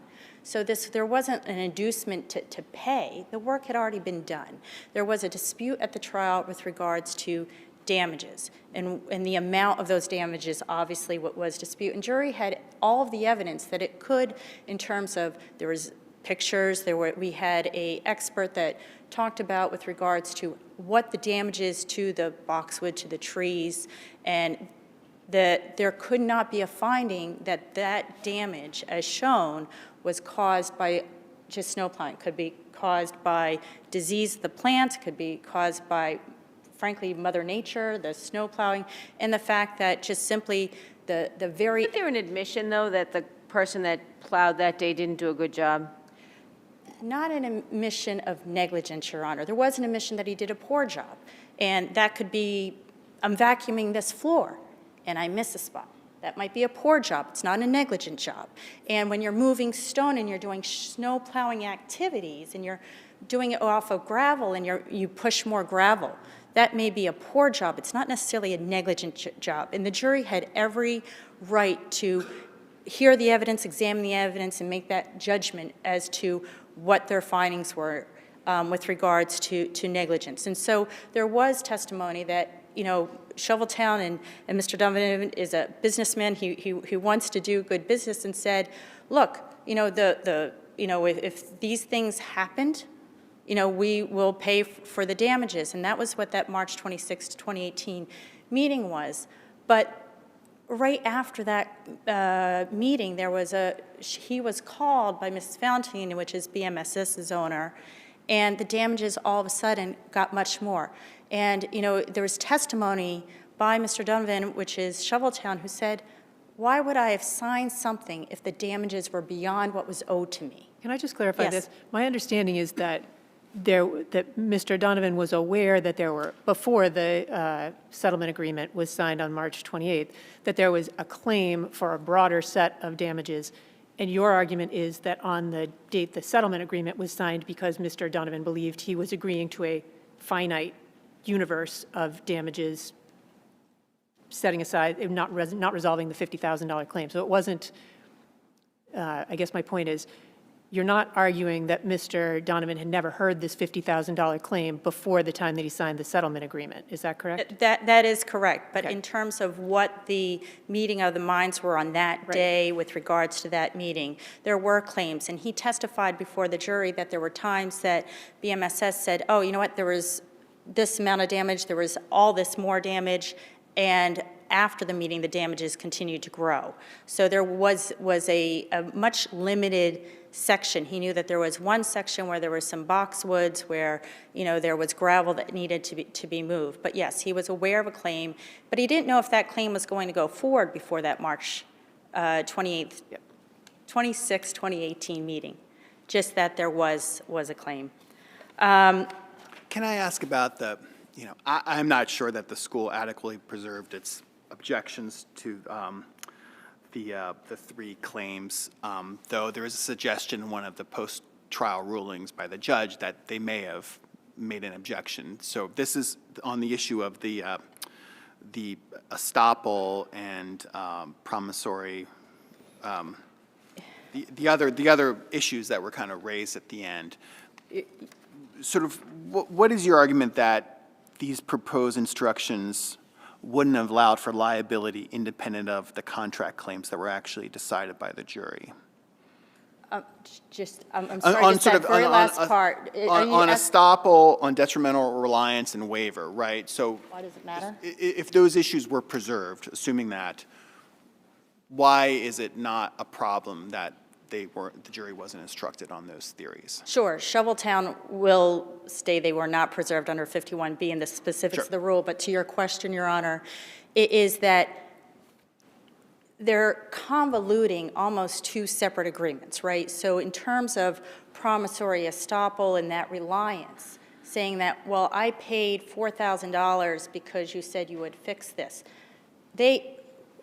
So there wasn't an inducement to pay. The work had already been done. There was a dispute at the trial with regards to damages, and the amount of those damages, obviously, what was dispute. And jury had all of the evidence that it could, in terms of there was pictures, we had an expert that talked about with regards to what the damages to the boxwood, to the trees, and that there could not be a finding that that damage, as shown, was caused by just snow plowing. It could be caused by disease of the plants, could be caused by frankly, Mother Nature, the snow plowing, and the fact that just simply the very... Isn't there an admission, though, that the person that plowed that day didn't do a good job? Not an admission of negligence, Your Honor. There was an admission that he did a poor job. And that could be, I'm vacuuming this floor, and I miss a spot. That might be a poor job. It's not a negligent job. And when you're moving stone and you're doing snow plowing activities and you're doing it off of gravel and you push more gravel, that may be a poor job. It's not necessarily a negligent job. And the jury had every right to hear the evidence, examine the evidence, and make that judgment as to what their findings were with regards to negligence. And so there was testimony that, you know, Shoveltown and Mr. Donovan is a businessman. He wants to do good business and said, look, you know, if these things happened, you know, we will pay for the damages. And that was what that March 26, 2018 meeting was. But right after that meeting, he was called by Mrs. Valentine, which is BMSS's owner, and the damages all of a sudden got much more. And, you know, there was testimony by Mr. Donovan, which is Shoveltown, who said, why would I have signed something if the damages were beyond what was owed to me? Can I just clarify Yes. this? My understanding is that Mr. Donovan was aware that there were, before the settlement agreement was signed on March 28th, that there was a claim for a broader set of damages. And your argument is that on the date the settlement agreement was signed, because Mr. Donovan believed he was agreeing to a finite universe of damages, setting aside, not resolving the $50,000 claim. So it wasn't, I guess my point is, you're not arguing that Mr. Donovan had never heard this $50,000 claim before the time that he signed the settlement agreement. Is that correct? That is correct. But Okay. in terms of what the meeting of the minds were on that Right. day with regards to that meeting, there were claims. And he testified before the jury that there were times that BMSS said, oh, you know what, there was this amount of damage, there was all this more damage, and after the meeting, the damages continued to grow. So there was a much limited section. He knew that there was one section where there was some boxwoods, where, you know, there was gravel that needed to be moved. But yes, he was aware of a claim, but he didn't know if that claim was going to go forward before that March 26, 2018 meeting, just that there was a claim. Can I ask about you know, I'm not sure that the school adequately preserved its objections to the three claims, though there is a suggestion in one of the post-trial rulings by the judge that they may have made an objection. So this is on the issue of the estoppel and promissory, the other issues that were kind of raised at the end. Sort of, what is your argument that these proposed instructions wouldn't have allowed for liability independent of the contract claims that were actually decided by the jury? I'm sorry, just that very last part. On estoppel, on detrimental reliance and waiver, right? So Why does it matter? if those issues were preserved, assuming that, why is it not a problem that the jury wasn't instructed on those theories? Sure. Shoveltown will say they were not preserved under 51B in the specifics of the rule. But to your question, Your Honor, it is that they're convoluting almost two separate agreements, right? So in terms of promissory estoppel and that reliance, saying that, well, I paid $4,000 because you said you would fix this.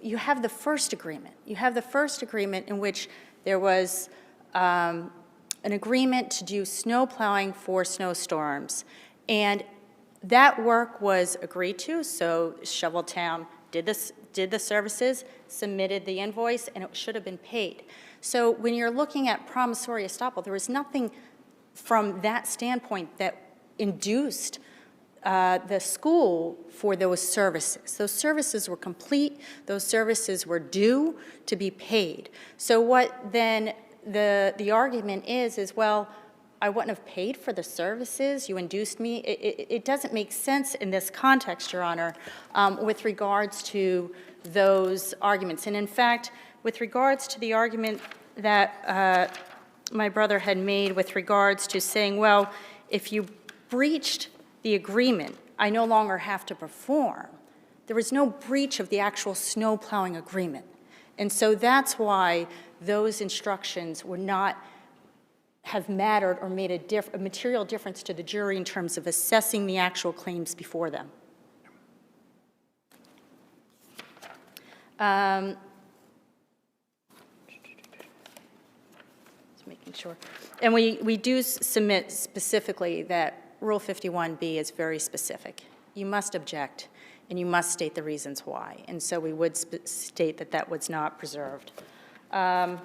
You have the first agreement. You have the first agreement in which there was an agreement to do snow plowing for snowstorms, and that work was agreed to. So Shoveltown did the services, submitted the invoice, and it should have been paid. So when you're looking at promissory estoppel, there was nothing from that standpoint that induced the school for those services. Those services were complete. Those services were due to be paid. So what then the argument is, well, I wouldn't have paid for the services. You induced me. It doesn't make sense in this context, Your Honor, with regards to those arguments. And in fact, with regards to the argument that my brother had made with regards to saying, well, if you breached the agreement I no longer have to perform. There was no breach of the actual snow plowing agreement. And so that's why those instructions would not have mattered or made a material difference to the jury in terms of assessing the actual claims before them. Just making sure. And we do submit specifically that Rule 51B is very specific. You must object, and you must state the reasons why. And so we would state that that was not preserved. I'll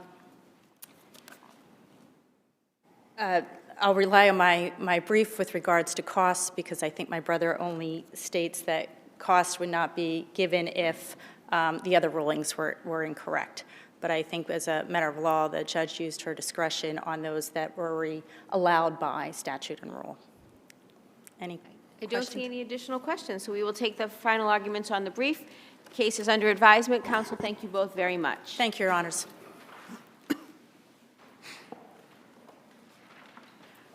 rely on my brief with regards to costs, because I think my brother only states that costs would not be given if the other rulings were incorrect. But I think as a matter of law, the judge used her discretion on those that were allowed by statute and rule. Any I don't questions? see any additional questions, so we will take the final arguments on the brief. Case is under advisement. Counsel, thank you both very much. Thank you, Your Honors.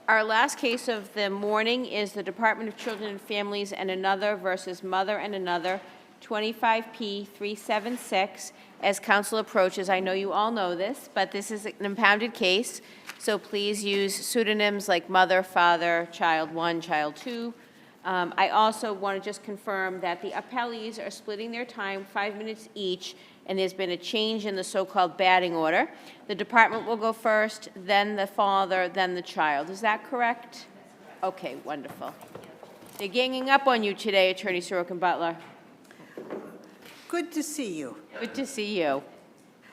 Our last case of the morning is the Department of Children and Families and Another versus Mother and Another, 25P376. As counsel approaches, I know you all know this, but this is an impounded case, so please use pseudonyms like mother, father, child 1, child 2. I also want to just confirm that the appellees are splitting their time 5 minutes each, and there's been a change in the so-called batting order. The department will go first, then the father, then the child. Is that correct? Okay, wonderful. They're ganging up on you today, Attorney Sorokin Butler. Good to see you. Good to see you.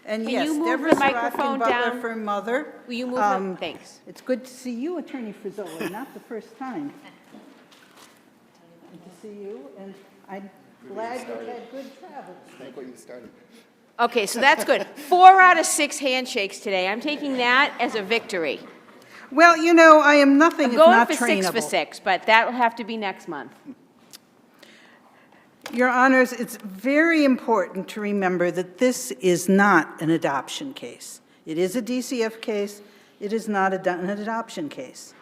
And Can yes, you move Deborah the microphone Sorokin Butler down? for mother. Will you move it? Thanks. It's good to see you, Attorney Frizzola, not the first time. Good to see you, and I'm glad you had good travel. Thank what you started. Okay, so that's good. 4 out of 6 handshakes today. I'm taking that as a victory. Well, you know, I am nothing I'm if going not for 6 for trainable. 6, but that will have to be next month. Your Honors, it's very important to remember that this is not an adoption case. It is a DCF case. It is not an adoption case.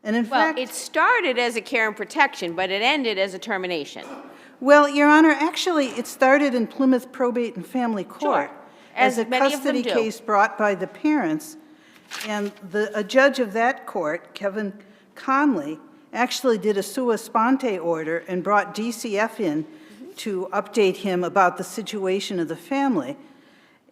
And in Well, fact, it started as a care and protection, but it ended as a termination. well, Your Honor, actually, it started in Plymouth Probate and Family Court Sure, as as a many of them custody do. case brought by the parents, and a judge of that court, Kevin Conley, actually did a sua sponte order and brought DCF in to update him about the situation of the family.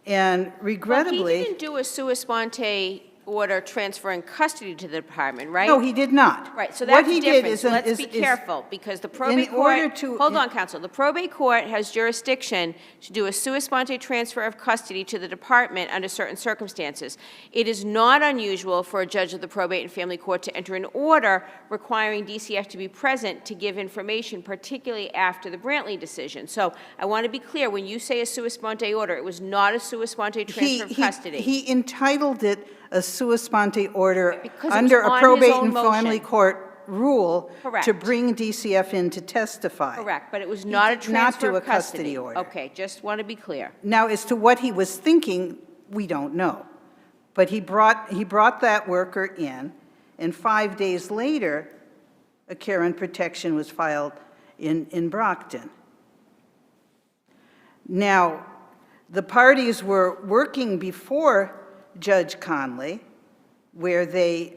And regrettably... Well, he didn't do a sua sponte order transferring custody to the department, right? No, he did not. Right, so What that's he the did difference. is- Let's is- be is- careful, because the probate order court... to- Hold on, counsel. The probate court has jurisdiction to do a sua sponte transfer of custody to the department under certain circumstances. It is not unusual for a judge of the probate and family court to enter an order requiring DCF to be present to give information, particularly after the Brantley decision. So I want to be clear, when you say a sua sponte order, it was not a sua sponte transfer of custody. He entitled it a sua sponte order Because it was under on a his probate own and family motion. court rule Correct. to bring DCF in to testify. Correct, but it was not a did not transfer do of a custody custody. order. Okay, just want to be clear. Now, as to what he was thinking, we don't know. But he brought that worker in, and 5 days later, a care and protection was filed in Brockton. Now, the parties were working before Judge Conley, where they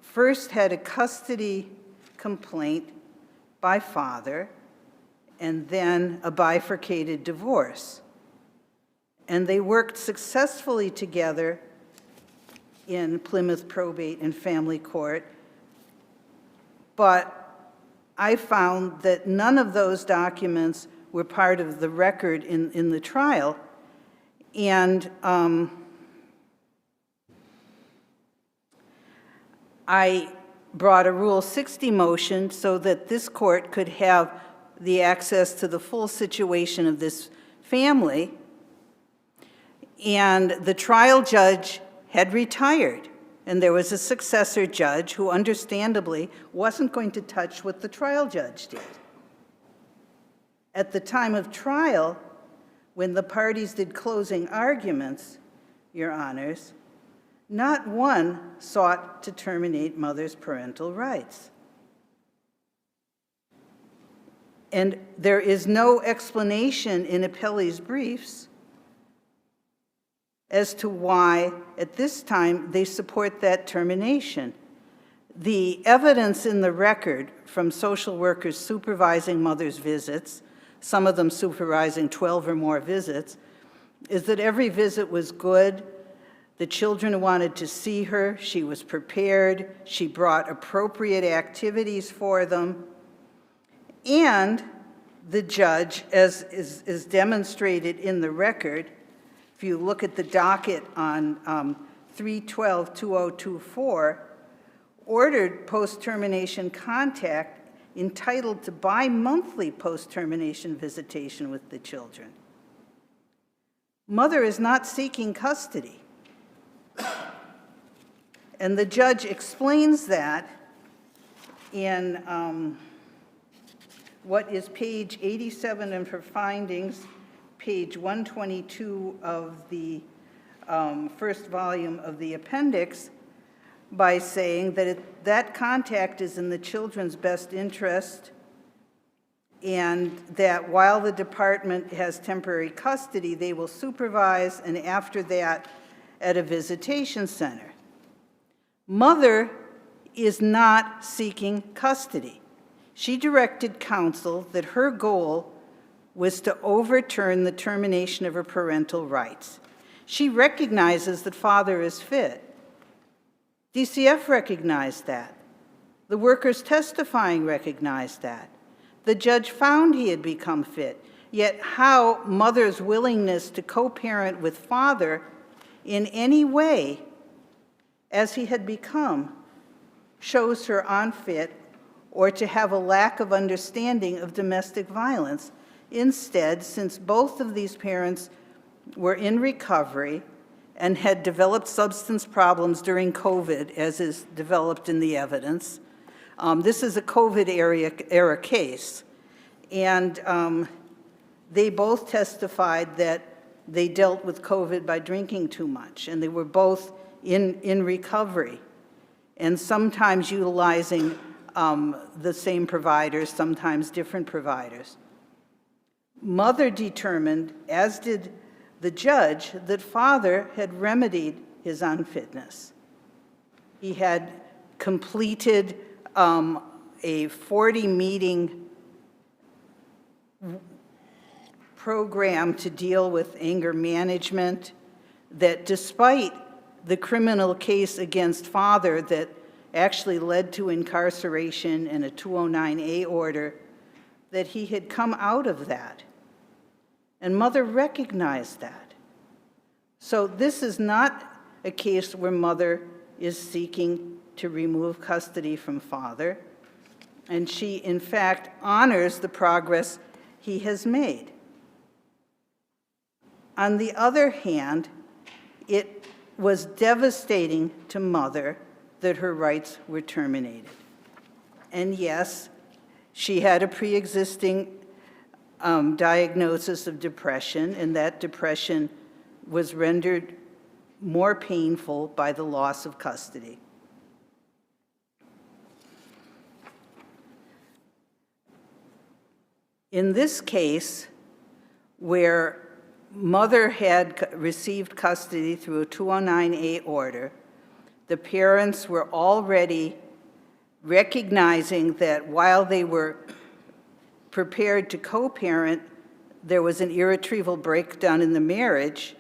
first had a custody complaint by father, and then a bifurcated divorce. And they worked successfully together in Plymouth Probate and Family Court, but I found that none of those documents were part of the record in the trial, and I brought a Rule 60 motion so that this court could have the access to the full situation of this family. And the trial judge had retired, and there was a successor judge who understandably wasn't going to touch what the trial judge did. At the time of trial, when the parties did closing arguments, Your Honors, not one sought to terminate mother's parental rights. And there is no explanation in appellee's briefs as to why, at this time, they support that termination. The evidence in the record from social workers supervising mothers' visits, some of them supervising 12 or more visits, is that every visit was good. The children wanted to see her. She was prepared. She brought appropriate activities for them. And the judge, as is demonstrated in the record, if you look at the docket on 3/12/2024, ordered post-termination contact entitled to bi-monthly post-termination visitation with the children. Mother is not seeking custody. And the judge explains that in what is page 87 of her findings, page 122 of the first volume of the appendix, by saying that that contact is in the children's best interest, and that while the department has temporary custody, they will supervise, and after that, at a visitation center. Mother is not seeking custody. She directed counsel that her goal was to overturn the termination of her parental rights. She recognizes that father is fit. DCF recognized that. The workers testifying recognized that. The judge found he had become fit. Yet how mother's willingness to co-parent with father in any way as he had become shows her unfit or to have a lack of understanding of domestic violence. Instead, since both of these parents were in recovery and had developed substance problems during COVID, as is developed in the evidence, this is a COVID era case, and they both testified that they dealt with COVID by drinking too much, and they were both in recovery, and sometimes utilizing the same providers, sometimes different providers. Mother determined, as did the judge, that father had remedied his unfitness. He had completed a 40-meeting program to deal with anger management, that despite the criminal case against father that actually led to incarceration and a 209A order, that he had come out of that. And mother recognized that. So this is not a case where mother is seeking to remove custody from father, and she, in fact, honors the progress he has made. On the other hand, it was devastating to mother that her rights were terminated. And yes, she had a pre-existing diagnosis of depression, and that depression was rendered more painful by the loss of custody. In this case, where mother had received custody through a 209A order, the parents were already recognizing that while they were prepared to co-parent, there was an irretrievable breakdown in the marriage,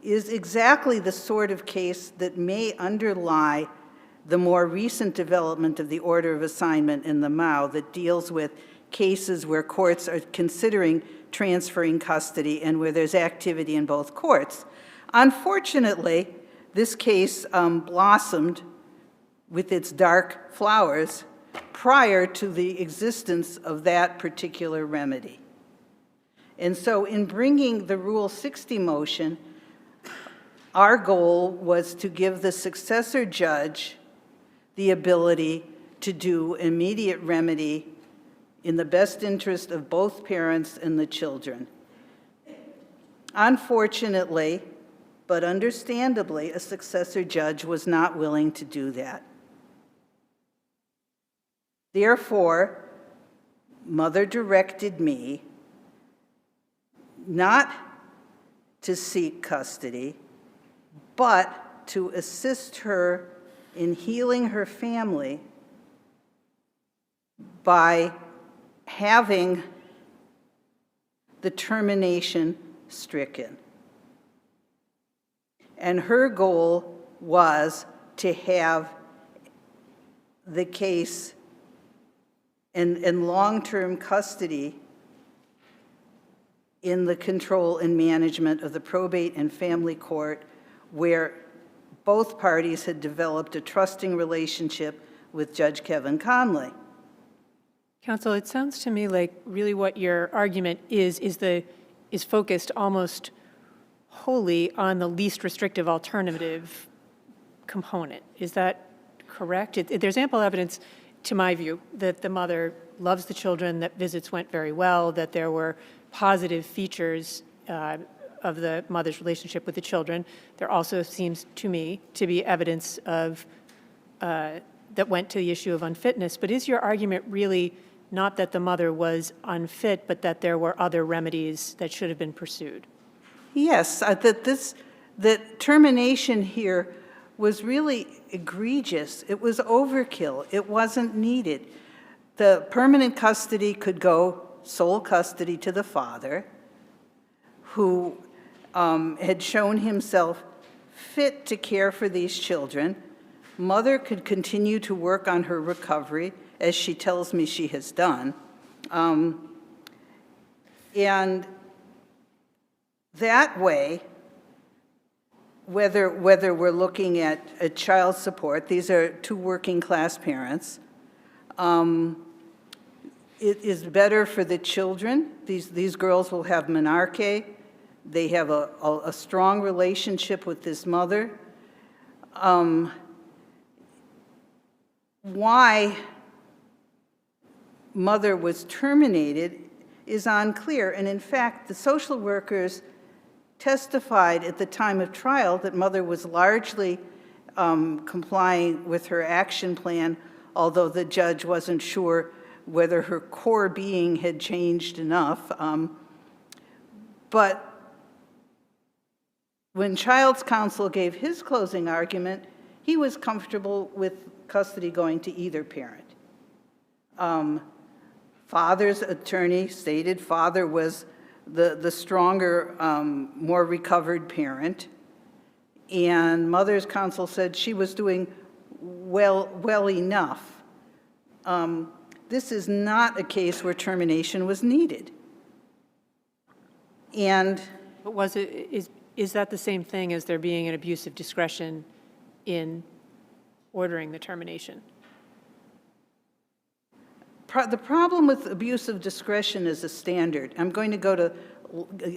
is exactly the sort of case that may underlie the more recent development of the order of assignment in the MOU that deals with cases where courts are considering transferring custody and where there's activity in both courts. Unfortunately, this case blossomed with its dark flowers prior to the existence of that particular remedy. And so in bringing the Rule 60 motion, our goal was to give the successor judge the ability to do immediate remedy in the best interest of both parents and the children. Unfortunately, but understandably, a successor judge was not willing to do that. Therefore, mother directed me not to seek custody, but to assist her in healing her family by having the termination stricken. And her goal was to have the case in long-term custody in the control and management of the probate and family court, where both parties had developed a trusting relationship with Judge Kevin Conley. Counsel, it sounds to me like really what your argument is focused almost wholly on the least restrictive alternative component. Is that correct? There's ample evidence, to my view, that the mother loves the children, that visits went very well, that there were positive features of the mother's relationship with the children. There also seems to me to be evidence of that went to the issue of unfitness. But is your argument really not that the mother was unfit, but that there were other remedies that should have been pursued? Yes, that termination here was really egregious. It was overkill. It wasn't needed. The permanent custody could go sole custody to the father, who had shown himself fit to care for these children. Mother could continue to work on her recovery, as she tells me she has done. And that way, whether we're looking at child support, these are two working class parents, it is better for the children. These girls will have menarche. They have a strong relationship with this mother. Why mother was terminated is unclear. And in fact, the social workers testified at the time of trial that mother was largely complying with her action plan, although the judge wasn't sure whether her core being had changed enough. But when child's counsel gave his closing argument, he was comfortable with custody going to either parent. Father's attorney stated father was the stronger, more recovered parent, and mother's counsel said she was doing well enough. This is not a case where termination was needed. And But is that the same thing as there being an abuse of discretion in ordering the termination? the problem with abuse of discretion is a standard. I'm going to go to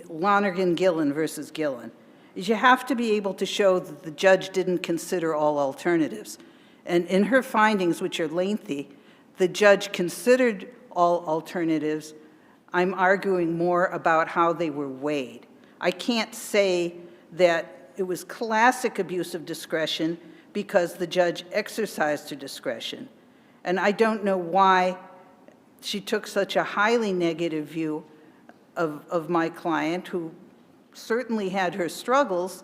Lonergan-Gillen versus Gillen. Is you have to be able to show that the judge didn't consider all alternatives. And in her findings, which are lengthy, the judge considered all alternatives. I'm arguing more about how they were weighed. I can't say that it was classic abuse of discretion because the judge exercised her discretion. And I don't know why she took such a highly negative view of my client, who certainly had her struggles,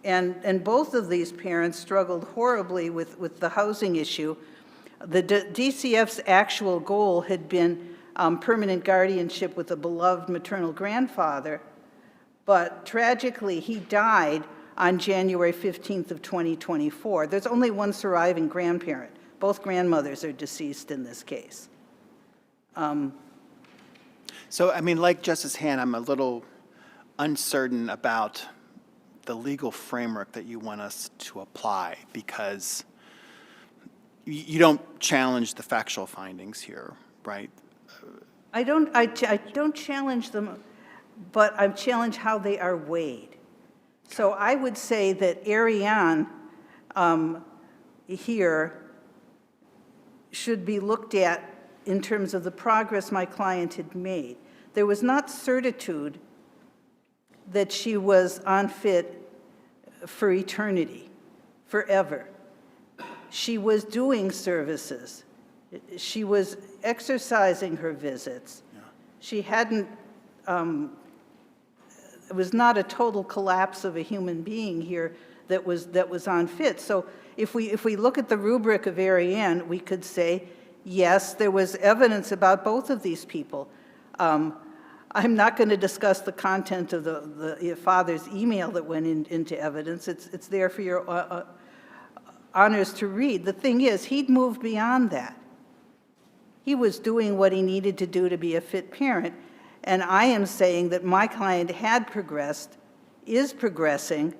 and both of these parents struggled horribly with the housing issue. The DCF's actual goal had been permanent guardianship with a beloved maternal grandfather, but tragically he died on January 15th of 2024. There's only one surviving grandparent. Both grandmothers are deceased in this case. So, I mean, like Justice Hand, I'm a little uncertain about the legal framework that you want us to apply, because you don't challenge the factual findings here, right? I don't challenge them, but I challenge how they are weighed. So I would say that MARYANNE here should be looked at in terms of the progress my client had made. There was not certitude that she was unfit for eternity, forever. She was doing services. She was exercising her visits. She hadn't, it was not a total collapse of a human being here that was unfit. So if we look at the rubric of MARYANNE, we could say, yes, there was evidence about both of these people. I'm not going to discuss the content of the father's email that went into evidence. It's there for your honors to read. The thing is, he'd moved beyond that. He was doing what he needed to do to be a fit parent, and I am saying that my client had progressed, is progressing,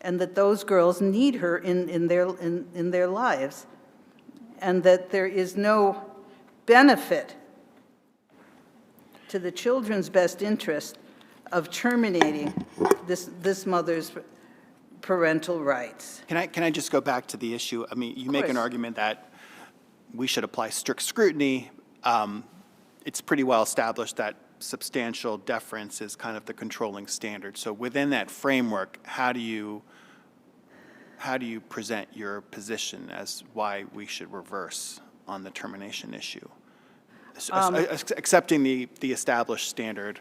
and that those girls need her in their lives, and that there is no benefit to the children's best interest of terminating this mother's parental rights. Can I just go back to the issue? I mean, you make an course. argument that we should apply strict scrutiny. It's pretty well established that substantial deference is kind of the controlling standard. So within that framework, how do you present your position as why we should reverse on the termination issue? Accepting the established standard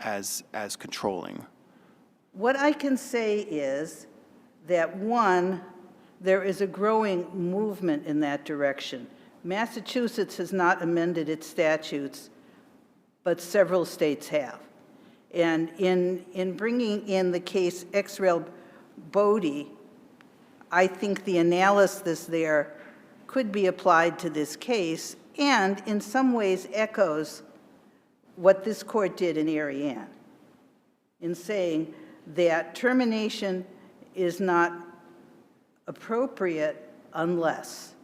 as controlling. What I can say is that, one, there is a growing movement in that direction. Massachusetts has not amended its statutes, but several states have. And in bringing in the case ex rel Bodie, I think the analysis there could be applied to this case and in some ways echoes what this court did in MARYANNE in saying that termination is not appropriate unless,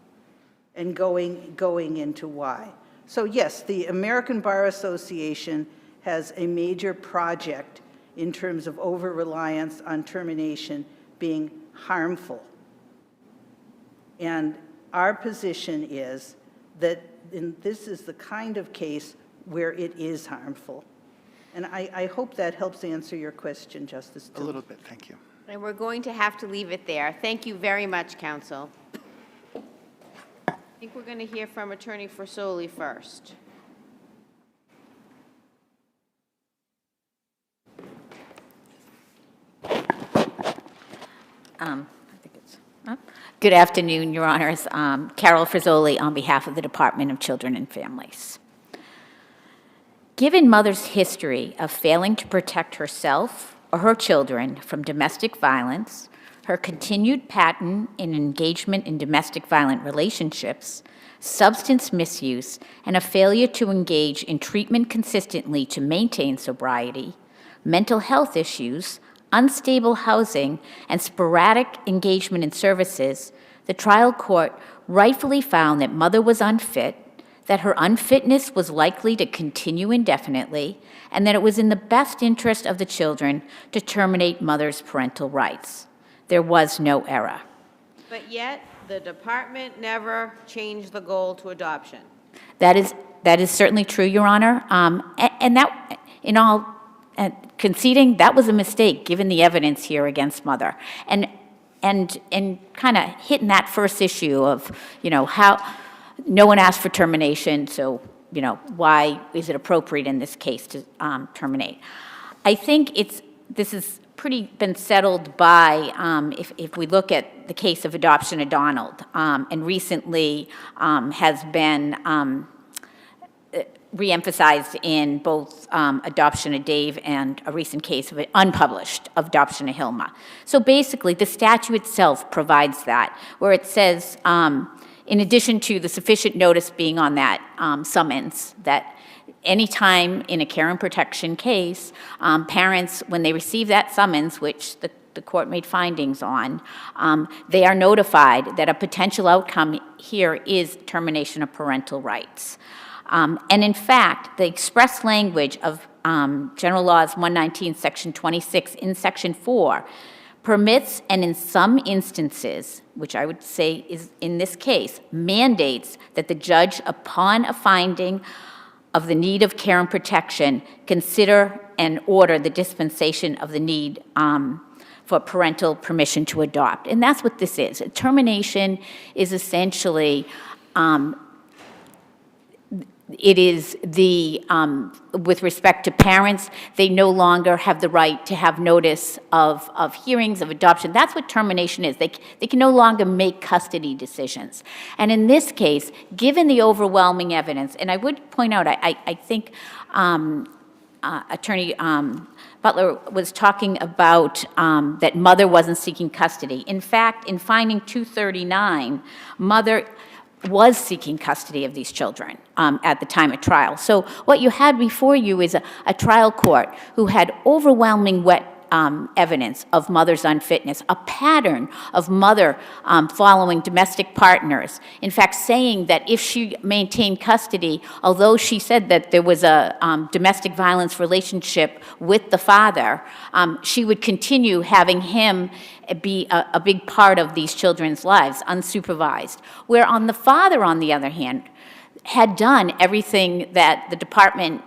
and going into why. So yes, the American Bar Association has a major project in terms of over-reliance on termination being harmful. And our position is that this is the kind of case where it is harmful. And I hope that helps answer your question, Justice Toone. A little bit, thank you. And we're going to have to leave it there. Thank you very much, counsel. I think we're going to hear from Attorney Frisoli first. Good afternoon, Your Honors. Carol Frisoli on behalf of the Department of Children and Families. Given mother's history of failing to protect herself or her children from domestic violence, her continued pattern in engagement in domestic violent relationships, substance misuse, and a failure to engage in treatment consistently to maintain sobriety, mental health issues, unstable housing, and sporadic engagement in services, the trial court rightfully found that mother was unfit, that her unfitness was likely to continue indefinitely, and that it was in the best interest of the children to terminate mother's parental rights. There was no error. But yet, the department never changed the goal to adoption. That is certainly true, Your Honor. And that, in all conceding, that was a mistake, given the evidence here against mother. And kind of hitting that first issue of, how no one asked for termination, so, why is it appropriate in this case to terminate? I think this has pretty been settled by, if we look at the case of Adoption of Donald, and recently has been reemphasized in both Adoption of Dave and a recent case of unpublished Adoption of Hilma. So basically, the statute itself provides that, where it says, in addition to the sufficient notice being on that summons, that any time in a care and protection case, parents, when they receive that summons, which the court made findings on, they are notified that a potential outcome here is termination of parental rights. And in fact, the express language of General Laws 119, Section 26, in Section 4, permits and in some instances, which I would say is in this case, mandates that the judge, upon a finding of the need of care and protection, consider and order the dispensation of the need for parental permission to adopt. And that's what this is. Termination is essentially it is with respect to parents, they no longer have the right to have notice of hearings, of adoption. That's what termination is. They can no longer make custody decisions. And in this case, given the overwhelming evidence, and I would point out, I think Attorney Butler was talking about that mother wasn't seeking custody. In fact, in finding 239, mother was seeking custody of these children at the time of trial. So what you had before you is a trial court who had overwhelming evidence of mother's unfitness, a pattern of mother following domestic partners. In fact, saying that if she maintained custody, although she said that there was a domestic violence relationship with the father, she would continue having him be a big part of these children's lives, unsupervised. Where on the father, on the other hand, had done everything that the department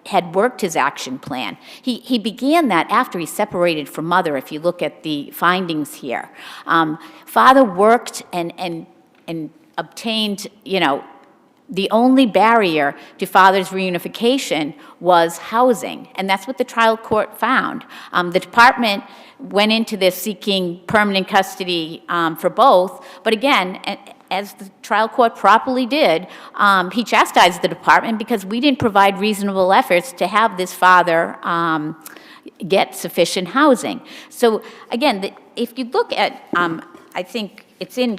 had worked his action plan. He began that after he separated from mother, if you look at the findings here. Father worked and obtained, the only barrier to father's reunification was housing, and that's what the trial court found. The department went into this seeking permanent custody for both, but again, as the trial court properly did, he chastised the department because we didn't provide reasonable efforts to have this father get sufficient housing. So again, if you look at, I think it's in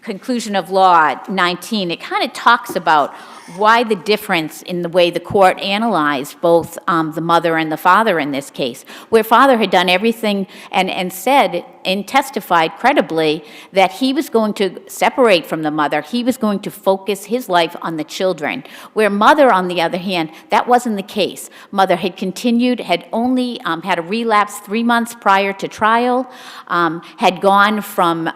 Conclusion of Law 19, it kind of talks about why the difference in the way the court analyzed both the mother and the father in this case, where father had done everything and said and testified credibly that he was going to separate from the mother, he was going to focus his life on the children, where mother, on the other hand, that wasn't the case. Mother had continued, had only had a relapse 3 months prior to trial, had gone from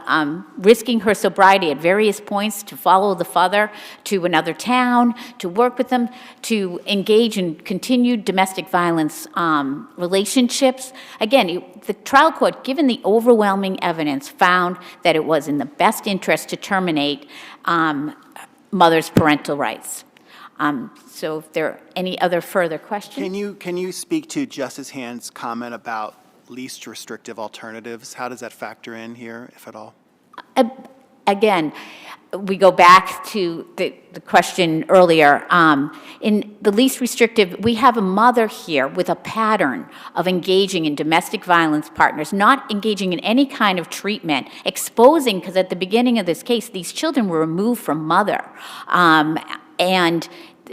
risking her sobriety at various points to follow the father to another town, to work with them, to engage in continued domestic violence relationships. Again, the trial court, given the overwhelming evidence, found that it was in the best interest to terminate mother's parental rights. So if there are any other further questions? Can you speak to Justice Hand's comment about least restrictive alternatives? How does that factor in here, if at all? Again, we go back to the question earlier. In the least restrictive, we have a mother here with a pattern of engaging in domestic violence partners, not engaging in any kind of treatment, exposing, because at the beginning of this case, these children were removed from mother. And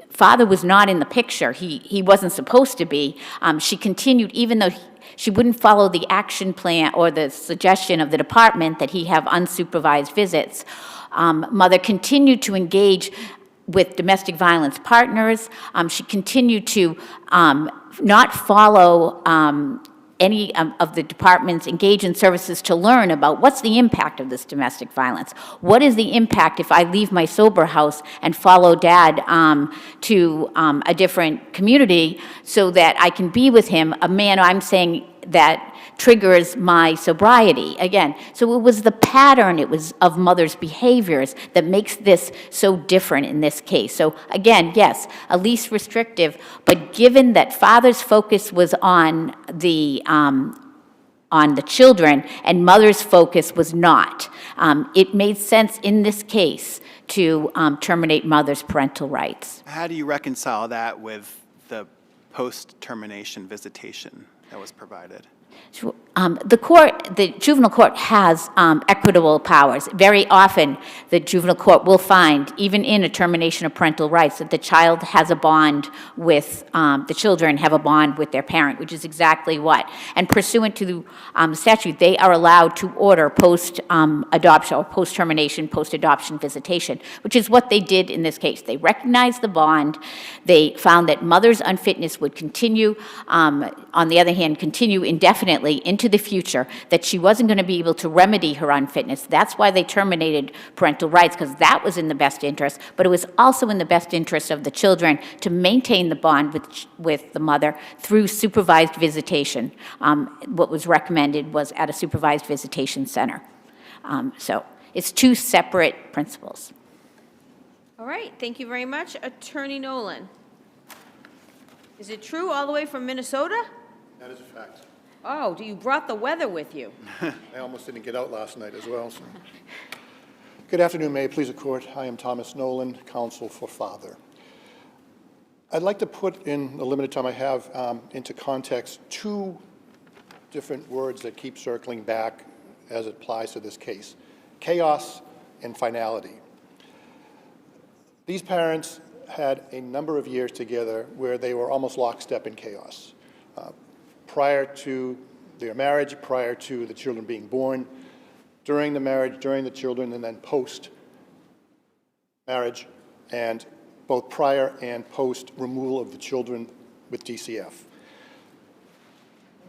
father was not in the picture. He wasn't supposed to be. She continued, even though she wouldn't follow the action plan or the suggestion of the department that he have unsupervised visits. Mother continued to engage with domestic violence partners. She continued to not follow any of the department's engagement services to learn about what's the impact of this domestic violence. What is the impact if I leave my sober house and follow dad to a different community so that I can be with him, a man I'm saying that triggers my sobriety. Again, so it was the pattern, it was of mother's behaviors that makes this so different in this case. So again, yes, a least restrictive, but given that father's focus was on the children and mother's focus was not, it made sense in this case to terminate mother's parental rights. How do you reconcile that with the post-termination visitation that was provided? The juvenile court has equitable powers. Very often, the juvenile court will find, even in a termination of parental rights, that the child has a bond with, the children have a bond with their parent, which is exactly what. And pursuant to the statute, they are allowed to order post-adoption or post-termination, post-adoption visitation, which is what they did in this case. They recognized the bond. They found that mother's unfitness would continue, on the other hand, continue indefinitely into the future, that she wasn't going to be able to remedy her unfitness. That's why they terminated parental rights, because that was in the best interest, but it was also in the best interest of the children to maintain the bond with the mother through supervised visitation. What was recommended was at a supervised visitation center. So it's two separate principles. All right, thank you very much. Attorney Nolan. Is it true all the way from Minnesota? That is a fact. Oh, you brought the weather with you. I almost didn't get out last night as well. So. Good afternoon, may it please the court. I am Thomas Nolan, counsel for father. I'd like to put in the limited time I have into context two different words that keep circling back as it applies to this case: chaos and finality. These parents had a number of years together where they were almost lockstep in chaos. Prior to their marriage, prior to the children being born, during the marriage, during the children, and then post-marriage, and both prior and post removal of the children with DCF.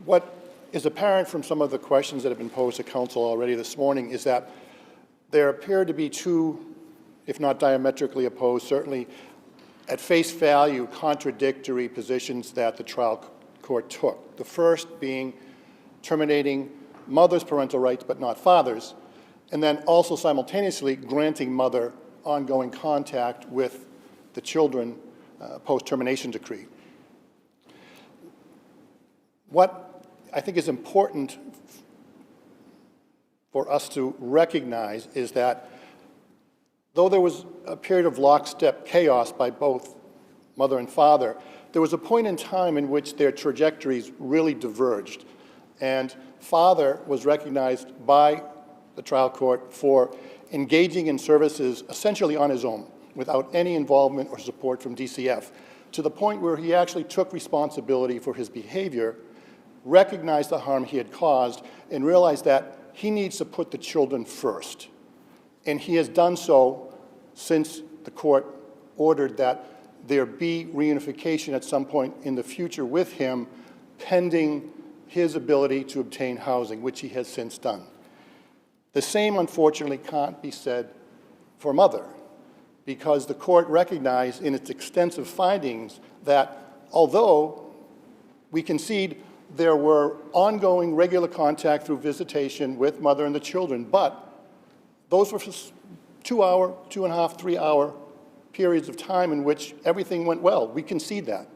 What is apparent from some of the questions that have been posed to counsel already this morning is that there appear to be two, if not diametrically opposed, certainly at face value, contradictory positions that the trial court took. The first being terminating mother's parental rights but not father's, and then also simultaneously granting mother ongoing contact with the children post-termination decree. What I think is important for us to recognize is that though there was a period of lockstep chaos by both mother and father, there was a point in time in which their trajectories really diverged. And father was recognized by the trial court for engaging in services essentially on his own, without any involvement or support from DCF, to the point where he actually took responsibility for his behavior, recognized the harm he had caused, and realized that he needs to put the children first. And he has done so since the court ordered that there be reunification at some point in the future with him, pending his ability to obtain housing, which he has since done. The same, unfortunately, can't be said for mother, because the court recognized in its extensive findings that although we concede there were ongoing regular contact through visitation with mother and the children, but those were 2-hour, 2.5, 3-hour periods of time in which everything went well. We concede that.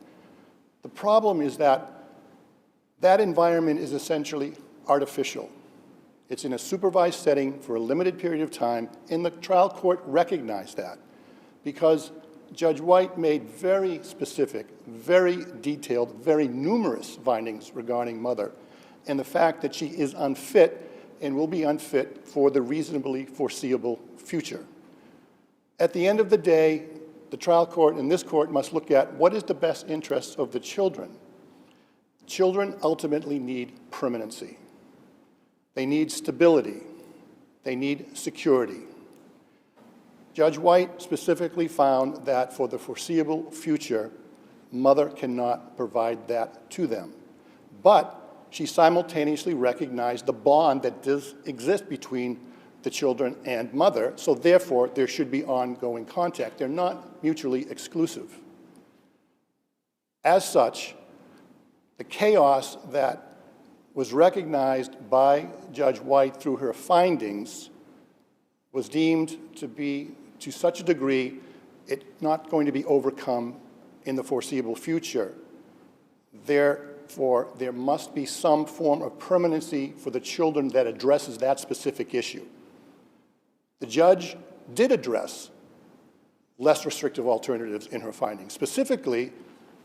The problem is that that environment is essentially artificial. It's in a supervised setting for a limited period of time, and the trial court recognized that because Judge White made very specific, very detailed, very numerous findings regarding mother, and the fact that she is unfit and will be unfit for the reasonably foreseeable future. At the end of the day, the trial court and this court must look at what is the best interests of the children. Children ultimately need permanency. They need stability. They need security. Judge White specifically found that for the foreseeable future, mother cannot provide that to them. But she simultaneously recognized the bond that does exist between the children and mother, so therefore there should be ongoing contact. They're not mutually exclusive. As such, the chaos that was recognized by Judge White through her findings was deemed to be, to such a degree, it's not going to be overcome in the foreseeable future. Therefore, there must be some form of permanency for the children that addresses that specific issue. The judge did address less restrictive alternatives in her findings. Specifically,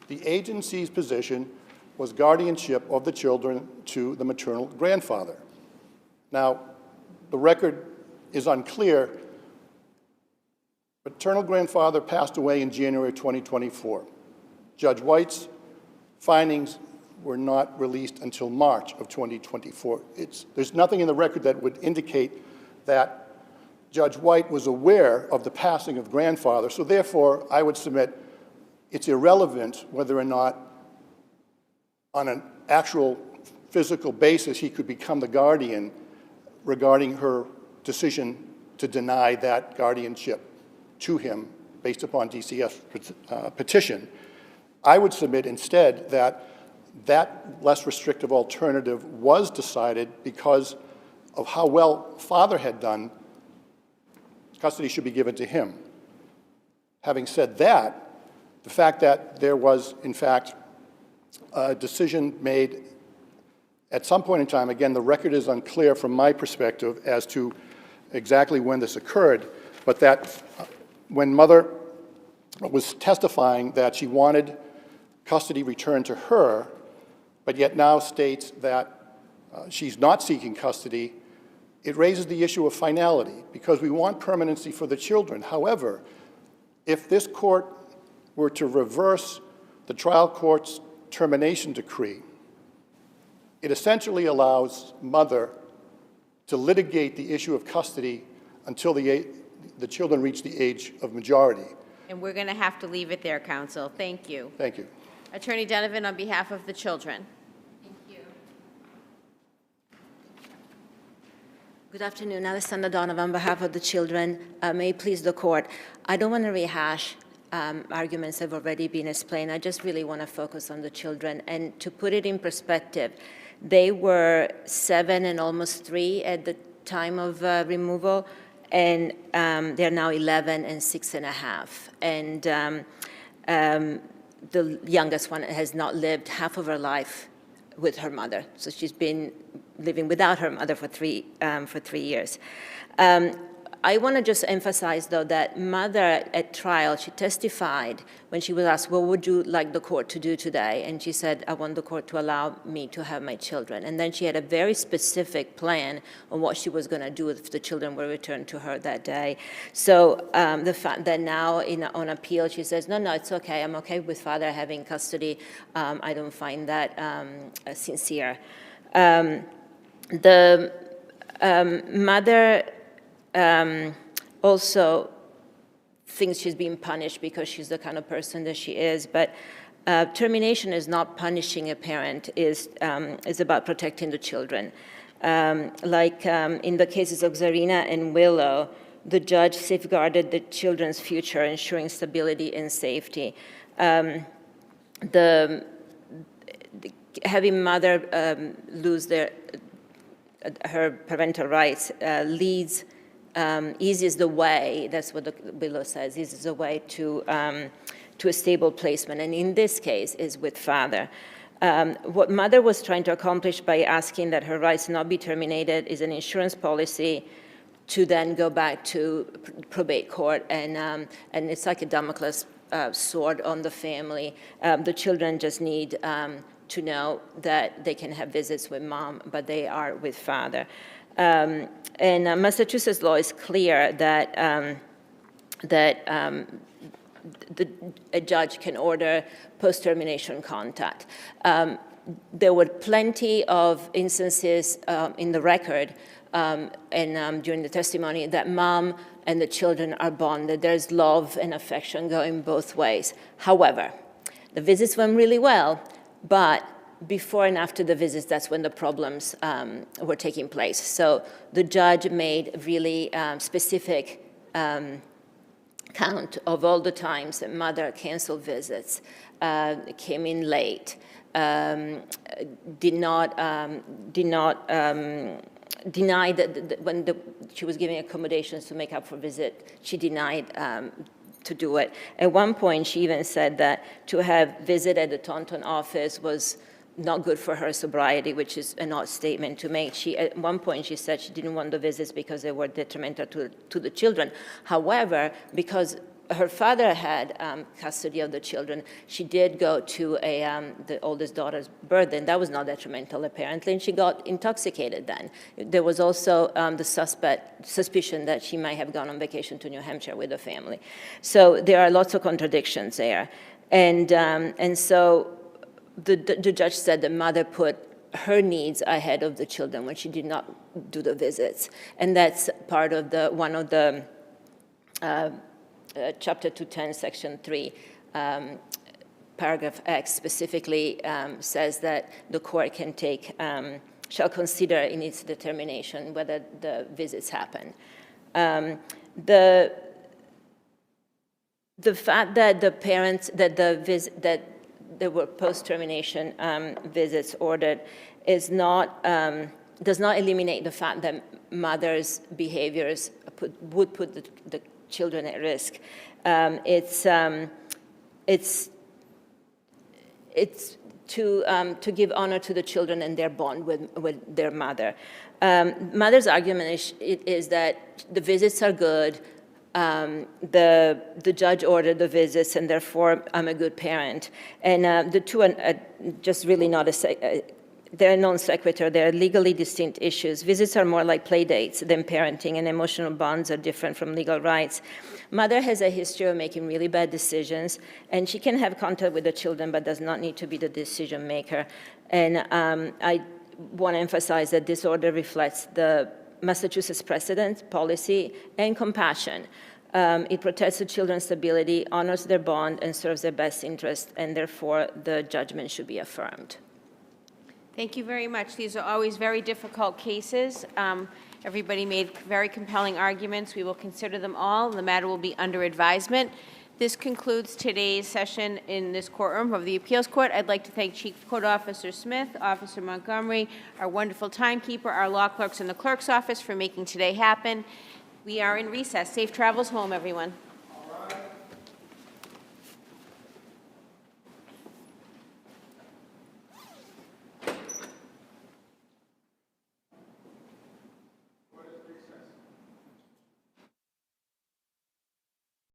the agency's position was guardianship of the children to the maternal grandfather. Now, the record is unclear. Maternal grandfather passed away in January 2024. Judge White's findings were not released until March of 2024. There's nothing in the record that would indicate that Judge White was aware of the passing of grandfather, so therefore I would submit it's irrelevant whether or not on an actual physical basis he could become the guardian regarding her decision to deny that guardianship to him based upon DCF's petition. I would submit instead that that less restrictive alternative was decided because of how well father had done. Custody should be given to him. Having said that, the fact that there was, in fact, a decision made at some point in time, again, the record is unclear from my perspective as to exactly when this occurred, but that when mother was testifying that she wanted custody returned to her, but yet now states that she's not seeking custody, it raises the issue of finality, because we want permanency for the children. However, if this court were to reverse the trial court's termination decree, it essentially allows mother to litigate the issue of custody until the children reach the age of majority. And we're going to have to leave it there, counsel. Thank you. Thank you. Attorney Donovan, on behalf of the children. Good afternoon. Alessandra Donovan on behalf of the children. May it please the court. I don't want to rehash arguments that have already been explained. I just really want to focus on the children. And to put it in perspective, they were 7 and almost 3 at the time of removal, and they're now 11 and 6.5. And the youngest one has not lived half of her life with her mother. So she's been living without her mother for 3 years. I want to just emphasize, though, that mother at trial, she testified when she was asked, what would you like the court to do today? And she said, I want the court to allow me to have my children. And then she had a very specific plan on what she was going to do if the children were returned to her that day. So the fact that now on appeal she says, no, it's okay. I'm okay with father having custody. I don't find that sincere. The mother also thinks she's being punished because she's the kind of person that she is, but termination is not punishing a parent, is about protecting the children. Like in the cases of Zarina and Willow, the judge safeguarded the children's future, ensuring stability and safety. Having mother lose her parental rights eases the way, that's what the Willow says, eases the way to a stable placement, and in this case is with father. What mother was trying to accomplish by asking that her rights not be terminated is an insurance policy to then go back to probate court, and it's like a Damocles sword on the family. The children just need to know that they can have visits with mom, but they are with father. And Massachusetts law is clear that a judge can order post-termination contact. There were plenty of instances in the record and during the testimony that mom and the children are bonded. There's love and affection going both ways. However, the visits went really well, but before and after the visits, that's when the problems were taking place. So the judge made really specific count of all the times that mother canceled visits, came in late, denied that when she was giving accommodations to make up for visit, she denied to do it. At one point, she even said that to have visited the Taunton office was not good for her sobriety, which is an odd statement to make. At one point, she said she didn't want the visits because they were detrimental to the children. However, because her father had custody of the children, she did go to the oldest daughter's birthday, and that was not detrimental, apparently, and she got intoxicated then. There was also the suspicion that she might have gone on vacation to New Hampshire with the family. So there are lots of contradictions there. And so the judge said the mother put her needs ahead of the children when she did not do the visits. And that's part of one of the Chapter 210, Section 3, Paragraph X specifically says that the court can shall consider in its determination whether the visits happen. The fact that the parents, that there were post-termination visits ordered does not eliminate the fact that mother's behaviors would put the children at risk. It's to give honor to the children and their bond with their mother. Mother's argument is that the visits are good, the judge ordered the visits, and therefore I'm a good parent. And the two are just really not they're non sequitur. They're legally distinct issues. Visits are more like play dates than parenting, and emotional bonds are different from legal rights. Mother has a history of making really bad decisions, and she can have contact with the children, but does not need to be the decision maker. And I want to emphasize that this order reflects the Massachusetts precedent, policy, and compassion. It protects the children's stability, honors their bond, and serves their best interest, and therefore the judgment should be affirmed. Thank you very much. These are always very difficult cases. Everybody made very compelling arguments. We will consider them all. The matter will be under advisement. This concludes today's session in this courtroom of the Appeals Court. I'd like to thank Chief Court Officer Smith, Officer Montgomery, our wonderful timekeeper, our law clerks in the clerk's office for making today happen. We are in recess. Safe travels home, everyone.